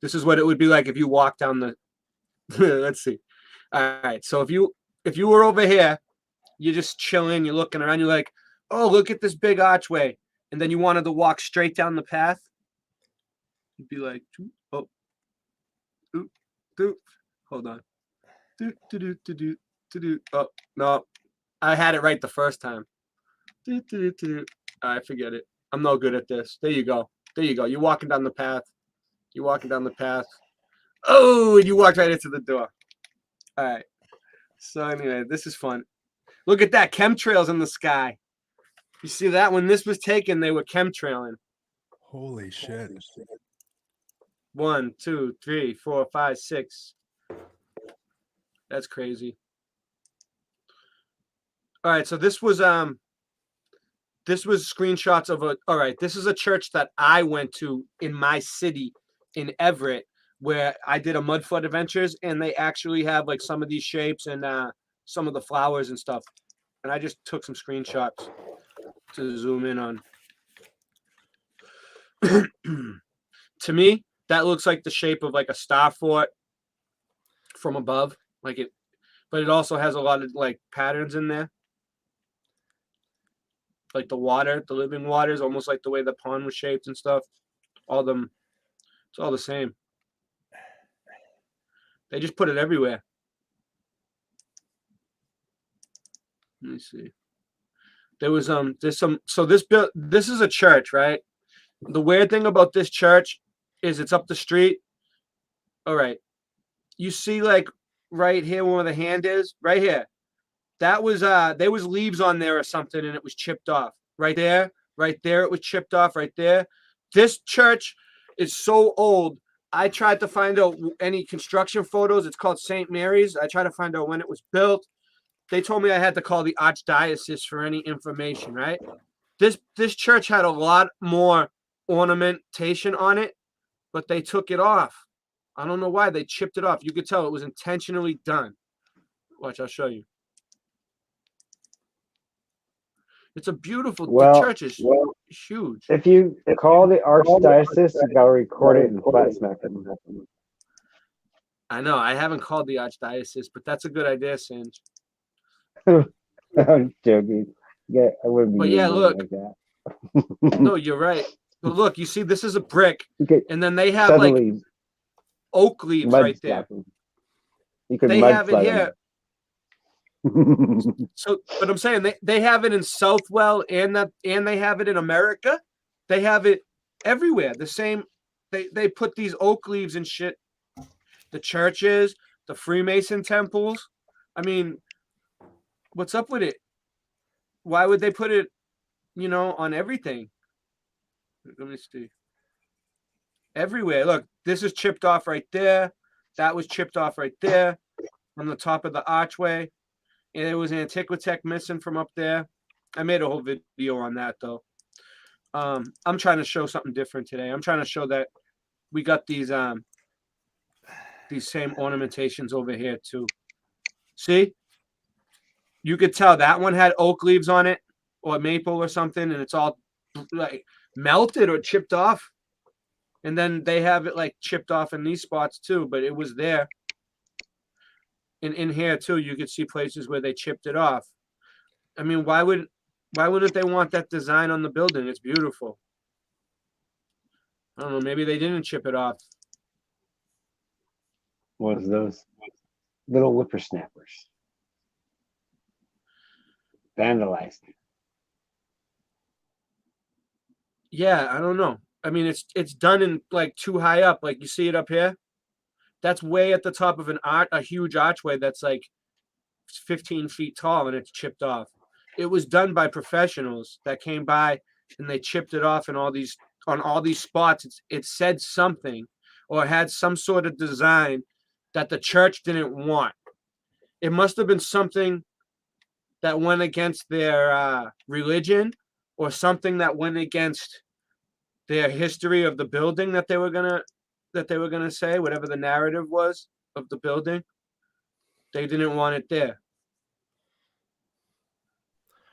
This is what it would be like if you walk down the let's see. All right, so if you were over here, you're just chilling, you're looking around, you're like, oh, look at this big archway. And then you wanted to walk straight down the path. You'd be like, oh, hold on. Oh, no, I had it right the first time. I forget it. I'm no good at this. There you go. There you go. You're walking down the path. You're walking down the path. Oh, and you walked right into the door. All right. So anyway, this is fun. Look at that, chemtrails in the sky. You see that? When this was taken, they were chemtrailing. Holy shit. 1, 2, 3, 4, 5, 6. That's crazy. All right, so this was screenshots of all right, this is a church that I went to in my city in Everett, where I did a mud flood adventures, and they actually have like some of these shapes and some of the flowers and stuff. And I just took some screenshots to zoom in on. To me, that looks like the shape of like a star fort from above, like it, but it also has a lot of like patterns in there. Like the water, the living water is almost like the way the pond was shaped and stuff. All them, it's all the same. They just put it everywhere. Let me see. There was there's some, so this is a church, right? The weird thing about this church is it's up the street. All right. You see like right here where the hand is, right here. That was there was leaves on there or something and it was chipped off. Right there it was chipped off right there. This church is so old. I tried to find out any construction photos. It's called St. Mary's. I tried to find out when it was built. They told me I had to call the archdiocese for any information, right? This church had a lot more ornamentation on it, but they took it off. I don't know why. They chipped it off. You could tell it was intentionally done. Watch, I'll show you. It's a beautiful, the church is huge. If you call the archdiocese, you gotta record it and flat smack it. I know. I haven't called the archdiocese, but that's a good idea, Singe. I'm joking. Yeah, I wouldn't be. But yeah, look. like that. No, you're right. But look, you see, this is a brick, and then they have Suddenly, like oak leaves mud right there. slapping. You could They mud have it flood here. So, but I'm saying they have it in Southwell and they have it in America. They have it everywhere. The same. They put these oak leaves and shit. The churches, the Freemason temples. I mean, what's up with it? Why would they put it, on everything? Let me see. Everywhere. Look, this is chipped off right there. That was chipped off right there from the top of the archway. And there was Antiquitech missing from up there. I made a whole video on that, though. I'm trying to show something different today. I'm trying to show that we got these same ornamentations over here, too. See? You could tell that one had oak leaves on it or maple or something, and it's all like melted or chipped off. And then they have it like chipped off in these spots too, but it was there. And in here too, you could see places where they chipped it off. I mean, why wouldn't they want that design on the building? It's beautiful. I don't know, maybe they didn't chip it off. What is those little whippersnappers? Vandalized. Yeah, I don't know. I mean, it's done in like too high up. Like you see it up here. That's way at the top of a huge archway that's like 15 feet tall, and it's chipped off. It was done by professionals that came by, and they chipped it off in on all these spots. It said something, or had some sort of design that the church didn't want. It must have been something that went against their religion, or something that went against their history of the building that they were gonna say, whatever the narrative was of the building. They didn't want it there.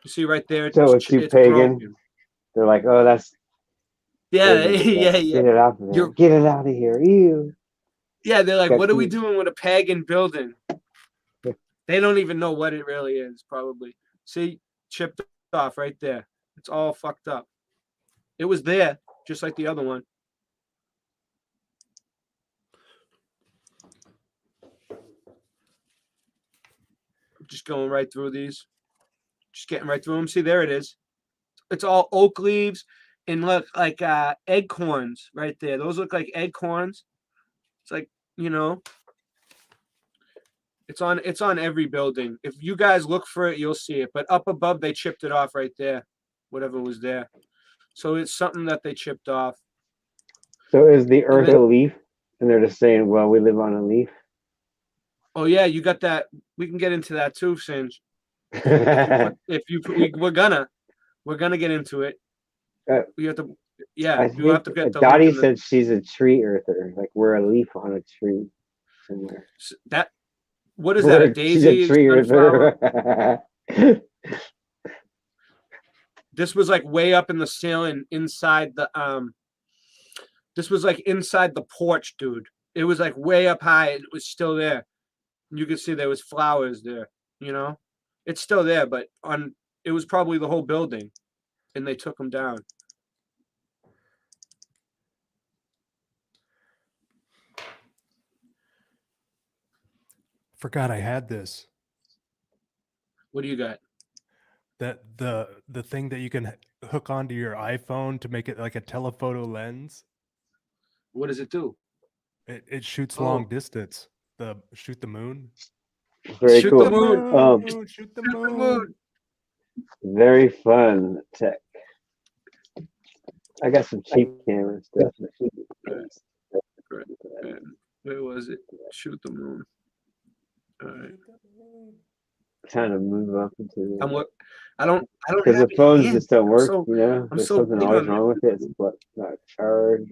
You see right there, So it's too it's pagan. broken. They're like, oh, that's Yeah, pagan. yeah. Get it out of there. Get it out of here. Ew. Yeah, they're like, Got what are we too- doing with a pagan building? They don't even know what it really is, probably. See, chipped off right there. It's all fucked up. It was there, just like the other one. Just going right through these. Just getting right through them. See, there it is. It's all oak leaves and look like acorns right there. Those look like acorns. It's like, you know, it's on every building. If you guys look for it, you'll see it. But up above, they chipped it off right there, whatever was there. So it's something that they chipped off. So is the earth then- a leaf? And they're just saying, well, we live on a leaf. Oh yeah, you got that. We can get into that too, Singe. We're gonna get into it. We have to. Yeah, I you have think to get the Dottie link in said she's a tree earther. Like we're a leaf on a tree somewhere. that. What is that? A She's daisy? a tree Sunflower? earther. This was like way up in the ceiling inside the This was like inside the porch, dude. It was like way up high and it was still there. You could see there was flowers there, you know? It's still there, but it was probably the whole building and they took them down. Forgot I had this. What do you got? That the thing that you can hook onto your iPhone to make it like a telephoto lens. What does it do? It shoots long distance. Shoot the moon. Very Shoot cool. the moon. Shoot the moon. Very fun tech. I got some cheap camera stuff. Where was it? Shoot the moon. All right. Trying to move up into the. I don't Because have the phones it just don't work, so, you know. I'm There's so something big always on wrong with it. It's not charged,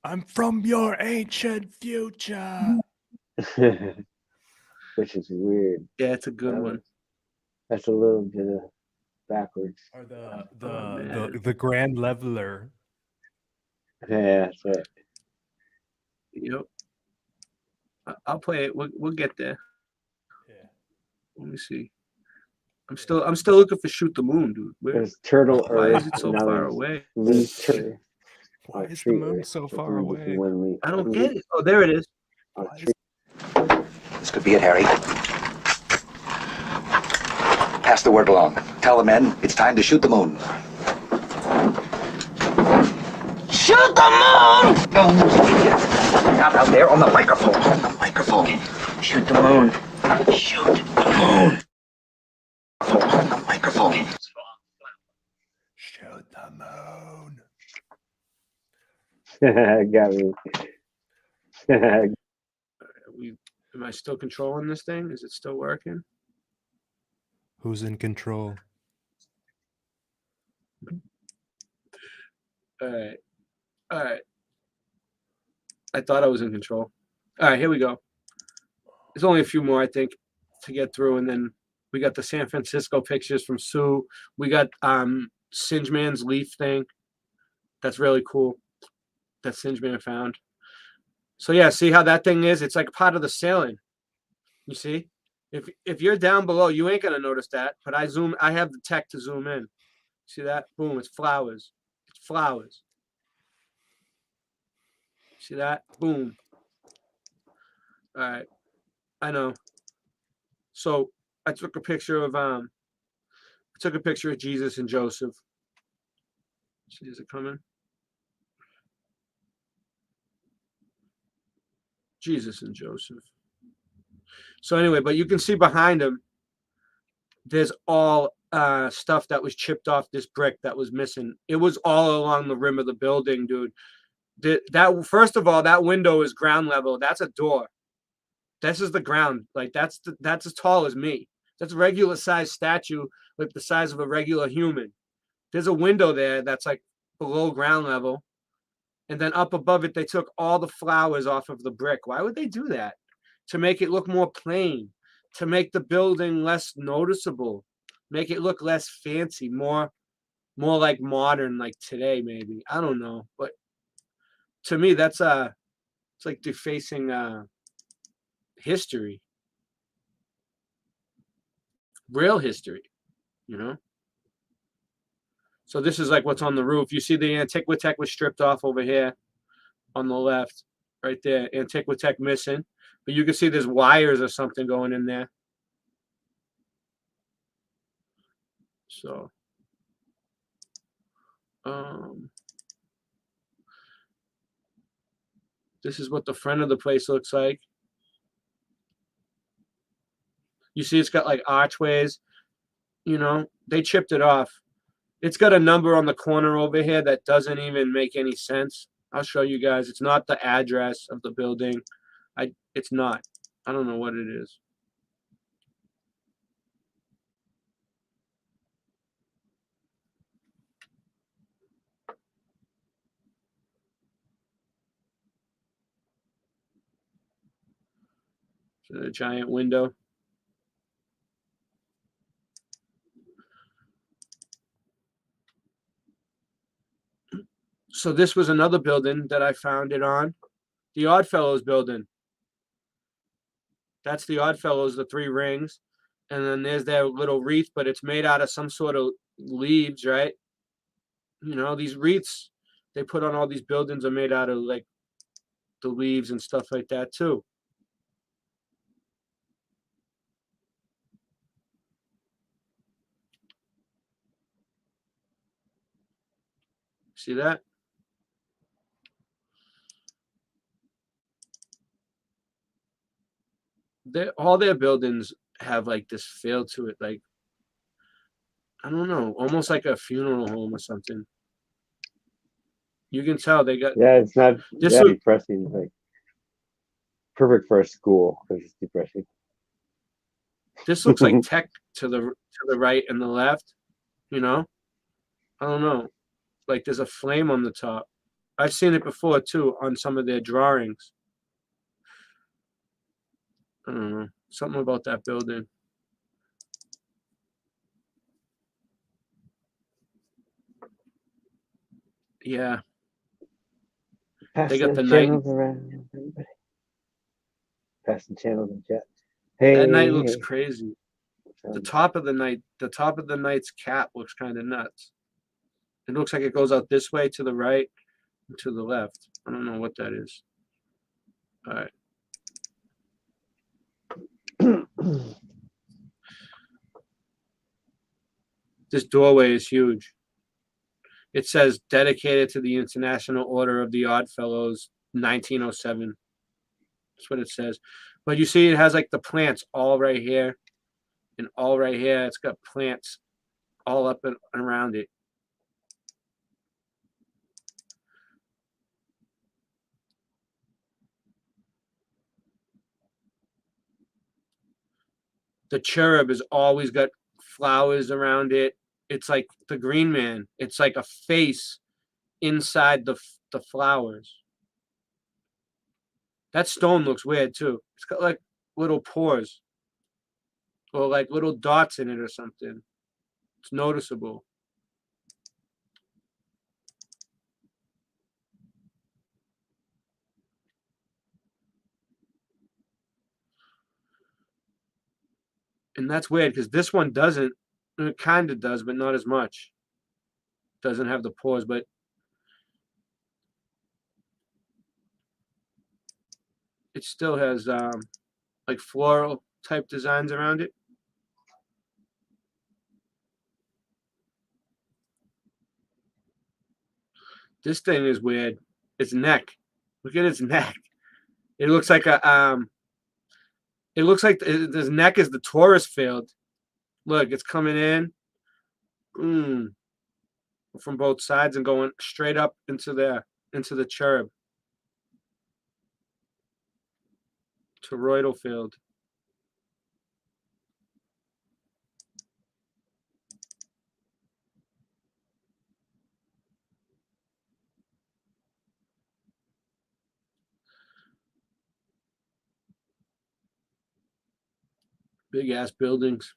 I'm from your ancient future. which is weird. Yeah, it's a good one. That's a little bit of backwards. Or the grand leveler. Yeah, that's right. Yep. I'll play it. We'll get there. Yeah. Let me see. I'm still looking for Shoot the Moon, dude. There's Turtle Why Earth. is it so now far there's away? Leaf Turtle. Why is the moon so far away? I don't get it. Oh, there it is. This could be it, Harry. Pass the word along. Tell the men it's time to shoot the moon. Shoot the moon! Not out there on the microphone. On the microphone. Shoot the moon. Shoot the moon. On the microphone. Shoot the moon. Got me. Am I still controlling this thing? Is it still working? Who's in control? All right. I thought I was in control. All right, here we go. There's only a few more, I think, to get through, and then we got the San Francisco pictures from Sue. We got Syngeman's leaf thing. That's really cool. That Syngeman found. So yeah, see how that thing is? It's like part of the ceiling. You see? If you're down below, you ain't gonna notice that. But I have the tech to zoom in. See that? Boom, it's flowers. It's flowers. See that? Boom. All right. I know. So I took a picture of Jesus and Joseph. See, is it coming? Jesus and Joseph. So anyway, but you can see behind him, there's all stuff that was chipped off this brick that was missing. It was all along the rim of the building, dude. That first of all, that window is ground level. That's a door. This is the ground. Like that's as tall as me. That's a regular size statue, like the size of a regular human. There's a window there that's like below ground level. And then up above it, they took all the flowers off of the brick. Why would they do that? To make it look more plain, to make the building less noticeable, make it look less fancy, more like modern, like today, maybe. I don't know. But to me, that's it's like defacing history. Real history, you know? So this is like what's on the roof. You see the Antiquitech was stripped off over here on the left, right there. Antiquitech missing. But you can see there's wires or something going in there. So, this is what the front of the place looks like. You see it's got like archways, you know, they chipped it off. It's got a number on the corner over here that doesn't even make any sense. I'll show you guys. It's not the address of the building. It's not. I don't know what it is. A giant window. So this was another building that I found it on. The Oddfellows building. That's the Oddfellows, the three rings. And then there's their little wreath, but it's made out of some sort of leaves, right? You know, these wreaths they put on all these buildings are made out of like the leaves and stuff like that too. See that? All their buildings have like this feel to it, like I don't know, almost like a funeral home or something. You can tell they got. Yeah, it's not This that look- depressing. Like perfect for a school because it's depressing. This looks like tech to the right and the left. You know, I don't know. Like there's a flame on the top. I've seen it before too on some of their drawings. I don't know, something about that building. Yeah. They got the night. channels around. Everybody. Passing channels and chat. Hey, That night looks crazy. The top of the night's cap looks kind of nuts. It looks like it goes out this way to the right and to the left. I don't know what that is. All right. This doorway is huge. It says dedicated to the International Order of the Oddfellows, 1907. That's what it says. But you see, it has like the plants all right here and all right here. It's got plants all up and around it. The cherub has always got flowers around it. It's like the Green Man. It's like a face inside the flowers. That stone looks weird too. It's got like little pores or like little dots in it or something. It's noticeable. And that's weird because this one doesn't. It kind of does, but not as much. Doesn't have the pores, but it still has like floral type designs around it. This thing is weird. Its neck. Look at its neck. It looks like it looks like his neck is the tourist field. Look, it's coming in from both sides and going straight up into the cherub. Toroidal field. Big ass buildings.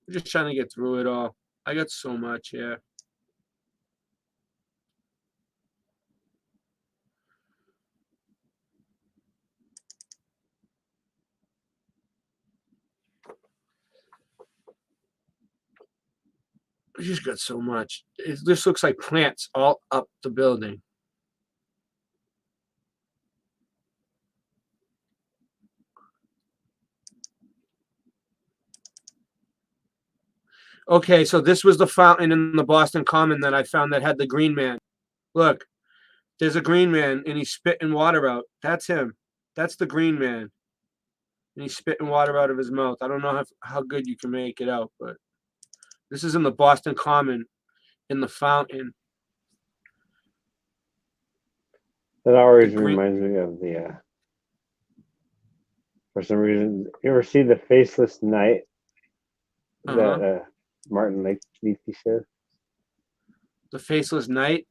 I'm just trying to get through it all. I got so much here. I just got so much. This looks like plants all up the building. Okay, so this was the fountain in the Boston Common that I found that had the green man. Look, there's a green man and he's spitting water out. That's him. That's the green man. And he's spitting water out of his mouth. I don't know how good you can make it out, but this is in the Boston Common in the fountain. That always reminds me of the, for some reason, you ever see The Faceless Knight? That Martin Leakey show? The Faceless Knight?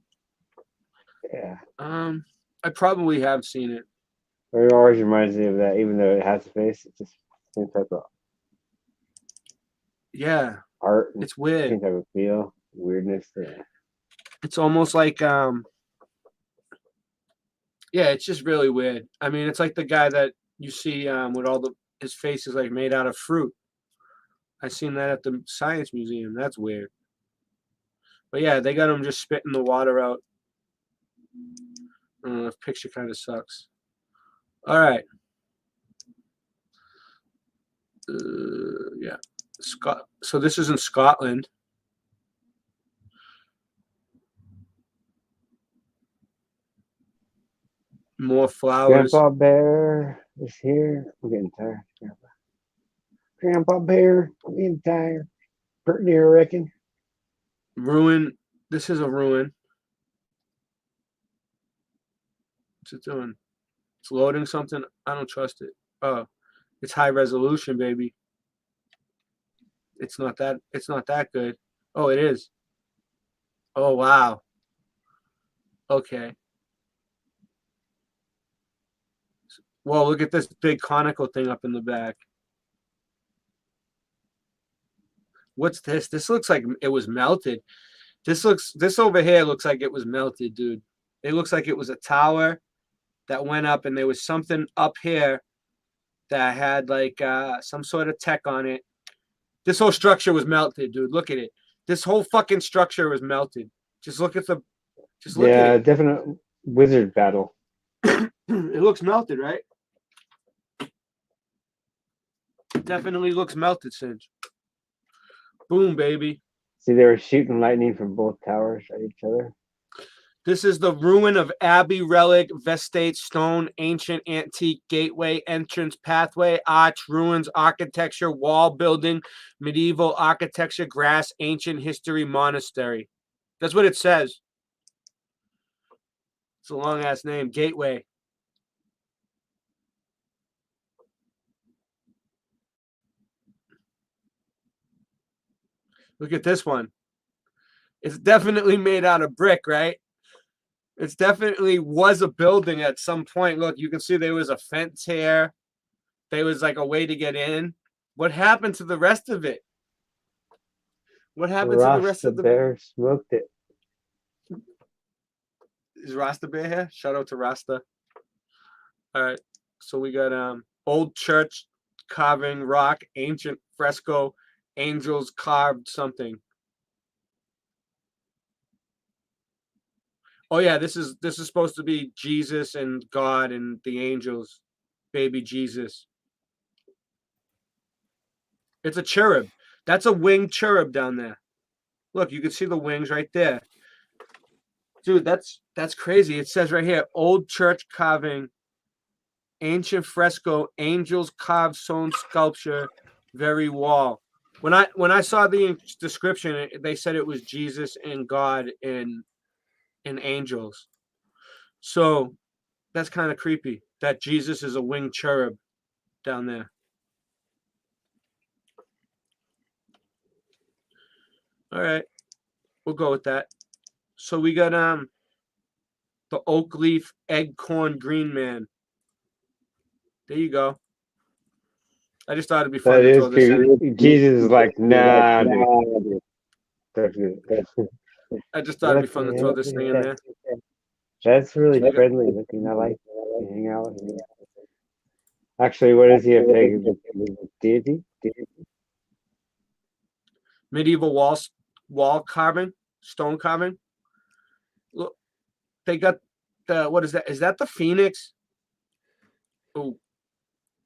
Yeah. I probably have seen it. It always reminds me of that, even though it has a face, it's just the same type of art. It's weird. Same type of feel, weirdness. Yeah. It's almost like it's just really weird. I mean, it's like the guy that you see with all his face is like made out of fruit. I seen that at the Science Museum. That's weird. But yeah, they got him just spitting the water out. I don't know, the picture kind of sucks. All right. Yeah. So this is in Scotland. More flowers. Grandpa Bear is here. I'm getting tired. Grandpa Bear, I'm getting tired. Pretty near, I reckon. Ruin. This is a ruin. What's it doing? It's loading something. I don't trust it. Oh, it's high resolution, baby. It's not that good. Oh, it is. Oh, wow. Okay. Whoa, look at this big conical thing up in the back. What's this? This looks like it was melted. This over here looks like it was melted, dude. It looks like it was a tower that went up and there was something up here that had like some sort of tech on it. This whole structure was melted, dude. Look at it. This whole fucking structure was melted. Just look at the look at it. Definite wizard battle. It looks melted, right? It definitely looks melted, Singe. Boom, baby. See, they were shooting lightning from both towers at each other. This is the ruin of Abbey Relic, Vestate, Stone, Ancient, Antique, Gateway, Entrance, Pathway, Arch, Ruins, Architecture, Wall Building, Medieval Architecture, Grass, Ancient History, Monastery. That's what it says. It's a long-ass name, Gateway. Look at this one. It's definitely made out of brick, right? It's definitely was a building at some point. Look, you can see there was a fence here. There was like a way to get in. What happened to the rest of it? What happened to the rest of the bear smoked it. Is Rasta Bear here? Shout out to Rasta. All right. So we got old church carving rock, ancient fresco, angels carved something. Oh yeah, this is supposed to be Jesus and God and the angels, baby Jesus. It's a cherub. That's a winged cherub down there. Look, you can see the wings right there. Dude, that's crazy. It says right here, old church carving, ancient fresco, angels carved stone sculpture, very wall. When I saw the description, they said it was Jesus and God and angels. So that's kind of creepy that Jesus is a winged cherub down there. All right, we'll go with that. So we got the oak leaf egg corn green man. There you go. I just thought it'd be fun That to is throw this in. creepy. Jesus is like, nah, dude. That's good. I just thought it'd be Look, fun to throw this thing in there. that's really friendly looking. I like to hang out with him. Actually, what is he? A pagan deity? Medieval wall carving, stone carving. Look, they got the what is that? Is that the phoenix? Oh,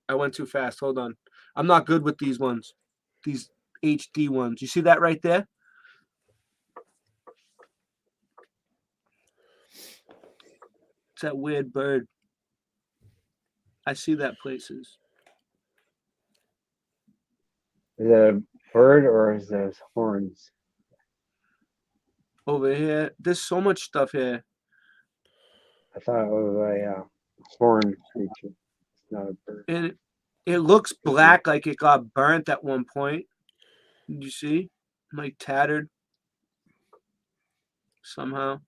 I went too fast. Hold on. I'm not good with these ones. These HD ones. You see that right there? It's that weird bird. I see that places. Is that a bird or is those horns? Over here, there's so much stuff here. I thought it was a horn creature. It's not a bird. And it looks black, like it got burnt at one point. Did you see? Like tattered somehow.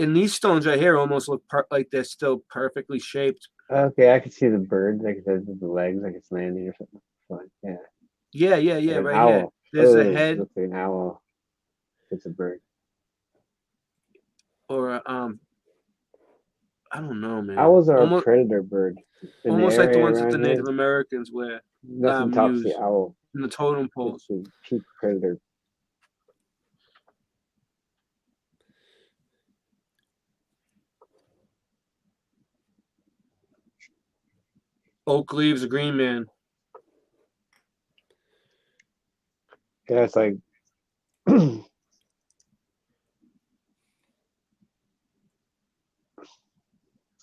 And these stones right here almost look like they're still perfectly shaped. Okay, I can see the bird, like the legs, like it's landing or something. Fine. Yeah. Yeah, Like an right owl. here. There's a Oh, head looks like an owl. It's a bird. or I don't know, man. Owls are Almost, a predator bird. In almost the like the area ones that the around here, Native Americans wear, nothing tops use the owl. in the totem poles. It's a peak predator. Oak leaves, a green man. Yeah, it's like it's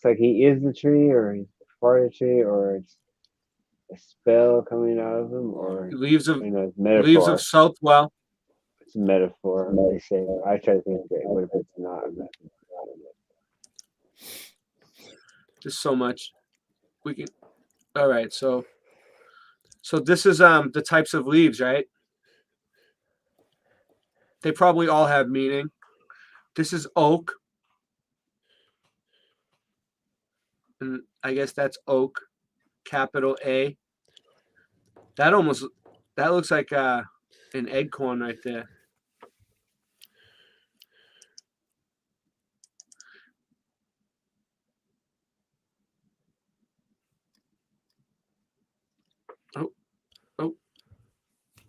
like he is the tree, or he's part of the tree, or it's a spell coming out of him, or Leaves of it's leaves of metaphor. Southwell. It's a metaphor. They say. I try to think of it. What if it's not a metaphor? There's so much. We can. All right, so this is the types of leaves, right? They probably all have meaning. This is oak. And I guess that's oak, capital A. That looks like an eggcorn right there. Oh,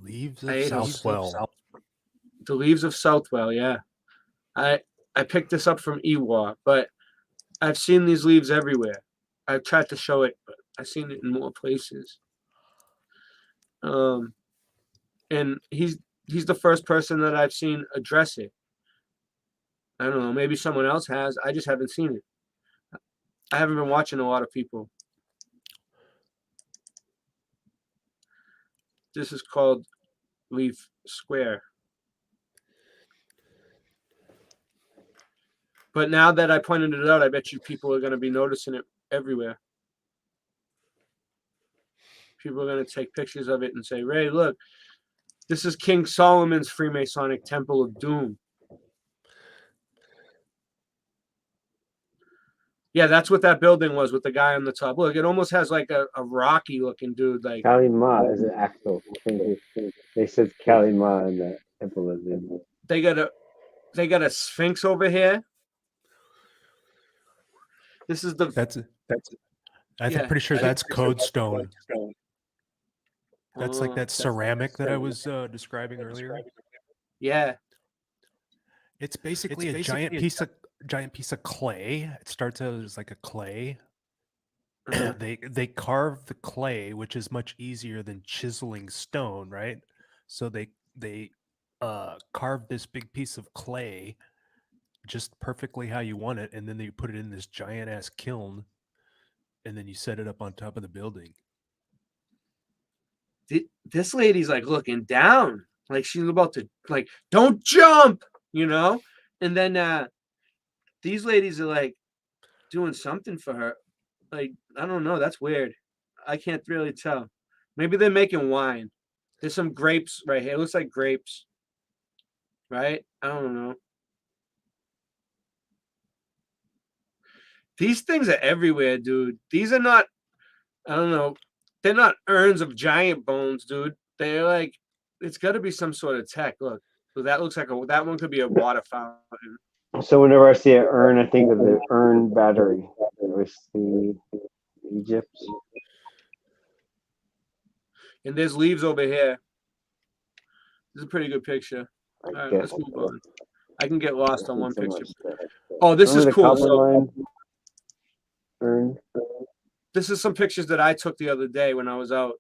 Leaves I of ate Southwell. the leaves of Southwell. Yeah, I picked this up from Ewa, but I've seen these leaves everywhere. I've tried to show it, but I've seen it in more places. And he's the first person that I've seen address it. I don't know, maybe someone else has. I just haven't seen it. I haven't been watching a lot of people. This is called leaf square. But now that I pointed it out, I bet you people are going to be noticing it everywhere. People are going to take pictures of it and say, Ray, look, this is King Solomon's Freemasonic Temple of Doom. Yeah, that's what that building was with the guy on the top. Look, it almost has like a rocky looking dude. Like Kali Ma is an actual thing. They said Kali Ma in the temple of Doom. They got a sphinx over here. This is the I'm pretty sure that's code stone. That's like that ceramic that I was describing earlier. Yeah. It's basically a giant piece of clay. It starts out as like a clay. They carve the clay, which is much easier than chiseling stone, right? So they carve this big piece of clay just perfectly how you want it, and then you put it in this giant ass kiln, and then you set it up on top of the building. This lady's like looking down, like she's about to like, don't jump, you know. And then these ladies are like doing something for her. Like, I don't know. That's weird. I can't really tell. Maybe they're making wine. There's some grapes right here. It looks like grapes, right? I don't know. These things are everywhere, dude. These are not, I don't know. They're not urns of giant bones, dude. They're like, it's got to be some sort of tech. Look, so that looks like that one could be a water fountain. So whenever I see an urn, I think of the urn battery. With the Egypt. And there's leaves over here. This is a pretty good picture. All right, let's move on. I can get lost on one picture. Oh, this is cool. So, urn. This is some pictures that I took the other day when I was out.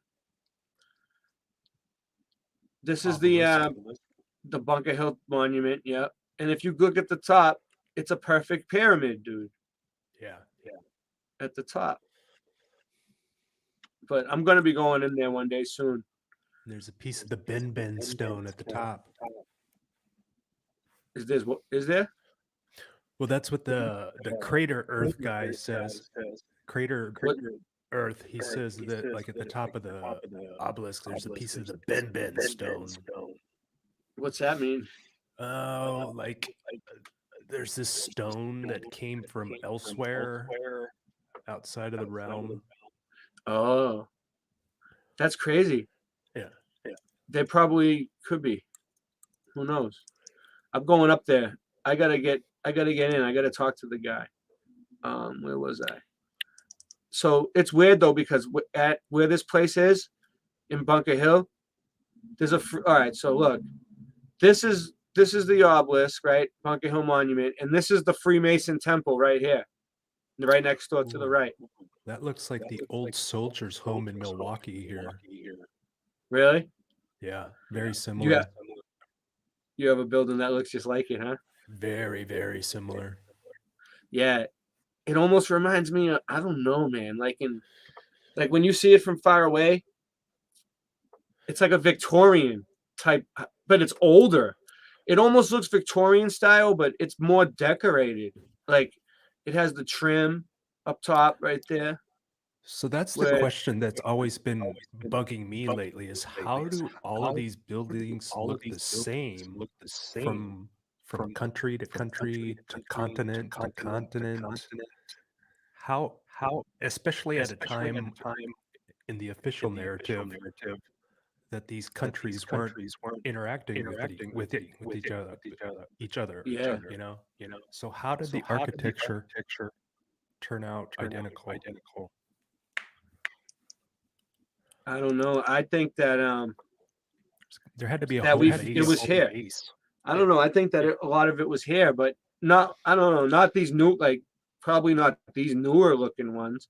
This is the Bunker Hill Monument, yeah. And if you look at the top, it's a perfect pyramid, dude. Yeah. At the top. But I'm gonna be going in there one day soon. There's a piece of the Ben stone at the top. Is there? Well, that's what the Crater Earth guy says. Crater Earth. He says that like at the top of the obelisk, there's a piece of the Ben stone. What's that mean? Oh, like there's this stone that came from elsewhere outside of the realm. Oh, that's crazy. Yeah. They probably could be. Who knows? I'm going up there. I gotta get in. I gotta talk to the guy. Where was I? So it's weird though, because at where this place is in Bunker Hill, there's all right. So look, this is the obelisk, right? Bunker Hill Monument, and this is the Freemason Temple right here, right next door to the right. That looks like the old soldiers' home in Milwaukee here. Really? Yeah, very similar. You have a building that looks just like it, huh? Very, very similar. Yeah, it almost reminds me of, I don't know, man. Like when you see it from far away, it's like a Victorian type, but it's older. It almost looks Victorian style, but it's more decorated. Like it has the trim up top right there. So that's the question that's always been bugging me lately is how do all of these buildings look the same from country to country to continent to continent? How especially at a time in the official narrative that these countries weren't interacting with each other. Yeah. You know. So how did the architecture turn out identical? I don't know. I think that there had to be it was here. I don't know. I think that a lot of it was here, but not. I don't know. Not these new, like probably not these newer looking ones.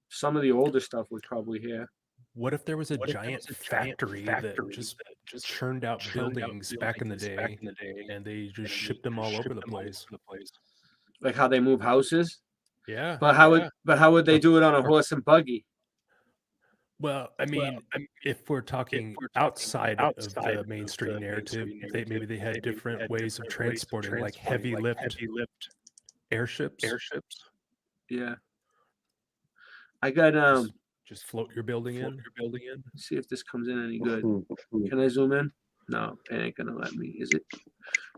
Some of the older stuff was probably here. What if there was a giant factory that just churned out buildings back in the day, and they just shipped them all over the place? Like how they move houses. Yeah. But how would they do it on a horse and buggy? Well, I mean, if we're talking outside of the mainstream narrative, maybe they had different ways of transporting, like heavy lift airships. Yeah. I got just float your building in. See if this comes in any good. Can I zoom in? No, it ain't gonna let me. Is it?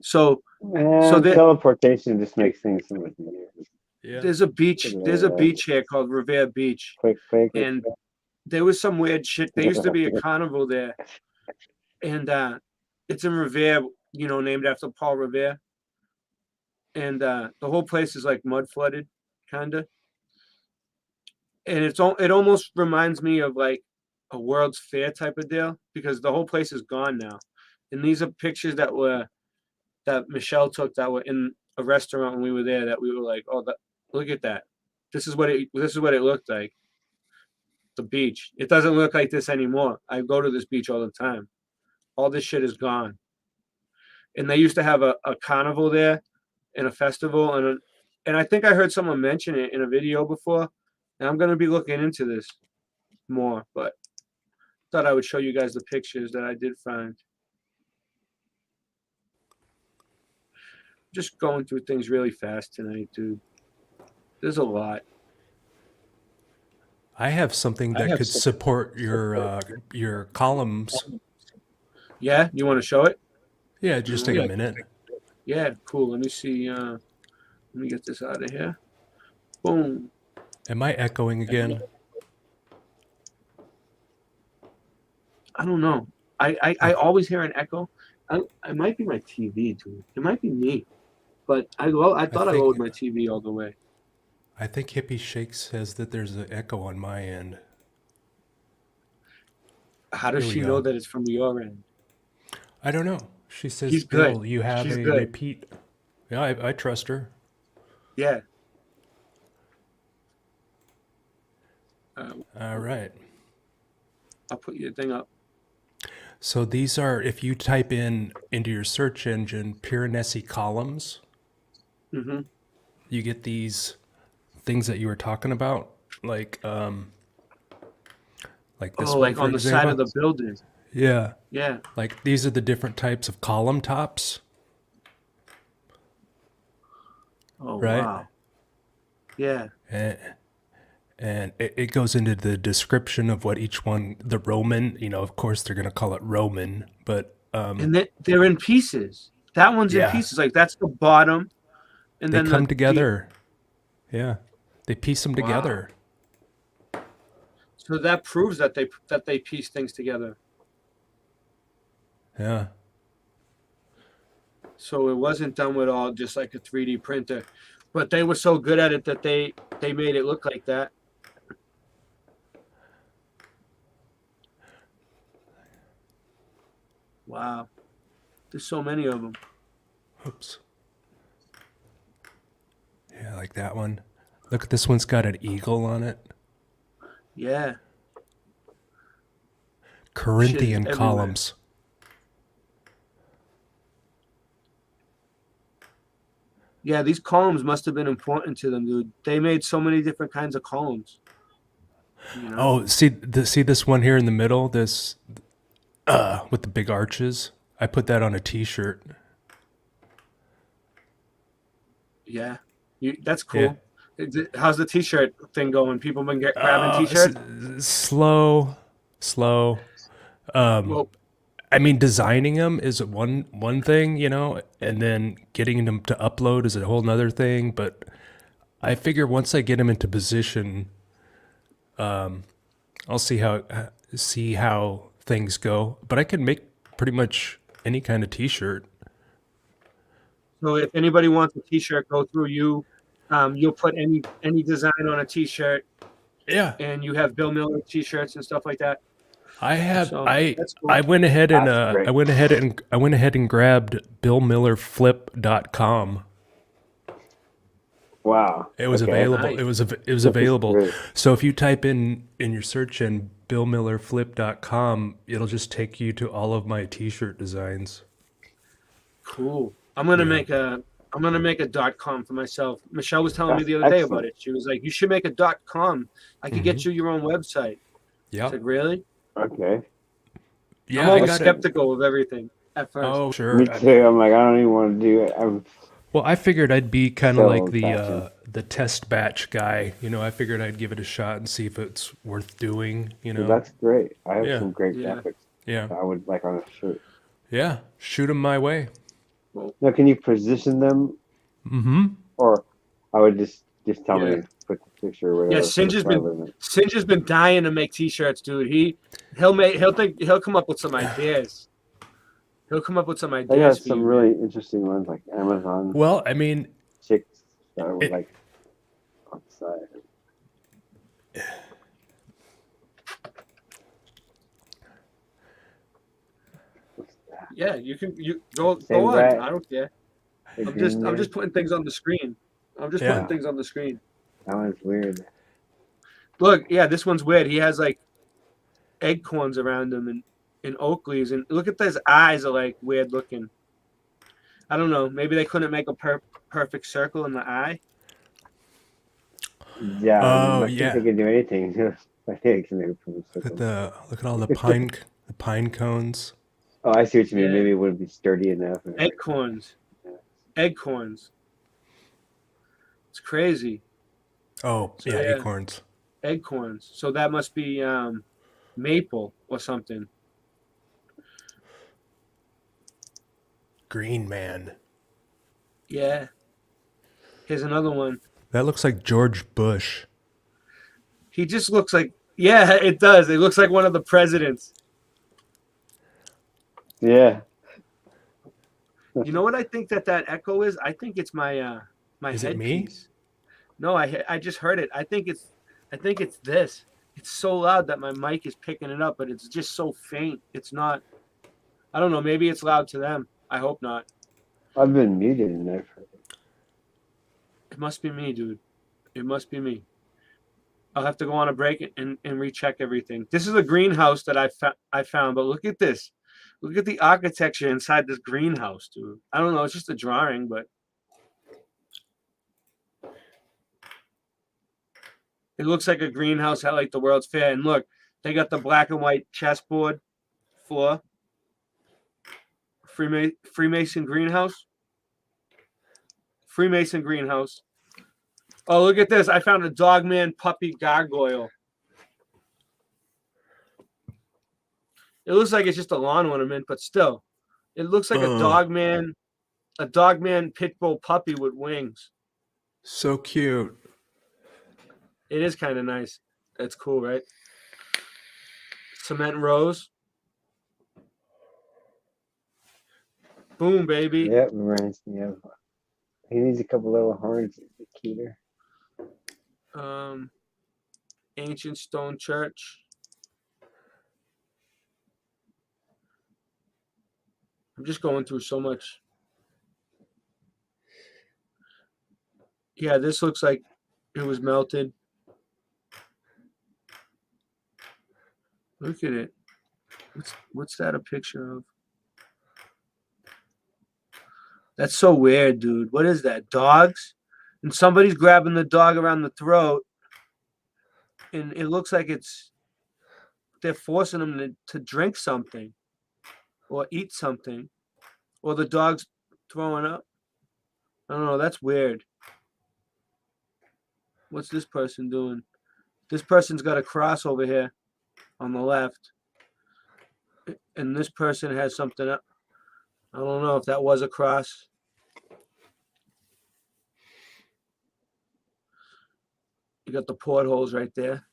So teleportation just makes things so much easier. Yeah. There's a beach here called Revere Beach. And there was some weird shit. There used to be a carnival there. And it's in Revere, named after Paul Revere. And the whole place is like mud flooded, kinda. And it almost reminds me of like a World's Fair type of deal, because the whole place is gone now. And these are pictures that Michelle took that were in a restaurant when we were there, that we were like, oh, look at that. This is what it looked like. The beach. It doesn't look like this anymore. I go to this beach all the time. All this shit is gone. And they used to have a carnival there in a festival, and I think I heard someone mention it in a video before, and I'm gonna be looking into this more. But thought I would show you guys the pictures that I did find. Just going through things really fast tonight, dude. There's a lot. I have something that could support your columns. Yeah, you want to show it? Yeah, just take a minute. Yeah, cool. Let me see. Let me get this out of here. Boom. Am I echoing again? I don't know. I always hear an echo. It might be my TV, dude. It might be me. But I thought I lowered my TV all the way. I think Hippie Shake says that there's an echo on my end. How does she know that it's from your end? I don't know. She says, He's Bill, good. you have She's a good. repeat. Yeah, I trust her. Yeah. All right. I'll put your thing up. So these are, if you type in into your search engine Piranesi columns, you get these things that you were talking about, like this one, like for on the example. side of the building. Yeah. Yeah. Like these are the different types of column tops. Oh, right? wow. Yeah. And it goes into the description of what each one, the Roman, of course they're going to call it Roman, but... and they're in pieces. That one's in pieces. Like that's the bottom. And they then come together. Yeah. They piece them together. So that proves that they piece things together. Yeah. So it wasn't done with all just like a 3D printer. But they were so good at it that they made it look like that. Wow. There's so many of them. Oops. Yeah, like that one. Look, this one's got an eagle on it. Yeah. Corinthian columns. Yeah, these columns must have been important to them, dude. They made so many different kinds of columns. Oh, see this one here in the middle, this with the big arches. I put that on a T-shirt. Yeah, that's cool. Yeah. How's the T-shirt thing going? People been grabbing T-shirts? Slow. Well, I mean, designing them is one thing, and then getting them to upload is a whole nother thing. But I figure once I get them into position, I'll see how things go. But I can make pretty much any kind of T-shirt. So if anybody wants a T-shirt, go through you. You'll put any design on a T-shirt. Yeah. And you have Bill Miller T-shirts and stuff like that. I have. So, I went ahead and I went ahead and grabbed BillMillerFlip.com. Wow. It was available. Nice. It was available. Great. So if you type in your search in BillMillerFlip.com, it'll just take you to all of my T-shirt designs. Cool. I'm gonna make a .com for myself. Michelle was telling me the other day about it. She was like, "You should make a .com. I could get you your own website." Yeah. I said, "Really?" Okay. Yeah, I'm always skeptical of everything at first. Oh, sure. Me too. I'm like, I don't even want to do it. Well, I figured I'd be kind of like the test batch guy. I figured I'd give it a shot and see if it's worth doing. That's great. I have some great graphics. Yeah. I would like on a shirt. Yeah, shoot them my way. Now, can you position them? Mm-hmm. Or I would just tell me put the picture or whatever. Yeah, Singe has been dying to make T-shirts, dude. He'll come up with some ideas. He'll come up with some ideas. I got some really interesting ones like Amazon. Well, I mean, chicks that are like on the side. Yeah, you go on. I don't care. I'm just putting things on the screen. Putting things on the screen. That one's weird. Look, yeah, this one's weird. He has like acorns around him and Oakleys, and look at his eyes are like weird looking. I don't know. Maybe they couldn't make a perfect circle in the eye. Yeah, Oh I think yeah. they can do anything. I think they can put Look at circle. look at all the pine cones. Oh, I see what you mean. Yeah. Maybe it wouldn't be sturdy enough. Or like, Acorns. yeah. Acorns. It's crazy. Oh So yeah, yeah, acorns. acorns. So that must be maple or something. Green man. Yeah. Here's another one. That looks like George Bush. He just looks like, yeah, it does. It looks like one of the presidents. Yeah. You know what I think that echo is? I think it's my my Is it me? headpiece. No, I just heard it. I think it's this. It's so loud that my mic is picking it up, but it's just so faint. It's not. I don't know. Maybe it's loud to them. I hope not. I've been muted and I've heard it. It must be me, dude. It must be me. I'll have to go on a break and recheck everything. This is a greenhouse that I found, but look at this. Look at the architecture inside this greenhouse, dude. I don't know. It's just a drawing, but it looks like a greenhouse at like the World's Fair. And look, they got the black and white chessboard floor. Freemason greenhouse. Freemason greenhouse. Oh, look at this. I found a Dogman puppy gargoyle. It looks like it's just a lawn ornament, but still. It looks like a Dogman pit bull puppy with wings. So cute. It is kind of nice. That's cool, right? Cement rose. Boom, baby. Yep, reminds me of. He needs a couple little horns. Cuter. Ancient stone church. I'm just going through so much. Yeah, this looks like it was melted. Look at it. What's that a picture of? That's so weird, dude. What is that? Dogs? And somebody's grabbing the dog around the throat. And it looks like they're forcing him to drink something or eat something. Or the dog's throwing up. I don't know. That's weird. What's this person doing? This person's got a cross over here on the left. And this person has something up. I don't know if that was a cross. You got the portholes right there.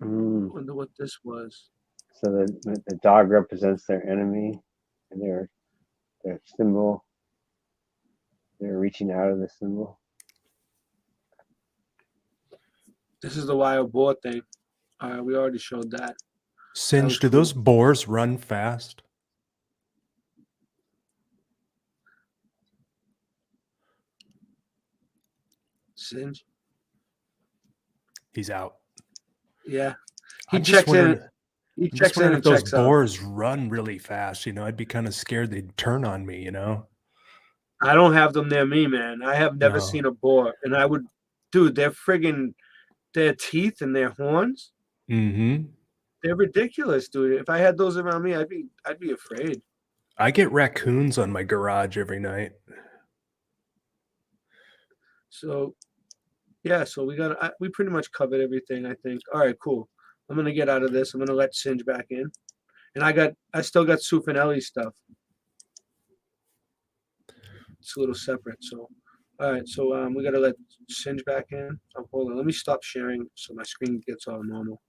Wonder what this was. So the dog represents their enemy and their symbol. They're reaching out of the symbol. This is the wild boar thing. All right, we already showed that. Singe, do those boars run fast? Singe. He's out. Yeah. He I'm just checks in. wondering- He I'm just checks in wondering and if those checks out. boars run really fast. I'd be kind of scared they'd turn on me. I don't have them near me, man. I have never No. seen a boar, and I would, dude. They're friggin' their teeth and their horns. Mm-hmm. They're ridiculous, dude. If I had those around me, I'd be afraid. I get raccoons on my garage every night. So, yeah. So we pretty much covered everything, I think. All right, cool. I'm gonna get out of this. I'm gonna let Singe back in, and I still got Sufanelli's stuff. It's a little separate. So, all right. So we gotta let Singe back in. Oh, hold on. Let me stop sharing so my screen gets all normal.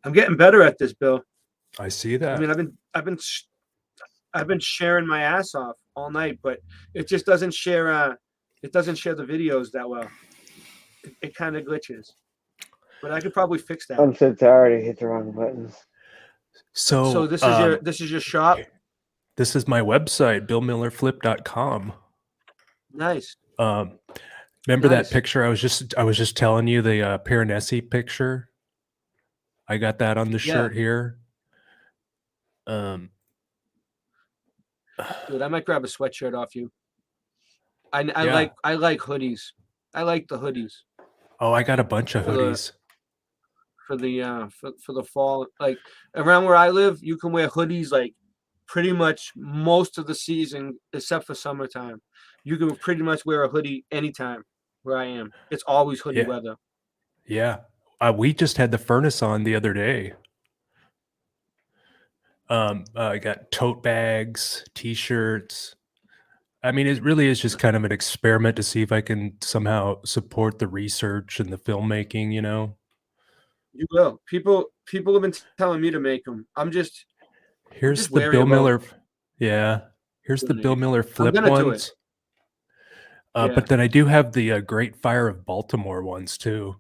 I'm getting better at this, Bill. I see that. I mean, I've been sharing my ass off all night, but it just doesn't share. It doesn't share the videos that well. It kind of glitches, but I could probably fix that. I'm so tired. I hit the wrong buttons. So this is your shop. This is my website, billmillerflip.com. Nice. Remember that picture I was just telling you, the Piranesi picture? I got that on the shirt here. Dude, I might grab a sweatshirt off you. I Yeah. like hoodies. I like the hoodies Oh, I got a bunch of for the hoodies. for the fall. Like around where I live, you can wear hoodies like pretty much most of the season except for summertime. You can pretty much wear a hoodie anytime where I am. It's always hoodie Yeah. weather. Yeah. We just had the furnace on the other day. I got tote bags, t-shirts. I mean, it really is just kind of an experiment to see if I can somehow support the research and the filmmaking, you know. You will. People have been telling me to make them. I'm just Here's the wary Bill about Miller. Yeah. Here's the doing Bill it. Miller I'm flip gonna do it. ones. Yeah. But then I do have the Great Fire of Baltimore ones too.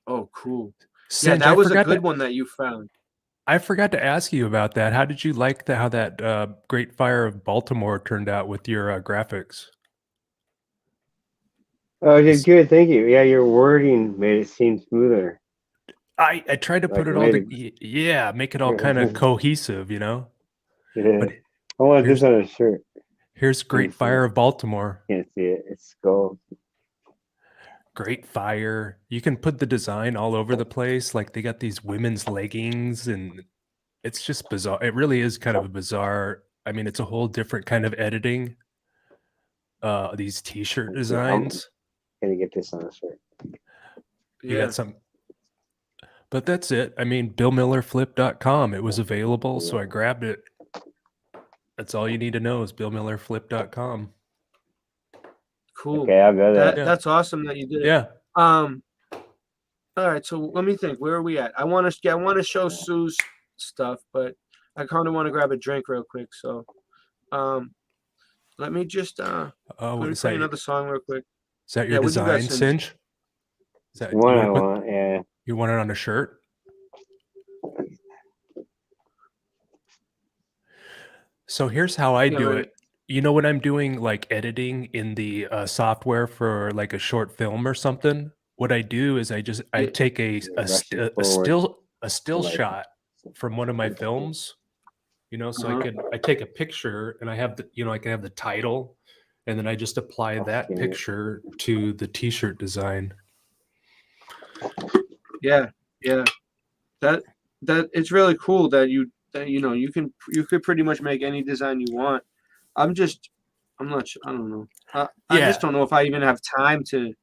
Oh, cool. Yeah, Singe, that was a good one that you found. I forgot to ask you about that. How did you like how that Great Fire of Baltimore turned out with your graphics? Oh, you did It's- good. Thank you. Yeah, your wording made it seem smoother. I tried to Like put it it all made to yeah, make it all kind of cohesive, you know. Yeah. But I want this here's on a shirt. here's Let me Great see Fire it. of Baltimore. Can't see it. It's gold. Great Fire. You can put the design all over the place. Like they got these women's leggings, and it's just bizarre. It really is kind of a bizarre. I mean, it's a whole different kind of editing. These T-shirt Let's see. I'm designs. gonna get this on a shirt. You Yeah. got some. But that's it. I mean, BillMillerFlip.com. It was available, so I grabbed it. That's all you need to know is BillMillerFlip.com. Cool. Okay, I'll go that. Yeah. That's awesome that you did it. Yeah. All right, so let me think. Where are we at? I want to show Sue's stuff, but I kind of want to grab a drink real quick. So, let me just Oh, let me is play that, another song real quick. is that your Yeah, what do you got, design, Singe? Singe? Is that The one you I want to put? want. Yeah. You want it on a shirt? So here's how I Yeah, do right. it. You know, when I'm doing like editing in the software for like a short film or something, what I do is I Yeah. take a forward. still Like- shot from one of my films. You know, so I take a picture and I have I can have the title, and then I just apply that scan it. picture to the t-shirt design. Yeah, yeah. That it's really cool that you could pretty much make any design you want. I'm not sure. I don't know. I Yeah. just don't know if I even have time to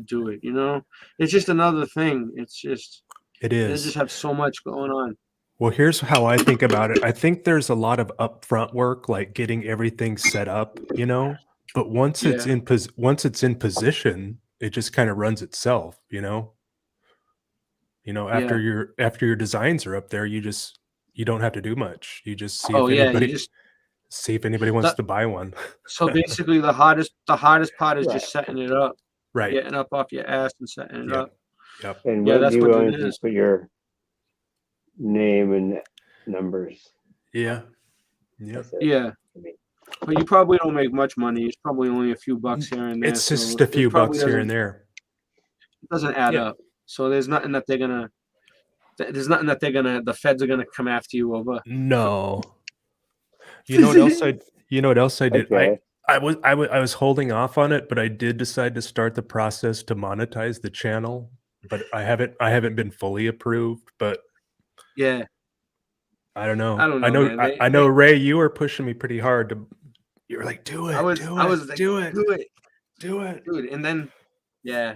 do it. You know, it's just another thing. It's just It they is. just have so much going on. Well, here's how I think about it. I think there's a lot of upfront work, like getting everything set up, you know. But once it's Yeah. in position, it just kind of runs itself, you know. You know, Yeah. after your designs are up there, you don't have to do much. You just see Oh if yeah, you anybody just wants that, to buy one. so basically the hardest part is Right. just setting it up, Right. getting up off your ass and setting it Yep. up. Yep. And Yeah, what that's do you what want it to is. put your name and numbers? Yeah. Yep. That's it. Yeah. But you probably don't make much money. It's probably only a few bucks here and there. It's so just a it few probably bucks here doesn't- and there. It doesn't add Yeah. up. So there's nothing that the feds are gonna come after you over. No. You know what else I did? Okay. I was holding off on it, but I did decide to start the process to monetize the channel, but I haven't been fully approved, but Yeah. I don't know. I don't know, man. I know, Ray, you were pushing me pretty hard to. You were like, do it, I was like, do it, do it, do it. dude. And then, yeah,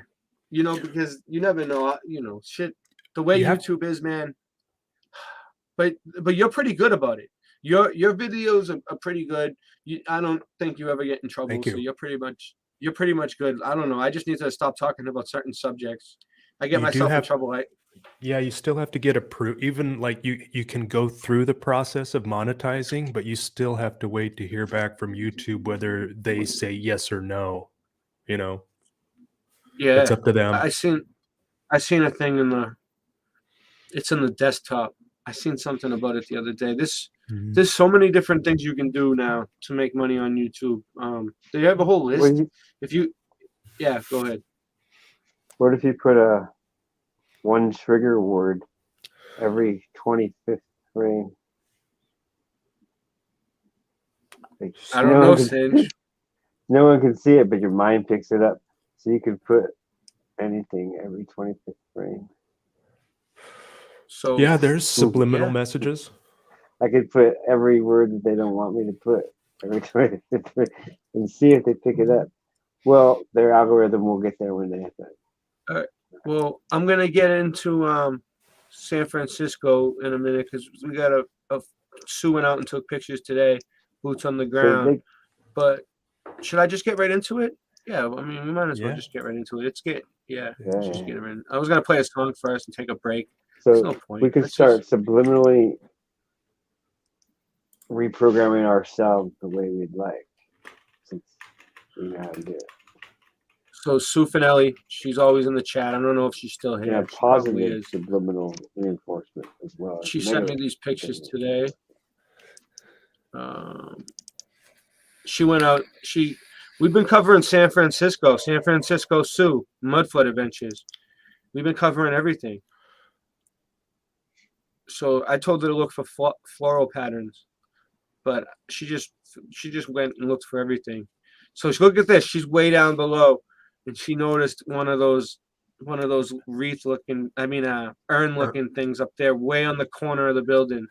because you never know, shit. The way You have- YouTube is, man. But you're pretty good about it. Your videos are pretty good. I don't think you ever get in trouble. Thank So you. you're pretty much good. I don't know. I just need to stop talking about certain subjects. I get You do myself in have- trouble. Yeah, you still have to get approved. Even like you can go through the process of monetizing, but you still have to wait to hear back from YouTube whether they say yes or no. You know, Yeah, it's up to them. I seen a thing it's in the desktop. I seen something about it the other day. Mhm. There's so many different things you can do now to make money on YouTube. They have a whole list. Yeah, go ahead. What if you put one trigger word every 25th frame? Like, I don't know, one can- Singe. no one can see it, but your mind picks it up. So you can put anything every 25th frame. So Yeah, there's Ooh, subliminal yeah. messages. I could put every word that they don't want me to put every 25th frame and see if they pick it up. Well, their algorithm will get there when they have that. All right. Well, I'm gonna get into San Francisco in a minute because we got a Sue went out and took pictures today, boots on the So ground. they, But should I just get right into it? Yeah, I mean, we might as well Yeah. just get right into it. Let's get yeah. just get right in. I was gonna play a song first and take a break. So There's no point. we could Let's start just- subliminally reprogramming ourselves the way we'd like, since we know how to do it. So Sue Finelli, she's always in the chat. I don't know if she's still And here. have She probably positive is. subliminal reinforcement as well. as She sent me negative these pictures subliminal. today. She went out. We've been covering San Francisco Sue, Mudfoot Adventures. We've been covering everything. So I told her to look for floral patterns, but she just went and looked for everything. So look at this. She's way down below, and she noticed one of those wreath looking, urn looking things up there, way on the corner of the building.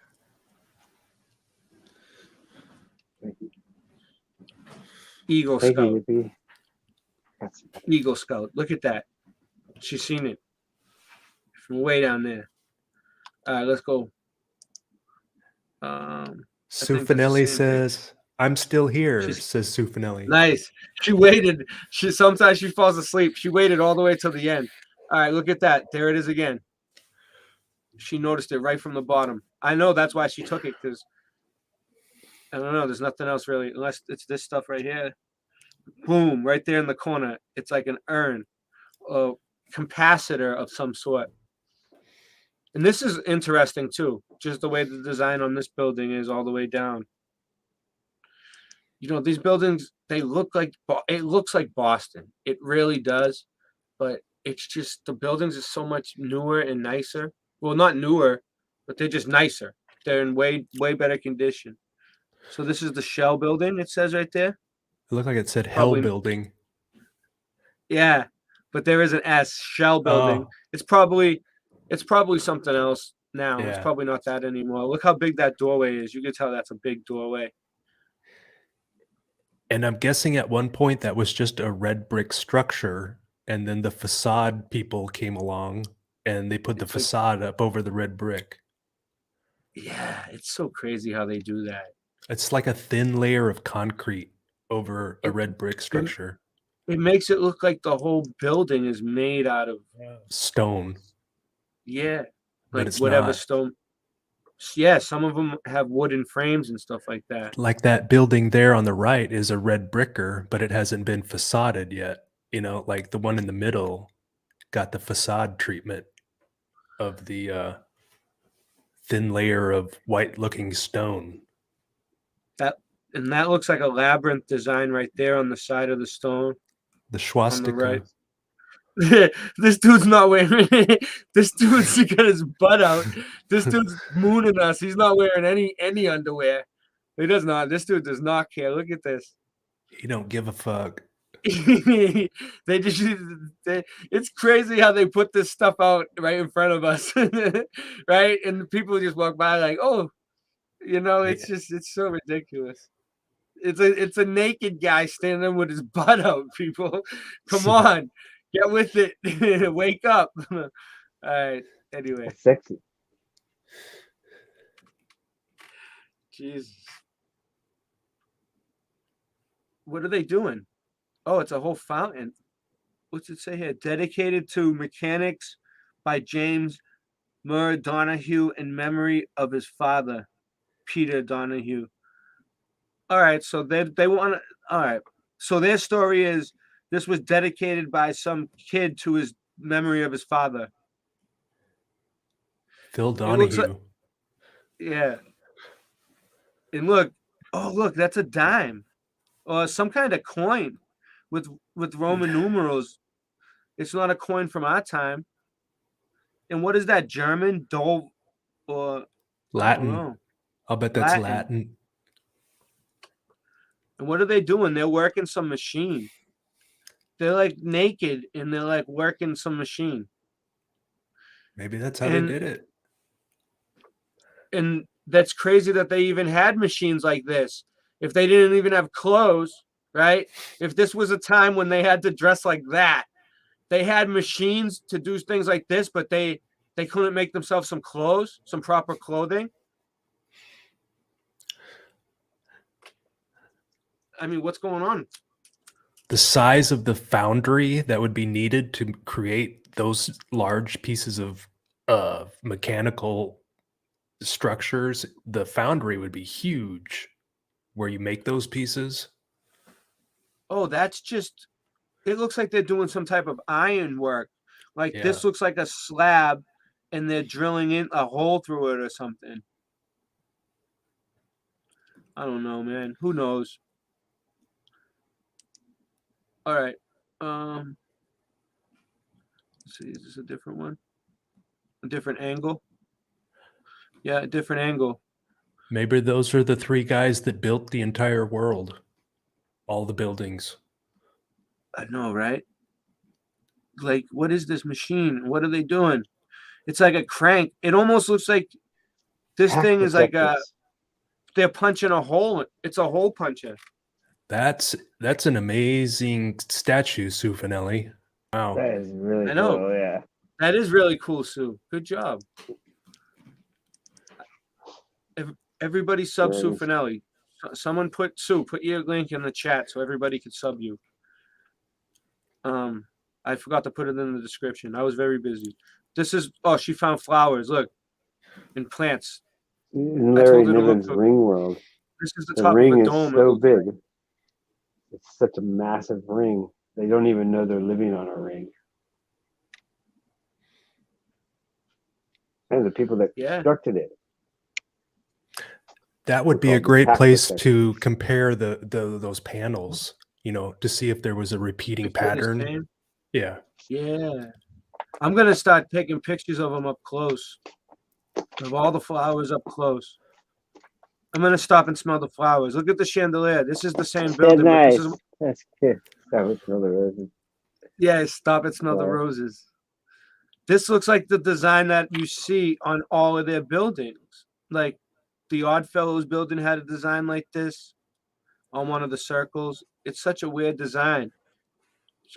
Eagle Thank Scout. you, Yippee. That's Eagle Scout. Look at that. She's seen it from way down there. All right, let's go. Sue think that's the Finelli same says, "I'm still here," She's- says Sue Finelli. Nice. She waited. Sometimes she falls asleep. She waited all the way till the end. All right, look at that. There it is again. She noticed it right from the bottom. I know that's why she took it, because I don't know. There's nothing else really, unless it's this stuff right here. Boom, right there in the corner. It's like an urn, a capacitor of some sort. And this is interesting too, just the way the design on this building is all the way down. You know, these buildings, it looks like Boston. It really does. But it's just the buildings are so much newer and nicer. Well, not newer, but they're just nicer. They're in way better condition. So this is the Shell building, it says right there. It looked like it said Hell Probably- Building. Yeah, but there is an S, Shell building. Oh. It's probably something else now. It's Yeah. probably not that anymore. Look how big that doorway is. You can tell that's a big doorway. And I'm guessing at one point that was just a red brick structure, and then the facade people came along and they put the It's like- facade up over the red brick. Yeah, it's so crazy how they do that. It's like a thin layer of concrete over a red brick structure. It makes it look like the whole building is made out of Stone. yeah, But like it's whatever not. stone. Yeah, some of them have wooden frames and stuff like that. Like that building there on the right is a red bricker, but it hasn't been facaded yet. You know, like the one in the middle got the facade treatment of the thin layer of white looking stone. That looks like a labyrinth design right there on the side of the stone. The swastika. right. This dude's not wearing this dude's got his butt out. This dude's mooning us. He's not wearing any underwear. He does not. This dude does not care. Look at this. You don't give a fuck. It's crazy how they put this stuff out right in front of us. Right? And people just walk by like, oh, you know, it's so ridiculous. It's a naked guy standing with his butt out, people. Come on. Get with it. Wake up. All right. Anyway. That's sexy. Jesus. What are they doing? Oh, it's a whole fountain. What's it say here? Dedicated to mechanics by James Murr Donahue in memory of his father, Peter Donahue. All right, so they want to. All right, so their story is this was dedicated by some kid to his memory of his father. Phil It looks Donahue. like- Yeah. And look, that's a dime, or some kind of coin with Roman numerals. It's not a coin from our time. And what is that? German? Dove or I don't Latin. know. I'll bet that's Latin. Latin. And what are they doing? They're working some machine. They're like naked and they're like working some machine. Maybe that's how they did it. And that's crazy that they even had machines like this. If they didn't even have clothes, right? If this was a time when they had to dress like that, they had machines to do things like this, but they couldn't make themselves some clothes, some proper clothing. I mean, what's going on? The size of the foundry that would be needed to create those large pieces of mechanical structures, the foundry would be huge where you make those pieces. Oh, that's just, it looks like they're doing some type of iron work. Like this looks like a slab and they're drilling in a hole through it or something. I don't know, man. Who knows? All right. Let's see, is this a different one? A different angle? Yeah, a different angle. Maybe those are the three guys that built the entire world, all the buildings. I know, right? Like, what is this machine? What are they doing? It's like a crank. It almost looks like this thing is like they're punching a hole. It's a hole puncher. That's an amazing statue, Sue Finelli. Wow. That is really I know. cool, yeah. That is really cool, Sue. Good job. Everybody sub Sue Finelli. Someone put your link in the chat so everybody can sub you. I forgot to put it in the description. I was very busy. This is she found flowers. Look, and plants. In Larry Niven's ring world, this is the the top ring of a is dome. so big. It's such a massive ring. They don't even know they're living on a ring. And the people that constructed it. That would be a great place to compare those panels, to see if there was a repeating pattern. Yeah. Yeah. I'm going to start taking pictures of them up close. Of all the flowers up close. I'm going to stop and smell the flowers. Look at the chandelier. This is the same building. Nice. This is... That's good. Stop and smell the roses. Yeah, stop and smell the roses. This looks like the design that you see on all of their buildings. Like the Oddfellows building had a design like this on one of the circles. It's such a weird design.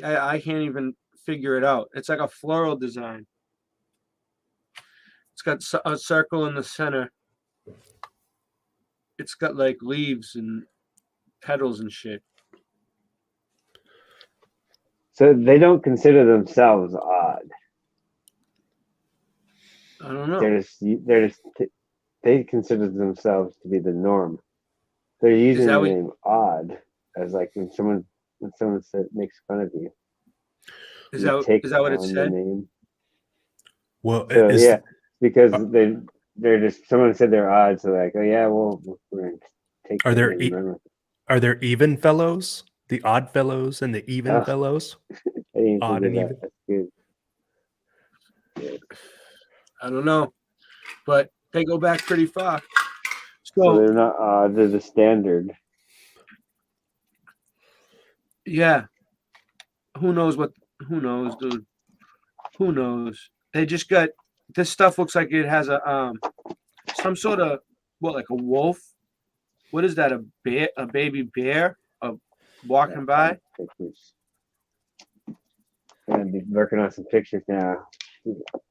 I can't even figure it out. It's like a floral design. It's got a circle in the center. It's got like leaves and petals and shit. So they don't consider themselves odd. I don't know. They consider themselves to be the norm. They're using the name odd as like when someone makes fun of you. Is that what it said? Well, so, because they're just someone said they're odd, so like, oh yeah, well, we're gonna take. Are there even fellows? The odd fellows and the even fellows? Odd and even. That's good. I don't know, but they go back pretty far. So they're not odd; they're the standard. Yeah. Who knows, dude? Who knows? They just got this stuff. Looks like it has a some sort of like a wolf. What is that? A bear? A baby bear? Walking by. Pictures. I'm gonna be working on some pictures now.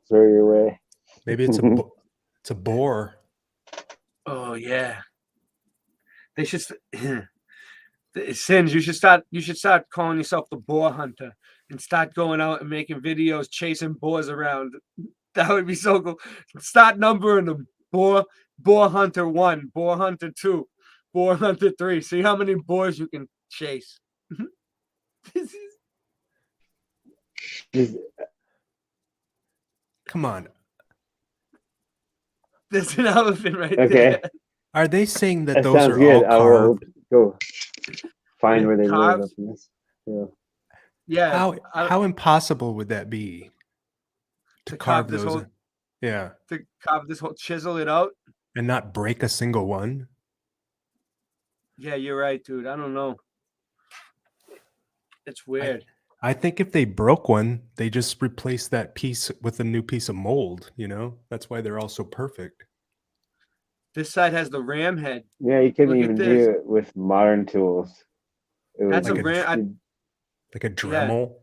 Throw your way. Maybe it's a boar. Oh yeah. They should. Sins, you should start calling yourself the boar hunter and start going out and making videos chasing boars around. That would be so cool. Start numbering them. Boar hunter 1, boar hunter 2, boar hunter 3. See how many boars you can chase. Come on. There's an elephant right there. Are they saying that those are good. all carved? Go find where they live up in this. Yeah. How impossible would that be to carve those? To carve this whole, chisel it out and not break a single one. Yeah, you're right, dude. I don't know. It's weird. I think if they broke one, they just replace that piece with a new piece of mold, you know? That's why they're all so perfect. This side has the ram head. Yeah, you couldn't Look at even this. do it with modern tools. It That's would a Like a ram. like a Yeah. Dremel.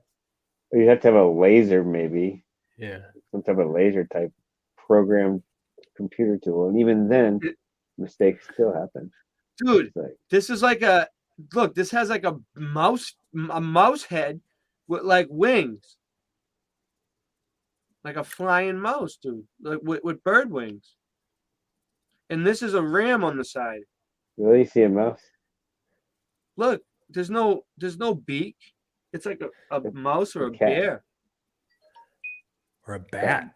you'd have to have a laser, maybe Yeah. some type of laser type programmed computer tool, and even then, It- mistakes still happen. Dude, It's like, this is like a look. This has like a mouse head with like wings, like a flying mouse, dude, like with bird wings. And this is a ram on the side. really see a mouse? Look, there's no beak. It's like a mouse or a a cat. bear, Or a bat.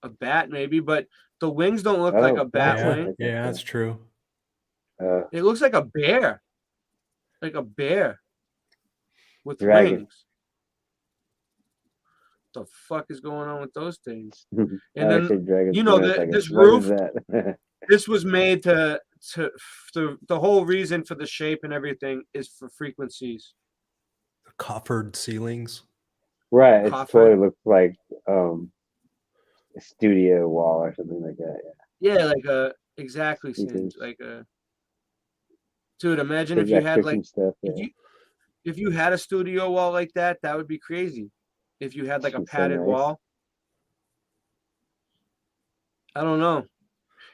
a bat maybe, but the wings don't look Oh, like a bat Yeah, wing. like yeah, that. that's true. It looks like a bear, with Dragon. wings. The fuck is going on with those things? I And then said dragon. you know for a that second. this What is roof, that? this was made to the whole reason for the shape and everything is for frequencies. The coffered ceilings. Right, it Coffer. totally looks like a studio wall or something like that. Yeah, like exactly, Speakers. Singe, like a dude. Imagine if you had Projectors like and stuff. Yeah. if you had a studio wall like that, that would be crazy. If you had like a It's so padded nice. wall. I don't know.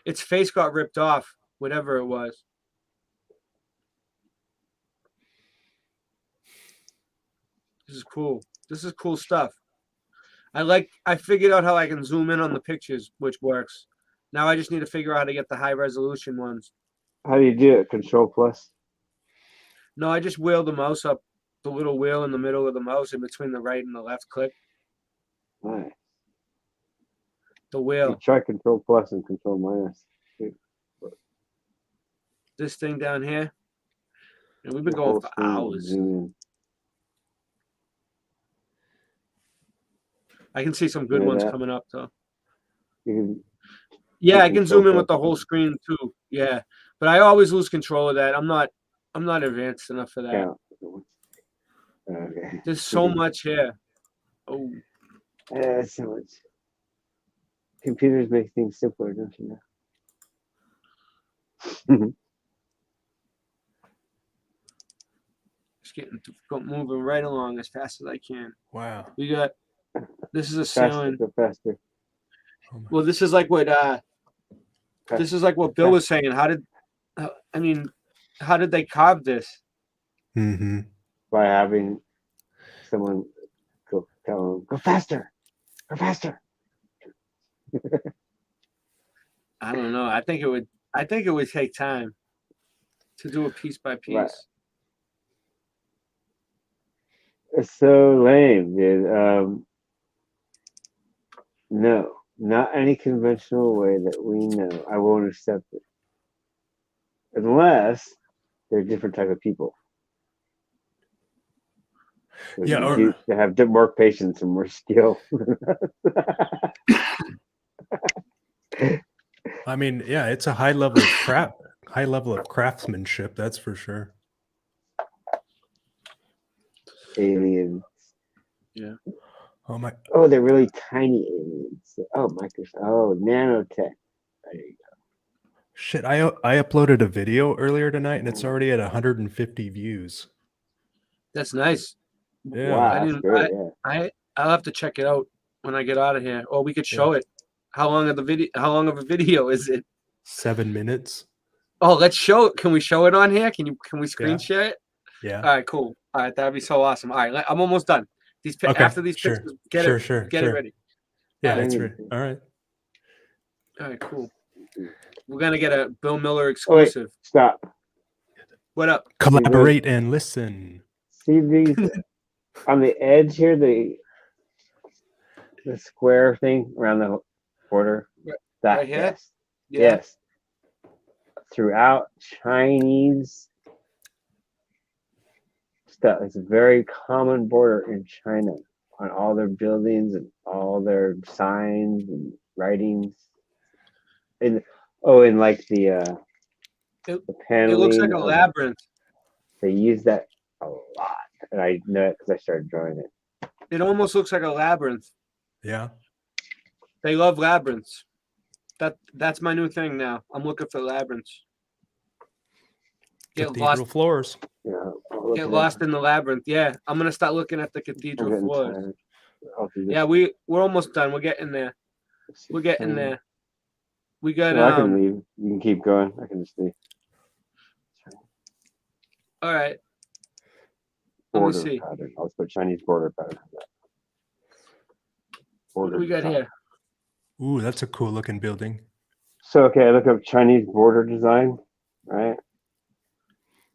Its face got ripped off, whatever it was. This is cool. This is cool stuff. I figured out how I can zoom in on the pictures, which works. Now I just need to figure out how to get the high resolution ones. How do you do it? Control plus. No, I just wheel the mouse up, the little wheel in the middle of the mouse in between the right and the left click. Nice. The You wheel. try control plus and control minus. This thing down here. And we've been The going whole for screen, hours. zoom in. I can see some good Hear ones that? coming up though. You can, Yeah, you I can zoom in with the whole plus screen too. Yeah. But I always lose control of that. I'm not advanced enough for that. count. Okay. There's so much here. Oh, So much. Computers make things simpler, don't you know? just moving right along as fast as I can. Wow. We got this is a Faster, ceiling. go faster. Well, this is like what Bill was saying. How did they carve this? Mm-hmm. By having someone go tell them, go faster. I don't know. I think it would take time to do it piece by piece. Right. It's so lame, dude. No, not any conventional way that we know. I won't accept it. Unless they're different type of people. Yeah, They have more patience and more skill. I mean, yeah, it's a high level of craftsmanship, that's for sure. Aliens. Yeah. Oh, they're really tiny aliens. Oh, Microsoft. Oh, nanotech. There you go. Shit, I uploaded a video earlier tonight and it's already at 150 views. That's nice. Yeah. Wow, that's great. I'll have to check it out when I get out of here. Or we could show it. How long of a video is it? 7 minutes. Oh, let's show it. Can we show it on here? Can we screen share it? Yeah. All right, cool. All right, that'd be so awesome. All right, I'm almost done. After these pictures, get it ready. Yeah, All it's right. ready. All right. All right, cool. We're gonna get a Bill Miller exclusive. Wait, stop. What up? Collaborate and listen. See these on the edge here, the square thing around the border. That right here? yes. Yeah. Yes. Throughout Chinese stuff. It's a very common border in China on all their buildings and all their signs and writings. And like the It, The it paneling. looks like a labyrinth. They use that a lot, and I know it because I started drawing it. It almost looks like a labyrinth. Yeah. They love labyrinths. That's my new thing now. I'm looking for labyrinths. Get Cathedral lost. floors. Yeah, I'll look Get it lost up. in the labyrinth. Yeah, I'm gonna start looking at the I'm cathedral getting floors. tired. I'll do this. Yeah, we're almost done. We're getting there. We're getting there. We got Well, I can leave. You can keep going. I can just leave. all right. Let me Border see. pattern. I'll put Chinese border pattern. What do we got here? Ooh, that's a cool looking building. So okay, I look up Chinese border design, right?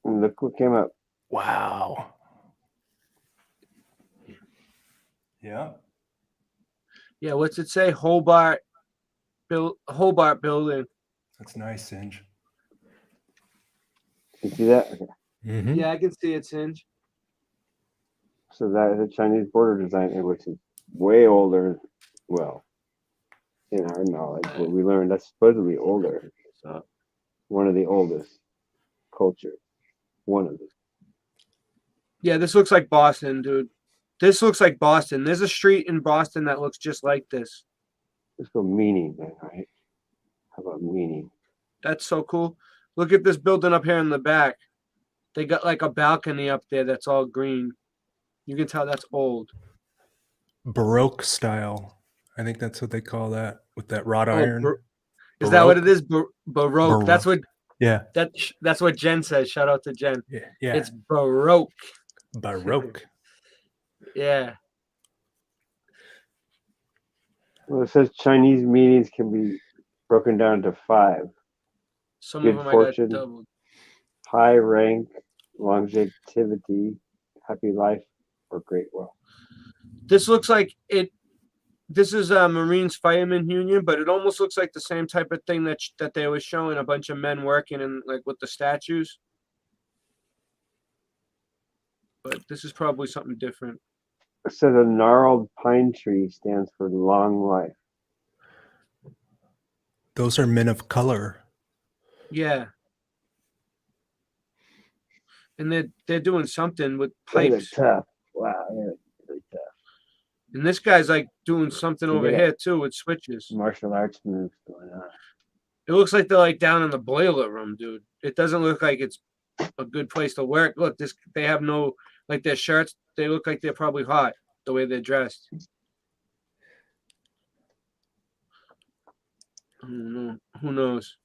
And look what came up. Wow. Yeah. Yeah, what's it say? Hobart building. That's nice, Singe. You see that? Okay. Mm-hmm. Yeah, I can see it, Singe. So that is a Chinese border design, which is way older. Well, in our knowledge, what we learned, that's supposedly older. So one of the oldest cultures. One of them. Yeah, this looks like Boston, dude. This looks like Boston. There's a street in Boston that looks just like this. Let's go meaning then, right? How about meaning? That's so cool. Look at this building up here in the back. They got like a balcony up there that's all green. You can tell that's old. Baroque style. I think that's what they call that with that wrought iron. Is that what it is? Baroque. That's what. Yeah. That's what Jen says. Shout out to Jen. Yeah. It's Baroque. Baroque. Yeah. Well, it says Chinese meanings can be broken down to 5. Some Good of them fortune, I got doubled. high rank, longevity, happy life, or great wealth. This looks like it. This is a Marines Firemen Union, but it almost looks like the same type of thing that they were showing a bunch of men working in, like with the statues. But this is probably something different. It says a gnarled pine tree stands for long life. Those are men of color. Yeah. And they're doing something with They're pipes. tough. Wow, yeah, really tough. And this guy's like doing something over Yeah. here too with switches. Martial arts moves going on. It looks like they're like down in the boiler room, dude. It doesn't look like it's a good place to work. Look, they have no, like, their shirts, they look like they're probably hot the way they're dressed. I don't know. Who knows?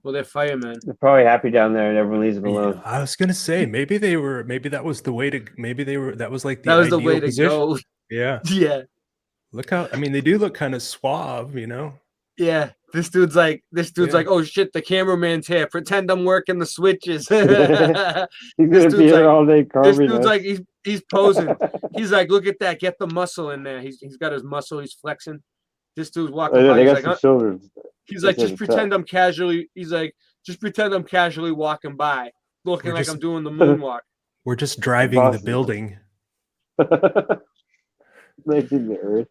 Well, they're firemen. They're probably happy down there, and everyone leaves them alone. I was gonna say maybe that was the way to. Maybe that was like the That was the ideal way to position. go. Yeah. Yeah. Look how. I mean, they do look kind of suave, you know. Yeah. This dude's like, oh shit, the cameraman's here. Pretend I'm working the switches. He's gonna be here all day This carving dude's us. like, he's posing. He's like, look at that, get the muscle in there. He's got his muscle, he's flexing. This dude's walking Oh, yeah, by. they He's got like, some shoulders. he's like, Those just are pretend tough. I'm casually. He's like, just pretend I'm casually walking by, looking We're like just- I'm doing the moonwalk. We're just driving the Boston. building. Like in the earth.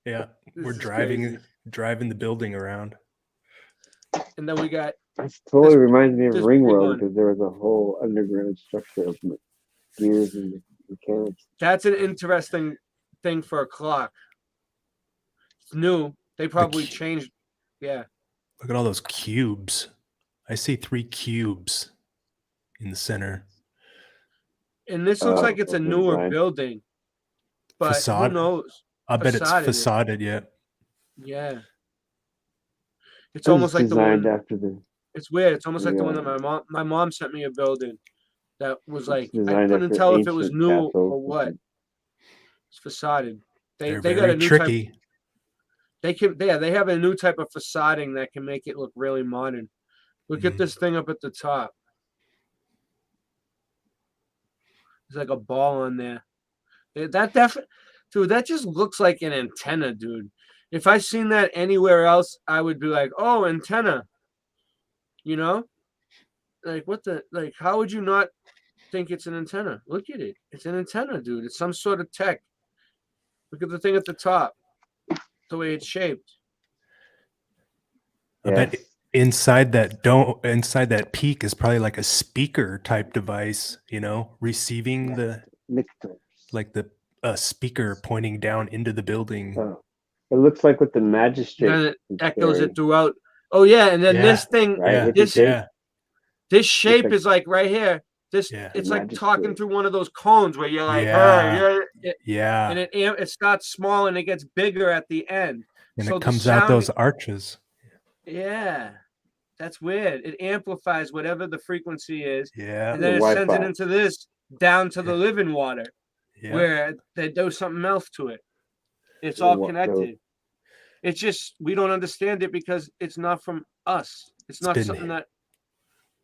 Yeah, This we're is driving the building around. And then we got It totally This- reminds me of this big Ringworld one. because there was a whole underground structure of gears and mechanics. that's an interesting thing for a clock. It's new. They probably key- changed. Yeah. Look at all those cubes. I see 3 cubes in the center. And this looks Oh, like it's a okay, newer design. building. But Facade? who knows? I bet it's Facaded it. facaded yet. Yeah. It's It was almost like the designed one. after the. It's weird. It's almost like the one Yeah. that my mom sent me a building that was like, I designed couldn't after tell if it was ancient new castles or and what. shit. It's facaded. They're They got very a new tricky. type. They have a new type of facading that can make it look really modern. Look at this thing up at the top. There's like a ball on there. Dude, that just looks like an antenna, dude. If I seen that anywhere else, I would be like, oh, antenna. You know? Like, what the, like, how would you not think it's an antenna? Look at it. It's an antenna, dude. It's some sort of tech. Look at the thing at the top. The way it's shaped. I bet inside that peak is probably like a speaker type device, receiving the Lictors. like the speaker pointing down into the building. Oh. It looks like what the magistrate. And it is echoes carrying, it throughout. Oh yeah, and then Yeah, this thing, right? Yeah, this shape like- is like right here. This Yeah. it's like Magistrate. talking through one of those cones where you're like, Yeah. and yeah, it starts small and it gets bigger at the end. and so it the comes out sound- those arches. Yeah, that's weird. It amplifies whatever the frequency is, Yeah, and then it The sends it Wi-Fi. into this down to the living water, yeah. where they do something else to it. It's The all wa- the- connected. It's just we don't understand it because it's not from us. It's not been- something that.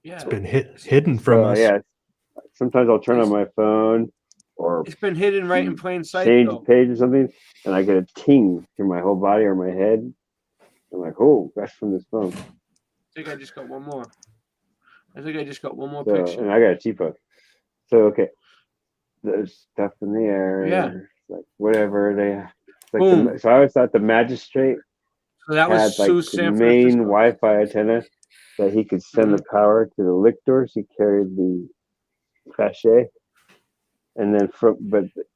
Yeah, It's been hidden from us. Yeah. Sometimes I'll turn on my phone or it's been hidden right in plain sight. change Though. the page or something, and I get a ting through my whole body or my head. I'm like, oh, that's from this phone. I think I just got one more. So, picture. and I got a T-post. So okay, there's stuff in the air. Yeah. And like whatever they. Like Boom. so I always thought the magistrate So that had was like Sue the San main Francisco. Wi-Fi antenna that he could send the power to the lictors. He carried the cachet, and then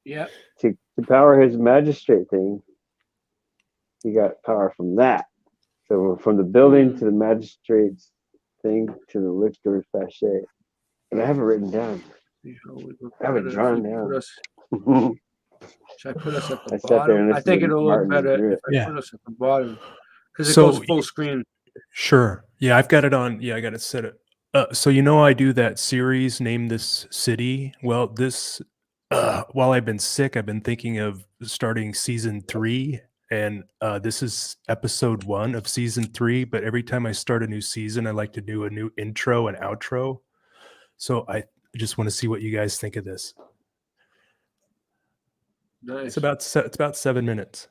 Yeah. to power his magistrate thing, he got power from that. So from the building to the magistrate's thing to the lictor's cachet, and I have it written down. I have it drawn down. Should I put us at the I sat there bottom? and I think listened to it'll look Martin better do if it. I put us at the bottom because it So- goes full screen. Sure. Yeah, I've got it on. Yeah, I got it set it. So I do that series, Name This City. Well, this while I've been sick, I've been thinking of starting season 3, and this is episode 1 of season 3. But every time I start a new season, I like to do a new intro and outro. So I just want to see what you guys think of this. Nice. It's about 7 minutes.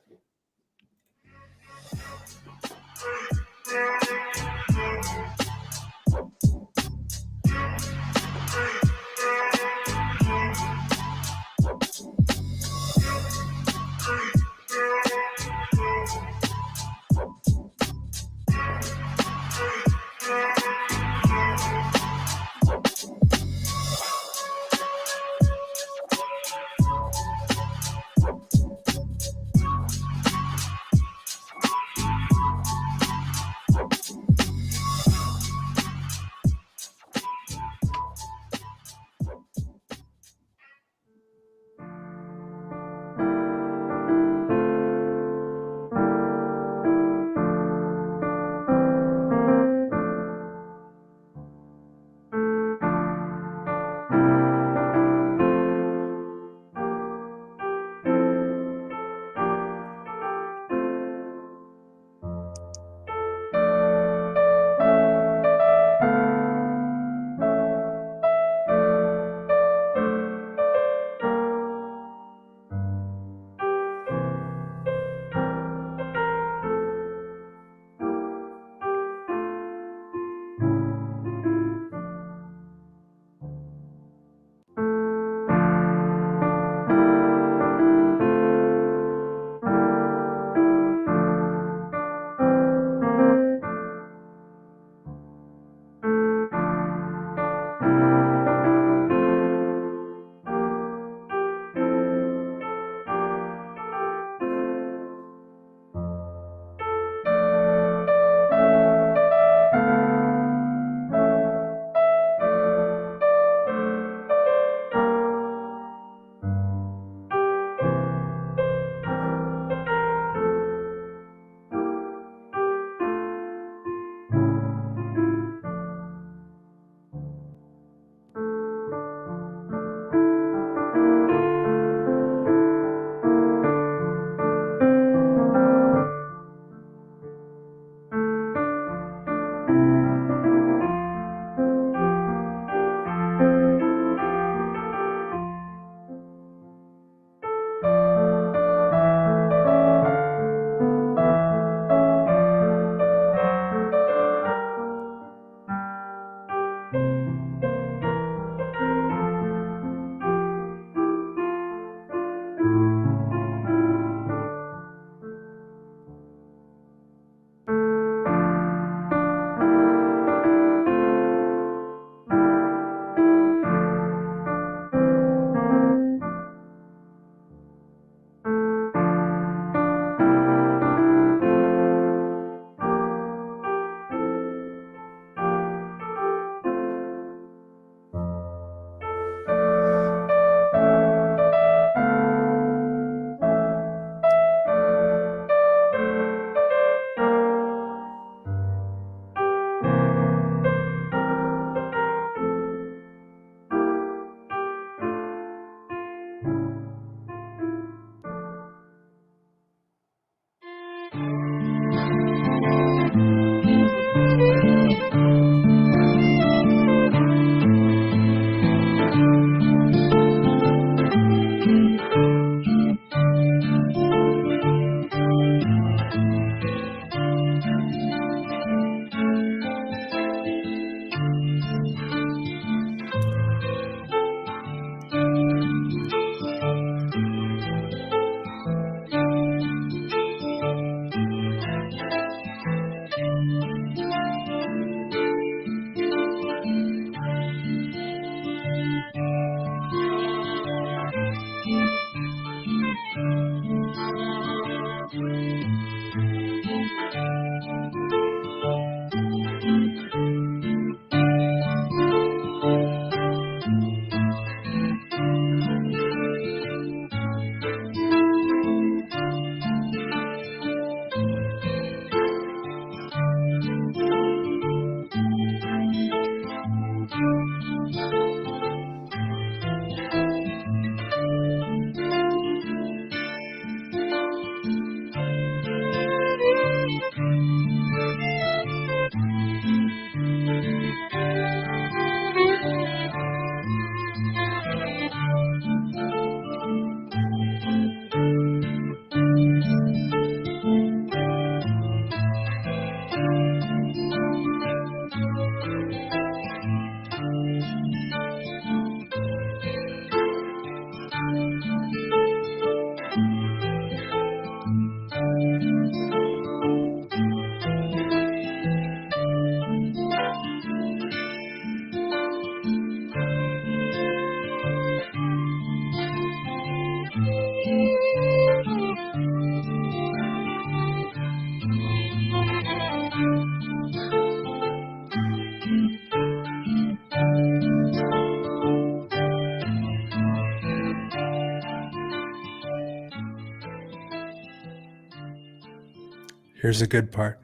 Here's a good part.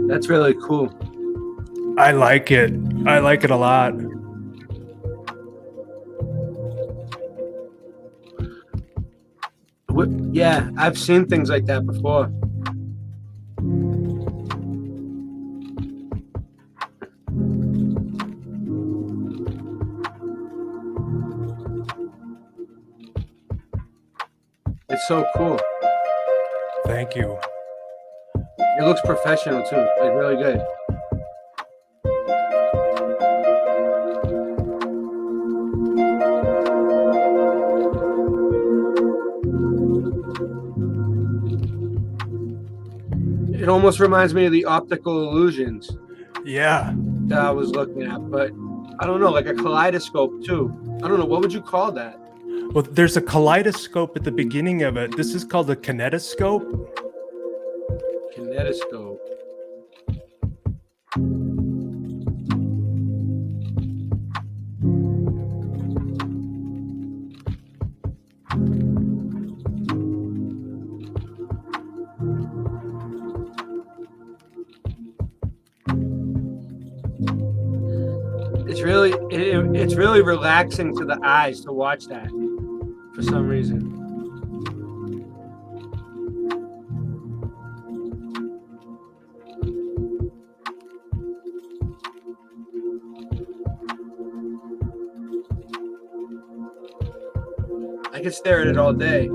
That's really cool. I like it. I like it a lot. Yeah, I've seen things like that before. It's so cool. Thank you. It looks professional too, like really good. It almost reminds me of the optical illusions Yeah. that I was looking at, but I don't know, like a kaleidoscope too. I don't know, what would you call that? Well, there's a kaleidoscope at the beginning of it. This is called a kinetoscope. Kinetoscope. It's really relaxing to the eyes to watch that for some reason. I could stare at it all day.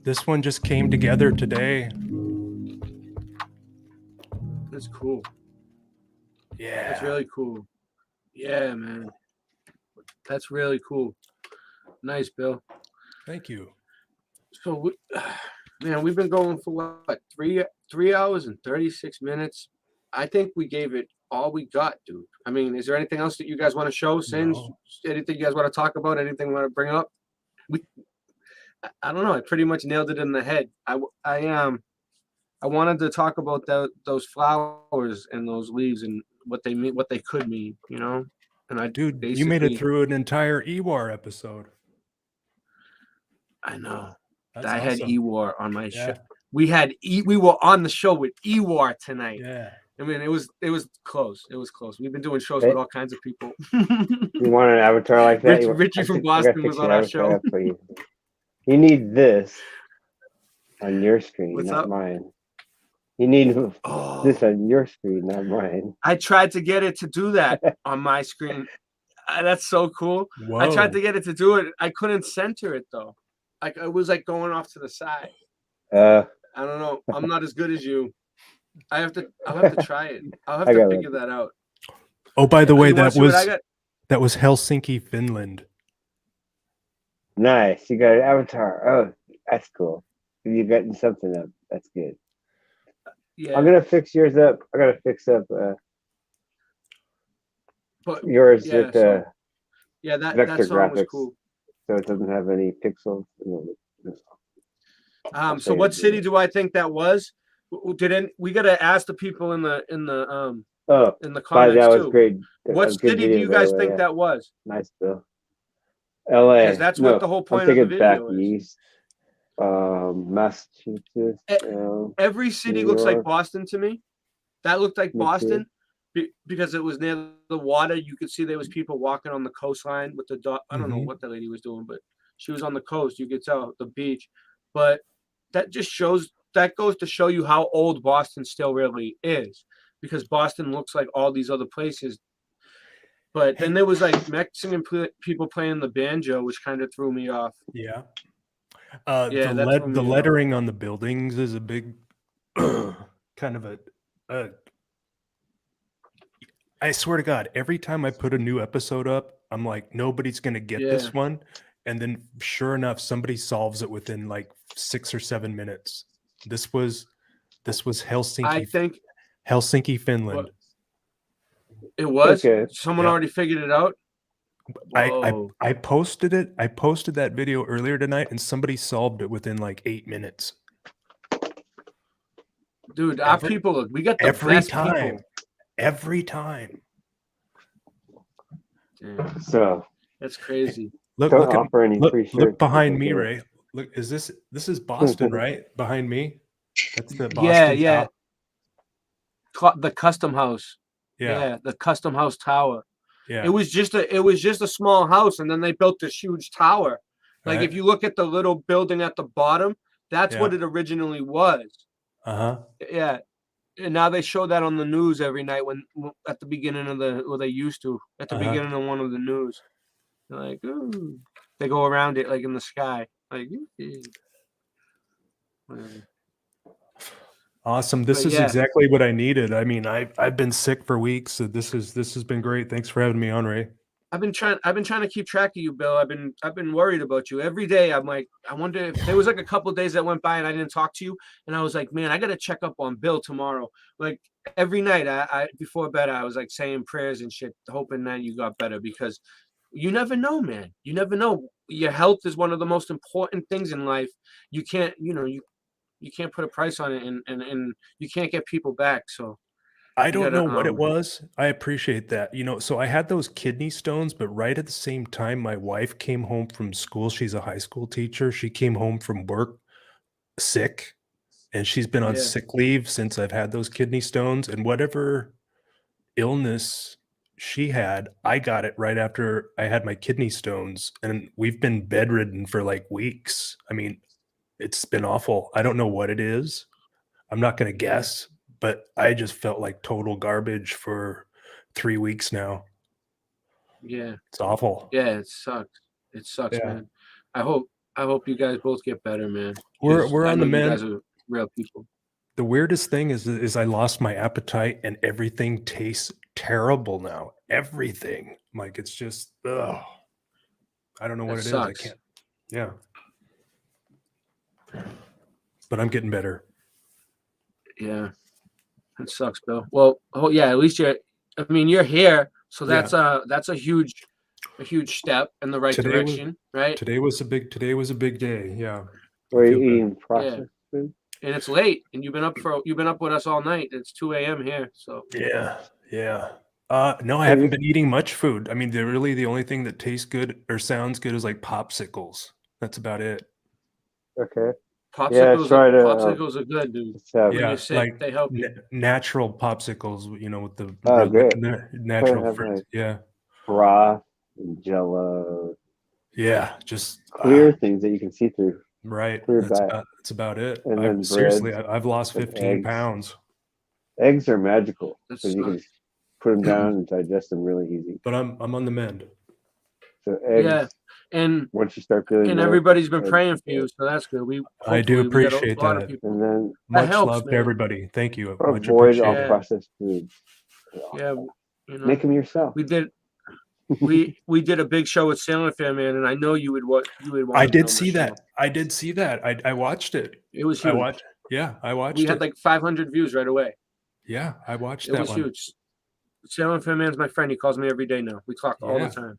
This one just came together today. That's cool. Yeah. That's really cool. Yeah, man. That's really cool. Nice, Bill. Thank you. So, man, we've been going for what, 3 hours and 36 minutes. I think we gave it all we got, dude. I mean, is there anything else that you guys want to show? Singe, No. anything you guys want to talk about? Anything you want to bring up? I don't know. I pretty much nailed it in the head. I wanted to talk about those flowers and those leaves and what they mean, what they could mean, you know. And Dude, you made it through an entire Ewar episode. I know. That's I had awesome. Ewar on my show. Yeah. We were on the show with Ewar tonight. Yeah. I mean, it was close. It was close. We've been doing shows with all kinds of people. You want an avatar like that? Richie from Boston was on our show. For you. You need this on your screen, What's not up? mine. You need Oh. this on your screen, not mine. I tried to get it to do that on my screen. That's so cool. Whoa. I tried to get it to do it. I couldn't center it though. Like it was like going off to the side. I don't know. I'm not as good as you. I'll have to try it. I'll have to figure that out. Oh, by the way, You wanna that see what I got? was Helsinki, Finland. Nice. You got an avatar. Oh, that's cool. You gotten something up. That's good. Yeah. I'm gonna fix yours up. I gotta fix up But yours yeah, with so, yeah, vector that song was graphics, cool. so it doesn't have any pixels. So what city do I think that was? We gotta ask the people in the comments that was too. great. What A good city do video, you by the guys way, think yeah. that was? Nice, Bill. LA. Because that's what the whole point I'm of the thinking back video is. east. Massachusetts. Every city New looks like York. Boston to me. That looked like Me too. Boston because it was near the water. You could see there was people walking on the coastline with the dog. I don't know Mhm. what the lady was doing, but she was on the coast. You could tell the beach. But that just goes to show you how old Boston still really is, because Boston looks like all these other places. But then there was like Mexican people playing the banjo, which kind of threw me off. Yeah. Yeah, that threw me The off. lettering on the buildings is a big kind of a I swear to God, every time I put a new episode up, I'm like, nobody's gonna get Yeah. this one. And then sure enough, somebody solves it within like 6 or 7 minutes. This was Helsinki. I think Helsinki, Finland. it was. Okay. Someone Yeah. already figured it out. Whoa. I posted it. I posted that video earlier tonight, and somebody solved it within like 8 minutes. Dude, our people, we got the Every best time. people. Every time. Damn, So that's crazy. Look, don't look, offer any free look shirts. behind me, Okay. Ray. Look, this is Boston, right? Behind me. That's the Boston. Yeah. Tower. The custom house. Yeah. The custom house tower. Yeah. It was just a small house, and then they built this huge tower. Like Right. if you look at the little building at the bottom, that's what it originally was. Uh-huh. Yeah. And now they show that on the news every night at the beginning of they used to at the beginning of one of the news. They're like, ooh. They go around it like in the sky. Like whatever. Awesome. This But is yeah. exactly what I needed. I mean, I've been sick for weeks, so this has been great. Thanks for having me on, Ray. I've been trying to keep track of you, Bill. I've been worried about you every day. I'm like, I wonder if there was like a couple of days that went by and I didn't talk to you, and I was like, man, I gotta check up on Bill tomorrow. Like every night, I before bed, I was like saying prayers and shit, hoping that you got better, because you never know, man. You never know. Your health is one of the most important things in life. You can't, you can't put a price on it, and you can't get people back. So I you don't gotta, know what it was. I appreciate that. So I had those kidney stones, but right at the same time, my wife came home from school. She's a high school teacher. She came home from work sick, and she's been on Yeah. sick leave since I've had those kidney stones. And whatever illness she had, I got it right after I had my kidney stones. And we've been bedridden for like weeks. I mean, it's been awful. I don't know what it is. I'm not going to guess. But I just felt like total garbage for 3 weeks now. Yeah. It's awful. Yeah, it sucks. It sucks, Yeah. man. I hope you guys both get better, man. We're 'cause on know the you guys mend. are real people. The weirdest thing is I lost my appetite and everything tastes terrible now. Everything. Like it's just ugh. I don't know what That it is. I sucks. can't. Yeah. But I'm getting better. Yeah. It sucks, Bill. Well, at least you're here, so that's a huge step in the right direction, right? Today was a big day. Yeah. Were I you feel good. eating processed food? And it's late, and you've been up with us all night. It's 2 a.m. here, so Yeah. No, I haven't been eating much food. I mean, the only thing that tastes good or sounds good is like popsicles. That's about it. Okay. popsicles are good, dude. When Yeah, you're sick, like they help you. natural popsicles, with the great. natural Have fruits. like Yeah. broth and jello, Yeah, just clear things that you can see through. right. Clear That's diet. about it. And then Seriously, breads I've lost and 15 eggs. pounds. Eggs are magical That's because you can put them down and digest them really easy. But I'm on the mend. So eggs. Yeah, and once you start feeling better, everybody's been eggs praying for are you, good. so that's good. I do hopefully we got appreciate a lot that. of people. And then Much helps, love to man. everybody. Thank you. Much avoid all appreciated. processed foods. Yeah, Make them yourself. We did. We did a big show with Sailing Fair, man, and I know you would want. I did see that. I did see that. I watched it. It was huge. I watched it. We had like 500 views right away. Yeah, I watched It that was one. huge. Sailing Fair man's my friend. He calls me every day now. We talk all the time,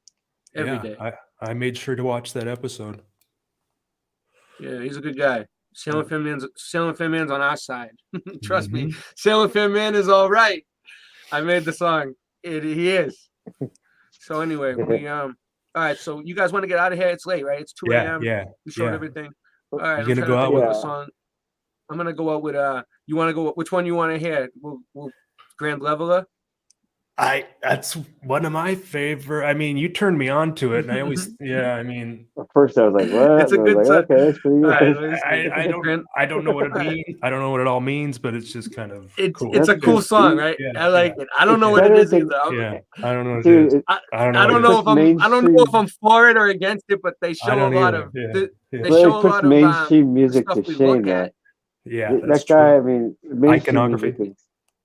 every day. I made sure to watch that episode. Yeah, he's a good guy. Sailing Fair man's on our side. Trust me, Sailing Fair man is all right. I made the song. He is. So anyway, all right. So you guys want to get out of here? It's late, right? It's 2 a.m. Yeah. We showed everything. All right. You gonna go out with with a song. I'm gonna go out with You want to go? Which one you want to hear? We'll Grand Leveler. That's one of my favorite. I mean, you turned me on to it, and I always, I mean, at first I was like, "What?" It's a And I was good like, song. okay, it's pretty good. I don't know what it means. I don't know what it all means, but it's just kind of cool. It's a cool song, right? Yeah, I like it. I don't know what it is either. I don't know what Dude, it is. I don't know if I'm for it or against it, but they show a lot of they show a puts lot of mainstream music stuff to we shame. look That at. that guy. I mean, mainstream music Iconography.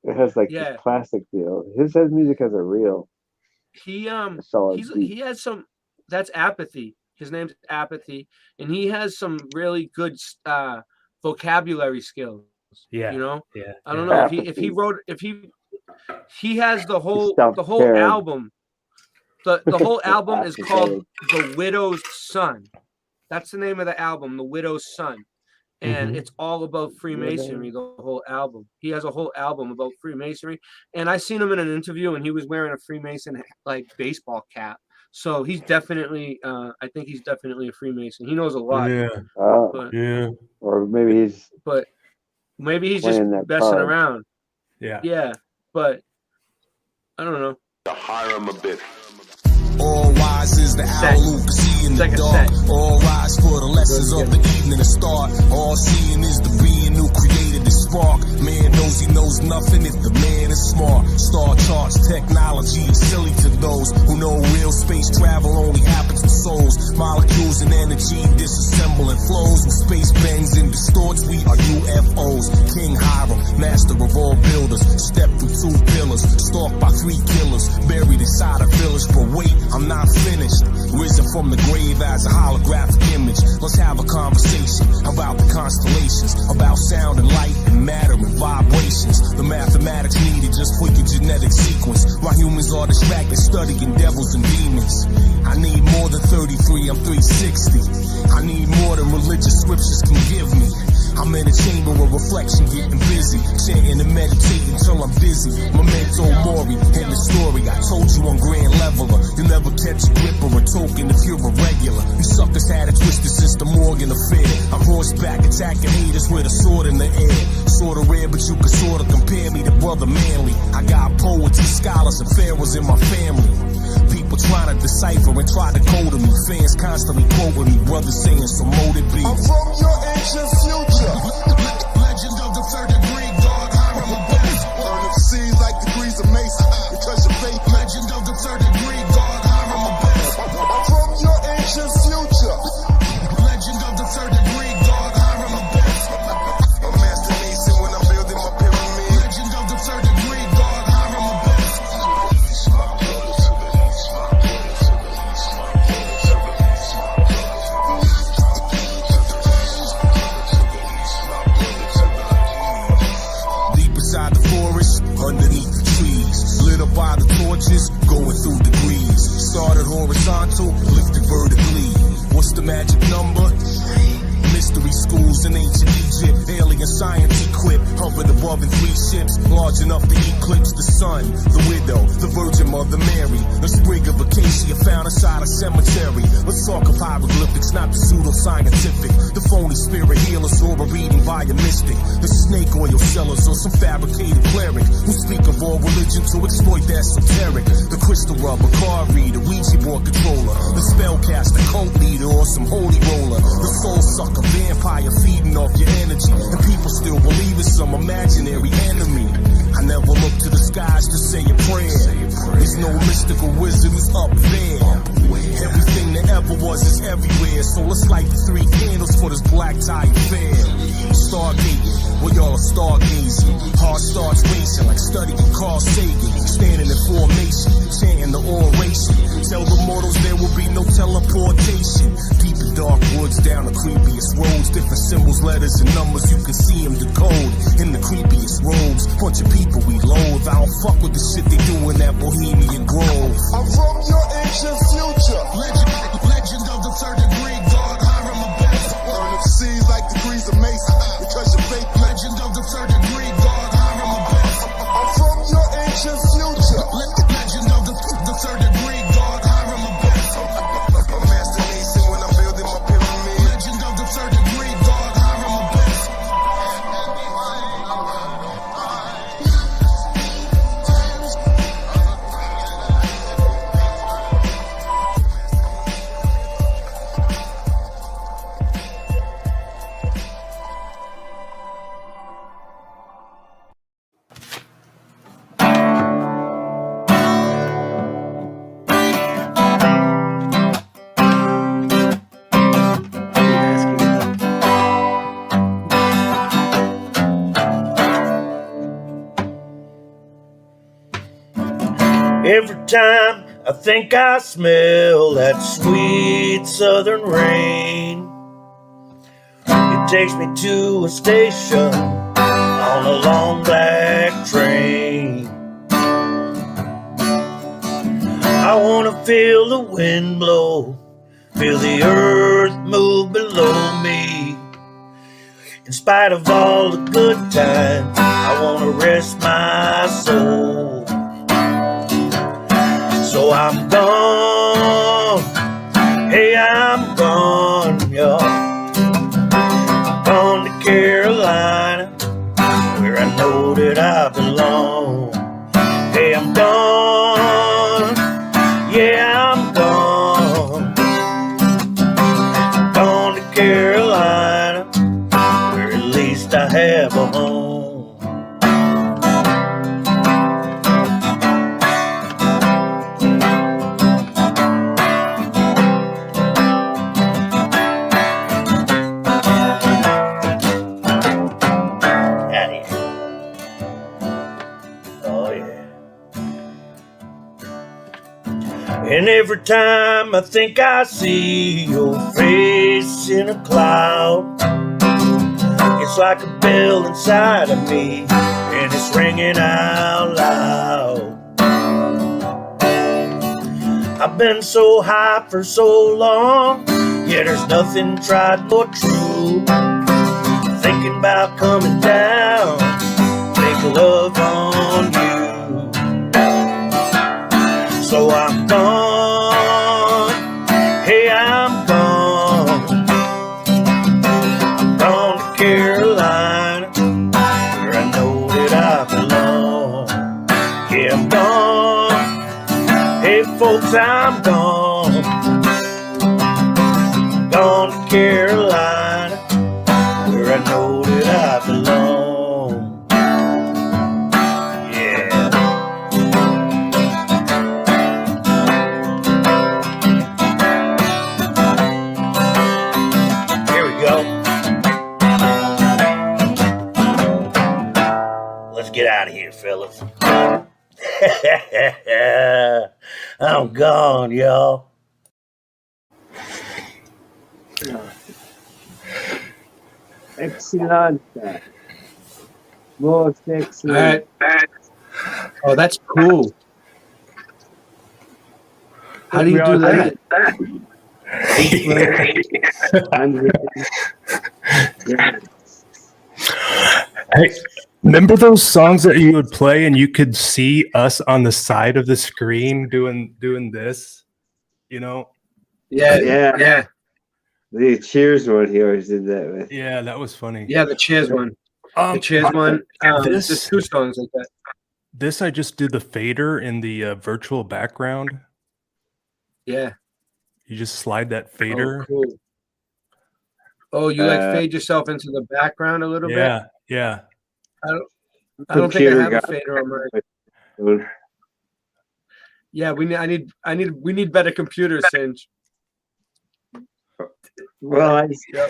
it has like the classic feel. His music has a real. He has some. That's Apathy. His name's Apathy, and he has some really good vocabulary skills. Yeah, I don't know if he has the whole album. The whole album is called Oxycoded. The Widow's Son. That's the name of the album, The Widow's Son. And it's all about Freemasonry, the whole album. He has a whole album about Freemasonry. And I seen him in an interview, and he was wearing a Freemason like baseball cap. So he's definitely, I think he's definitely a Freemason. He knows a lot. Yeah. But, Yeah. Or maybe he's just playing that messing card. around. Yeah. Yeah. But I don't know. To hire him a bit. All wise is the owl who can see in the dark. All rise for the lessons of the evening to start. All seeing is the being who created the spark. Man knows he knows nothing if the man is smart. Star charts, technology is silly to those who know real space travel only happens with souls. Molecules and energy disassemble and flows. With space bends and distorts, we are UFOs. King Hiram, master of all builders. Step through 2 pillars, stalked by 3 killers. Buried inside a village, but wait, I'm not finished. Risen from the grave as a holographic image. Let's have a conversation about the constellations, about sound and light and matter and vibrations. The mathematics needed just for your genetic sequence. While humans are distracted studying devils and demons. I need more than 33, I'm 360. I need more than religious scriptures can give me. I'm in a chamber of reflection, getting busy, chanting and meditating till I'm dizzy. Memento mori, and the story I told you on Grand Leveler. You never catch a grip or a token if you're a regular. You suckers had it twisted since the Morgan affair. I'm horseback attacking haters with a sword in the air. Sorta rare, but you can sorta compare me to Brother Manly. I got poets and scholars and pharaohs in my family. People trying to decipher and try to code me. Fans constantly quoting me, brothers saying so mote it be. I'm from your ancient future. Legend of the 3rd degree, God, Hiram a best. Burn up seas like degrees of Mason. Because your faith. Legend of the 3rd degree, God, Hiram a best. I'm from your ancient future. Legend of the 3rd degree, God, Hiram a best. I'm Master Mason when I'm building my pyramid. Legend of the 3rd degree, God, Hiram a best. Inside the forest, underneath the trees, lit up by the torches, going through degrees. Started horizontal, lifted vertically. What's the magic number? Mystery schools in ancient Egypt, alien science equipped, hovered above in 3 ships, large enough to eclipse the sun. The widow, the Virgin Mother Mary, a sprig of acacia found inside a cemetery. Let's talk of hieroglyphics, not the pseudo-scientific. The phony spirit healers or a reading by a mystic. The snake oil sellers or some fabricated cleric who speak of all religion to exploit the esoteric. The crystal rubber, card reader, Ouija board controller, the spellcaster, cult leader, or some holy roller. The soul sucker, vampire feeding off your energy, and people still believe it's some imaginary enemy. I never look to the skies to say a prayer. There's no mystical wizard who's up there. Everything that ever was is everywhere. So let's light the 3 candles for this black tie affair. Stargate, well y'all are stargazing. Heart starts racing like studying Carl Sagan. Standing in formation, chanting the oration. Tell the mortals there will be no teleportation. Deep in dark woods, down the creepiest roads. Different symbols, letters, and numbers, you can see them decode. In the creepiest robes, bunch of people we loathe. I don't fuck with the shit they do in that Bohemian Grove. I'm from your ancient future. Legend of the 3rd degree, God, Hiram a best. Burn up seas like degrees of Mason. Because your faith. Legend of the 3rd degree, God, Hiram a best. I'm from your ancient future. Legend of the 3rd degree, God, Hiram a best. I'm Master Mason when I'm building my pyramid. Legend of the 3rd degree, God, Hiram a best. Every time I think I smell that sweet southern rain, it takes me to a station on a long black train. I wanna feel the wind blow, feel the earth move below me. In spite of all the good times, I want to rest my soul. So I'm gone, hey, I'm gone, y'all. I'm gone to Carolina, where I know that I belong. Hey, I'm gone, yeah, I'm gone. I'm gone to Carolina, where at least I have a home. And every time I think I see your face in a cloud, it's like a bell inside of me, and it's ringing out loud. I've been so high for so long, yeah, there's nothing tried more true. Thinking about coming down, make love on you. So I'm gone, hey, I'm gone. I'm gone to Carolina, where I know that I belong. Yeah, I'm gone, hey, folks, I'm gone. I'm gone to Carolina, where I know that I belong. Yeah. Let's get out of here, fellas. I'm gone, y'all. Excellent. Most excellent. Oh, that's cool. How do you do that? Hey, remember those songs that you would play and you could see us on the side of the screen doing this? You know? Yeah. The Cheers one he always did that with. Yeah, that was funny. Yeah, the Cheers one. The Cheers one. There's two songs like that. This I just did the fader in the virtual background. Yeah. You just slide that fader. Oh, cool. Oh, you like fade yourself into the background a little bit? Yeah. I don't think I have a fader on mine. Yeah, we need better computers, Singe. Well, I get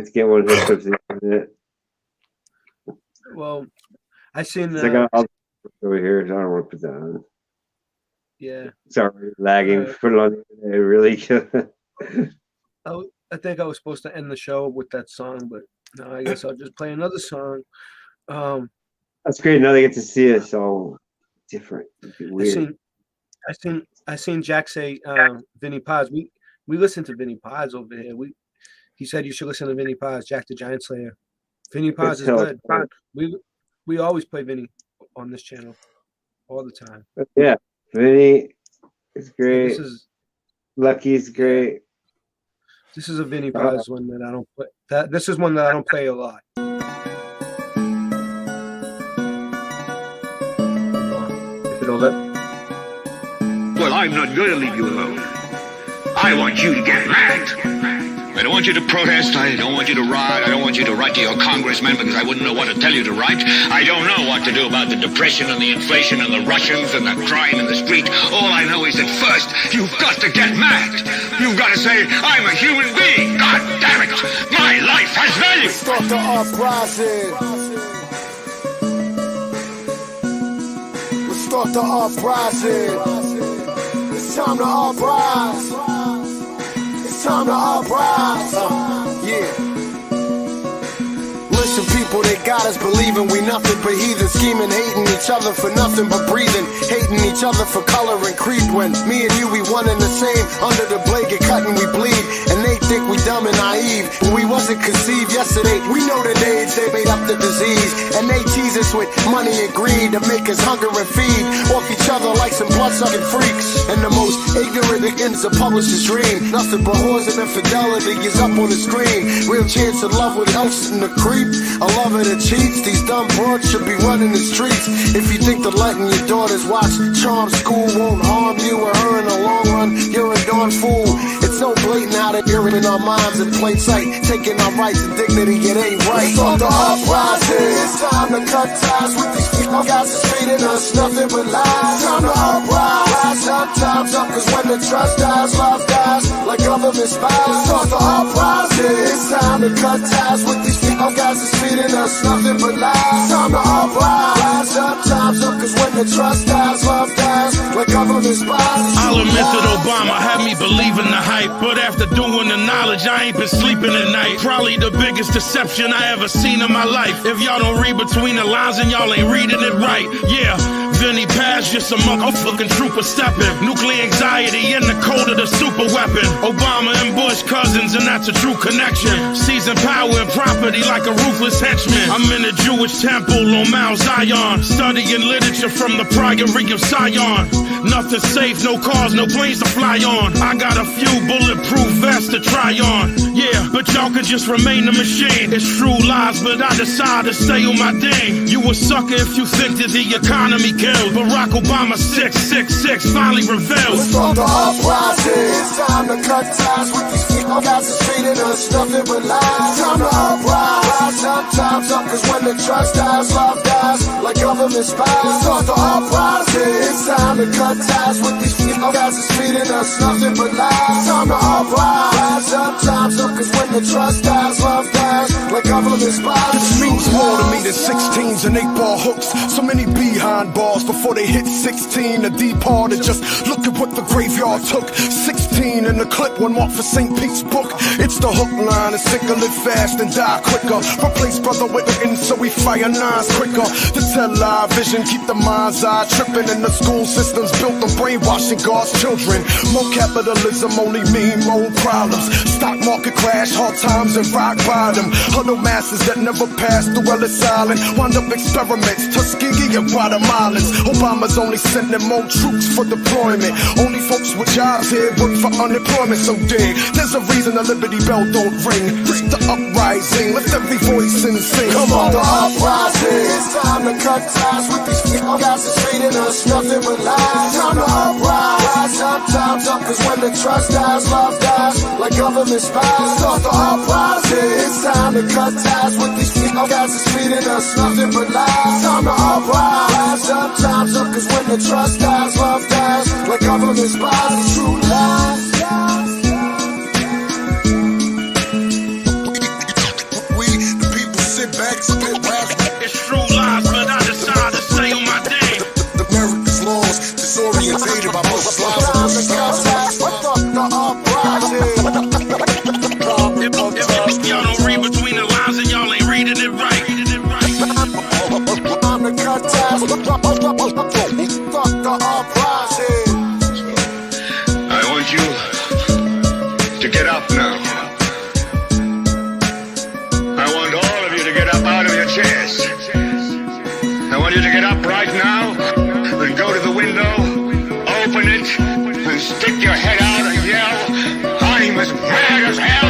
to get one hooked up to it. Well, I seen I got over here. I don't want to put that on. Yeah. Sorry, lagging. Put it on. Really. I think I was supposed to end the show with that song, but no, I guess I'll just play another song. That's great. Now they get to see us all different. Weird. I seen Jack say Vinnie Paz. We listen to Vinnie Paz over here. He said you should listen to Vinnie Paz, Jack the Giant Slayer. Vinnie Paz is good. We always play Vinnie on this channel all the time. Yeah, Vinnie is great. This is Lucky's great. This is a Vinnie Paz one that I don't play. This is one that I don't play a lot. If it'll let. Well, I'm not going to leave you alone. I want you to get mad. I don't want you to protest. I don't want you to riot. I don't want you to write to your congressman because I wouldn't know what to tell you to write. I don't know what to do about the depression and the inflation and the Russians and the crime in the street. All I know is that first, you've got to get mad. You've got to say, I'm a human being. God damn it. My life has value. Start the uprising. Let's start the uprising. It's time to uprise. It's time to uprise. Yeah. Listen, people. people they got us believing we nothing but heathens, scheming, hating each other for nothing but breathing, hating each other for color and creed. When me and you, we one and the same, under the blade get cut and we bleed, and they think we dumb and naive, but we wasn't conceived yesterday. We know the age they made up the disease, and they tease us with money and greed to make us hunger and feed off each other like some blood-sucking freaks. And the most ignorant begins to publish his dream. Nothing but whores and infidelity is up on the screen. Real chance of love with else in the creep. A lover that cheats. These dumb broads should be running the streets. If you think that letting your daughters watch Charm School won't harm you or her in the long run, you're a darn fool. It's so blatant how they're in our minds in plain sight, taking our rights and dignity. It ain't right. It's on the uprising. It's time to cut ties with these people. Guys are treating us nothing but lies. Time to uprise. Sometimes up, cause when the trust dies, love dies, like government spies. It's on the uprising. It's time to cut ties with these people. Guys are treating us nothing but lies. Time to uprise. Sometimes up, cause when the trust dies, love dies, like government spies. I'll admit that Obama had me believing the hype, but after doing the knowledge, I ain't been sleeping at night. Probably the biggest deception I ever seen in my life. If y'all don't read between the lines, and y'all ain't reading it right. Yeah, Vinny Paz just a motherfucking trooper stepping. Nuclear anxiety in the code of the super weapon. Obama and Bush cousins, and that's a true connection. Seizing power and property like a ruthless henchman. I'm in a Jewish temple on Mount Zion, studying literature from the Priory of Zion. Nothing safe, no cars, no planes to fly on. I got a few bulletproof vests to try on. Yeah, but y'all can just remain the machine. It's true lies, but I decide to stay on my ding. You a sucker if you think that the economy killed. Barack Obama 666 finally revealed. It's on the uprising. It's time to cut ties with these people. Guys are treating us nothing but lies. Time to uprise. Sometimes up, cause when the trust dies, love dies, like government spies. It's on the uprising. It's time to cut ties with these people. Guys are treating us nothing but lies. Time to uprise. Sometimes up, cause when the trust dies, love dies, like government spies. This means more to me than 16s and 8-ball hooks. So many behind bars before they hit 16. A departed, just look at what the graveyard took. 16 in the clip, one mark for St. Pete's book. It's the hook line, it's sick, live fast and die quicker. Replace brother with the end, so we fire nines quicker. To tell our vision, keep the mind's eye tripping. And the school systems built on brainwashing God's children. More capitalism only mean more problems. Stock market crash, hard times and rock bottom. Huddle masses that never passed through Ellis Island. Wind up experiments, Tuskegee and Guatemalans. Obama's only sending more troops for deployment. Only folks with jobs here work for unemployment. So dig, there's a reason the Liberty Bell don't ring. It's the uprising, lift every voice and sing. Come on, the uprising. It's time to cut ties with these people. Guys are treating us nothing but lies. Time to uprise. Sometimes up, cause when the trust dies, love dies, like government spies. Start the uprising. It's time to cut ties with these people. Guys are treating us nothing but lies. Time to uprise. Sometimes up, cause when the trust dies, love dies, like government spies. True lies. We, the people, sit back, spit rap. It's true lies, but I decide to stay on my day. America's laws, disorientated by most Time to cut ties. What the uprising? If y'all don't read between the lines, and y'all ain't reading it right. Time to cut ties. Fuck the uprising. I want you to get up now. I want all of you to get up out of your chairs. I want you to get up right now and go to the window, open it, and stick your head out and yell, I'm as mad as hell.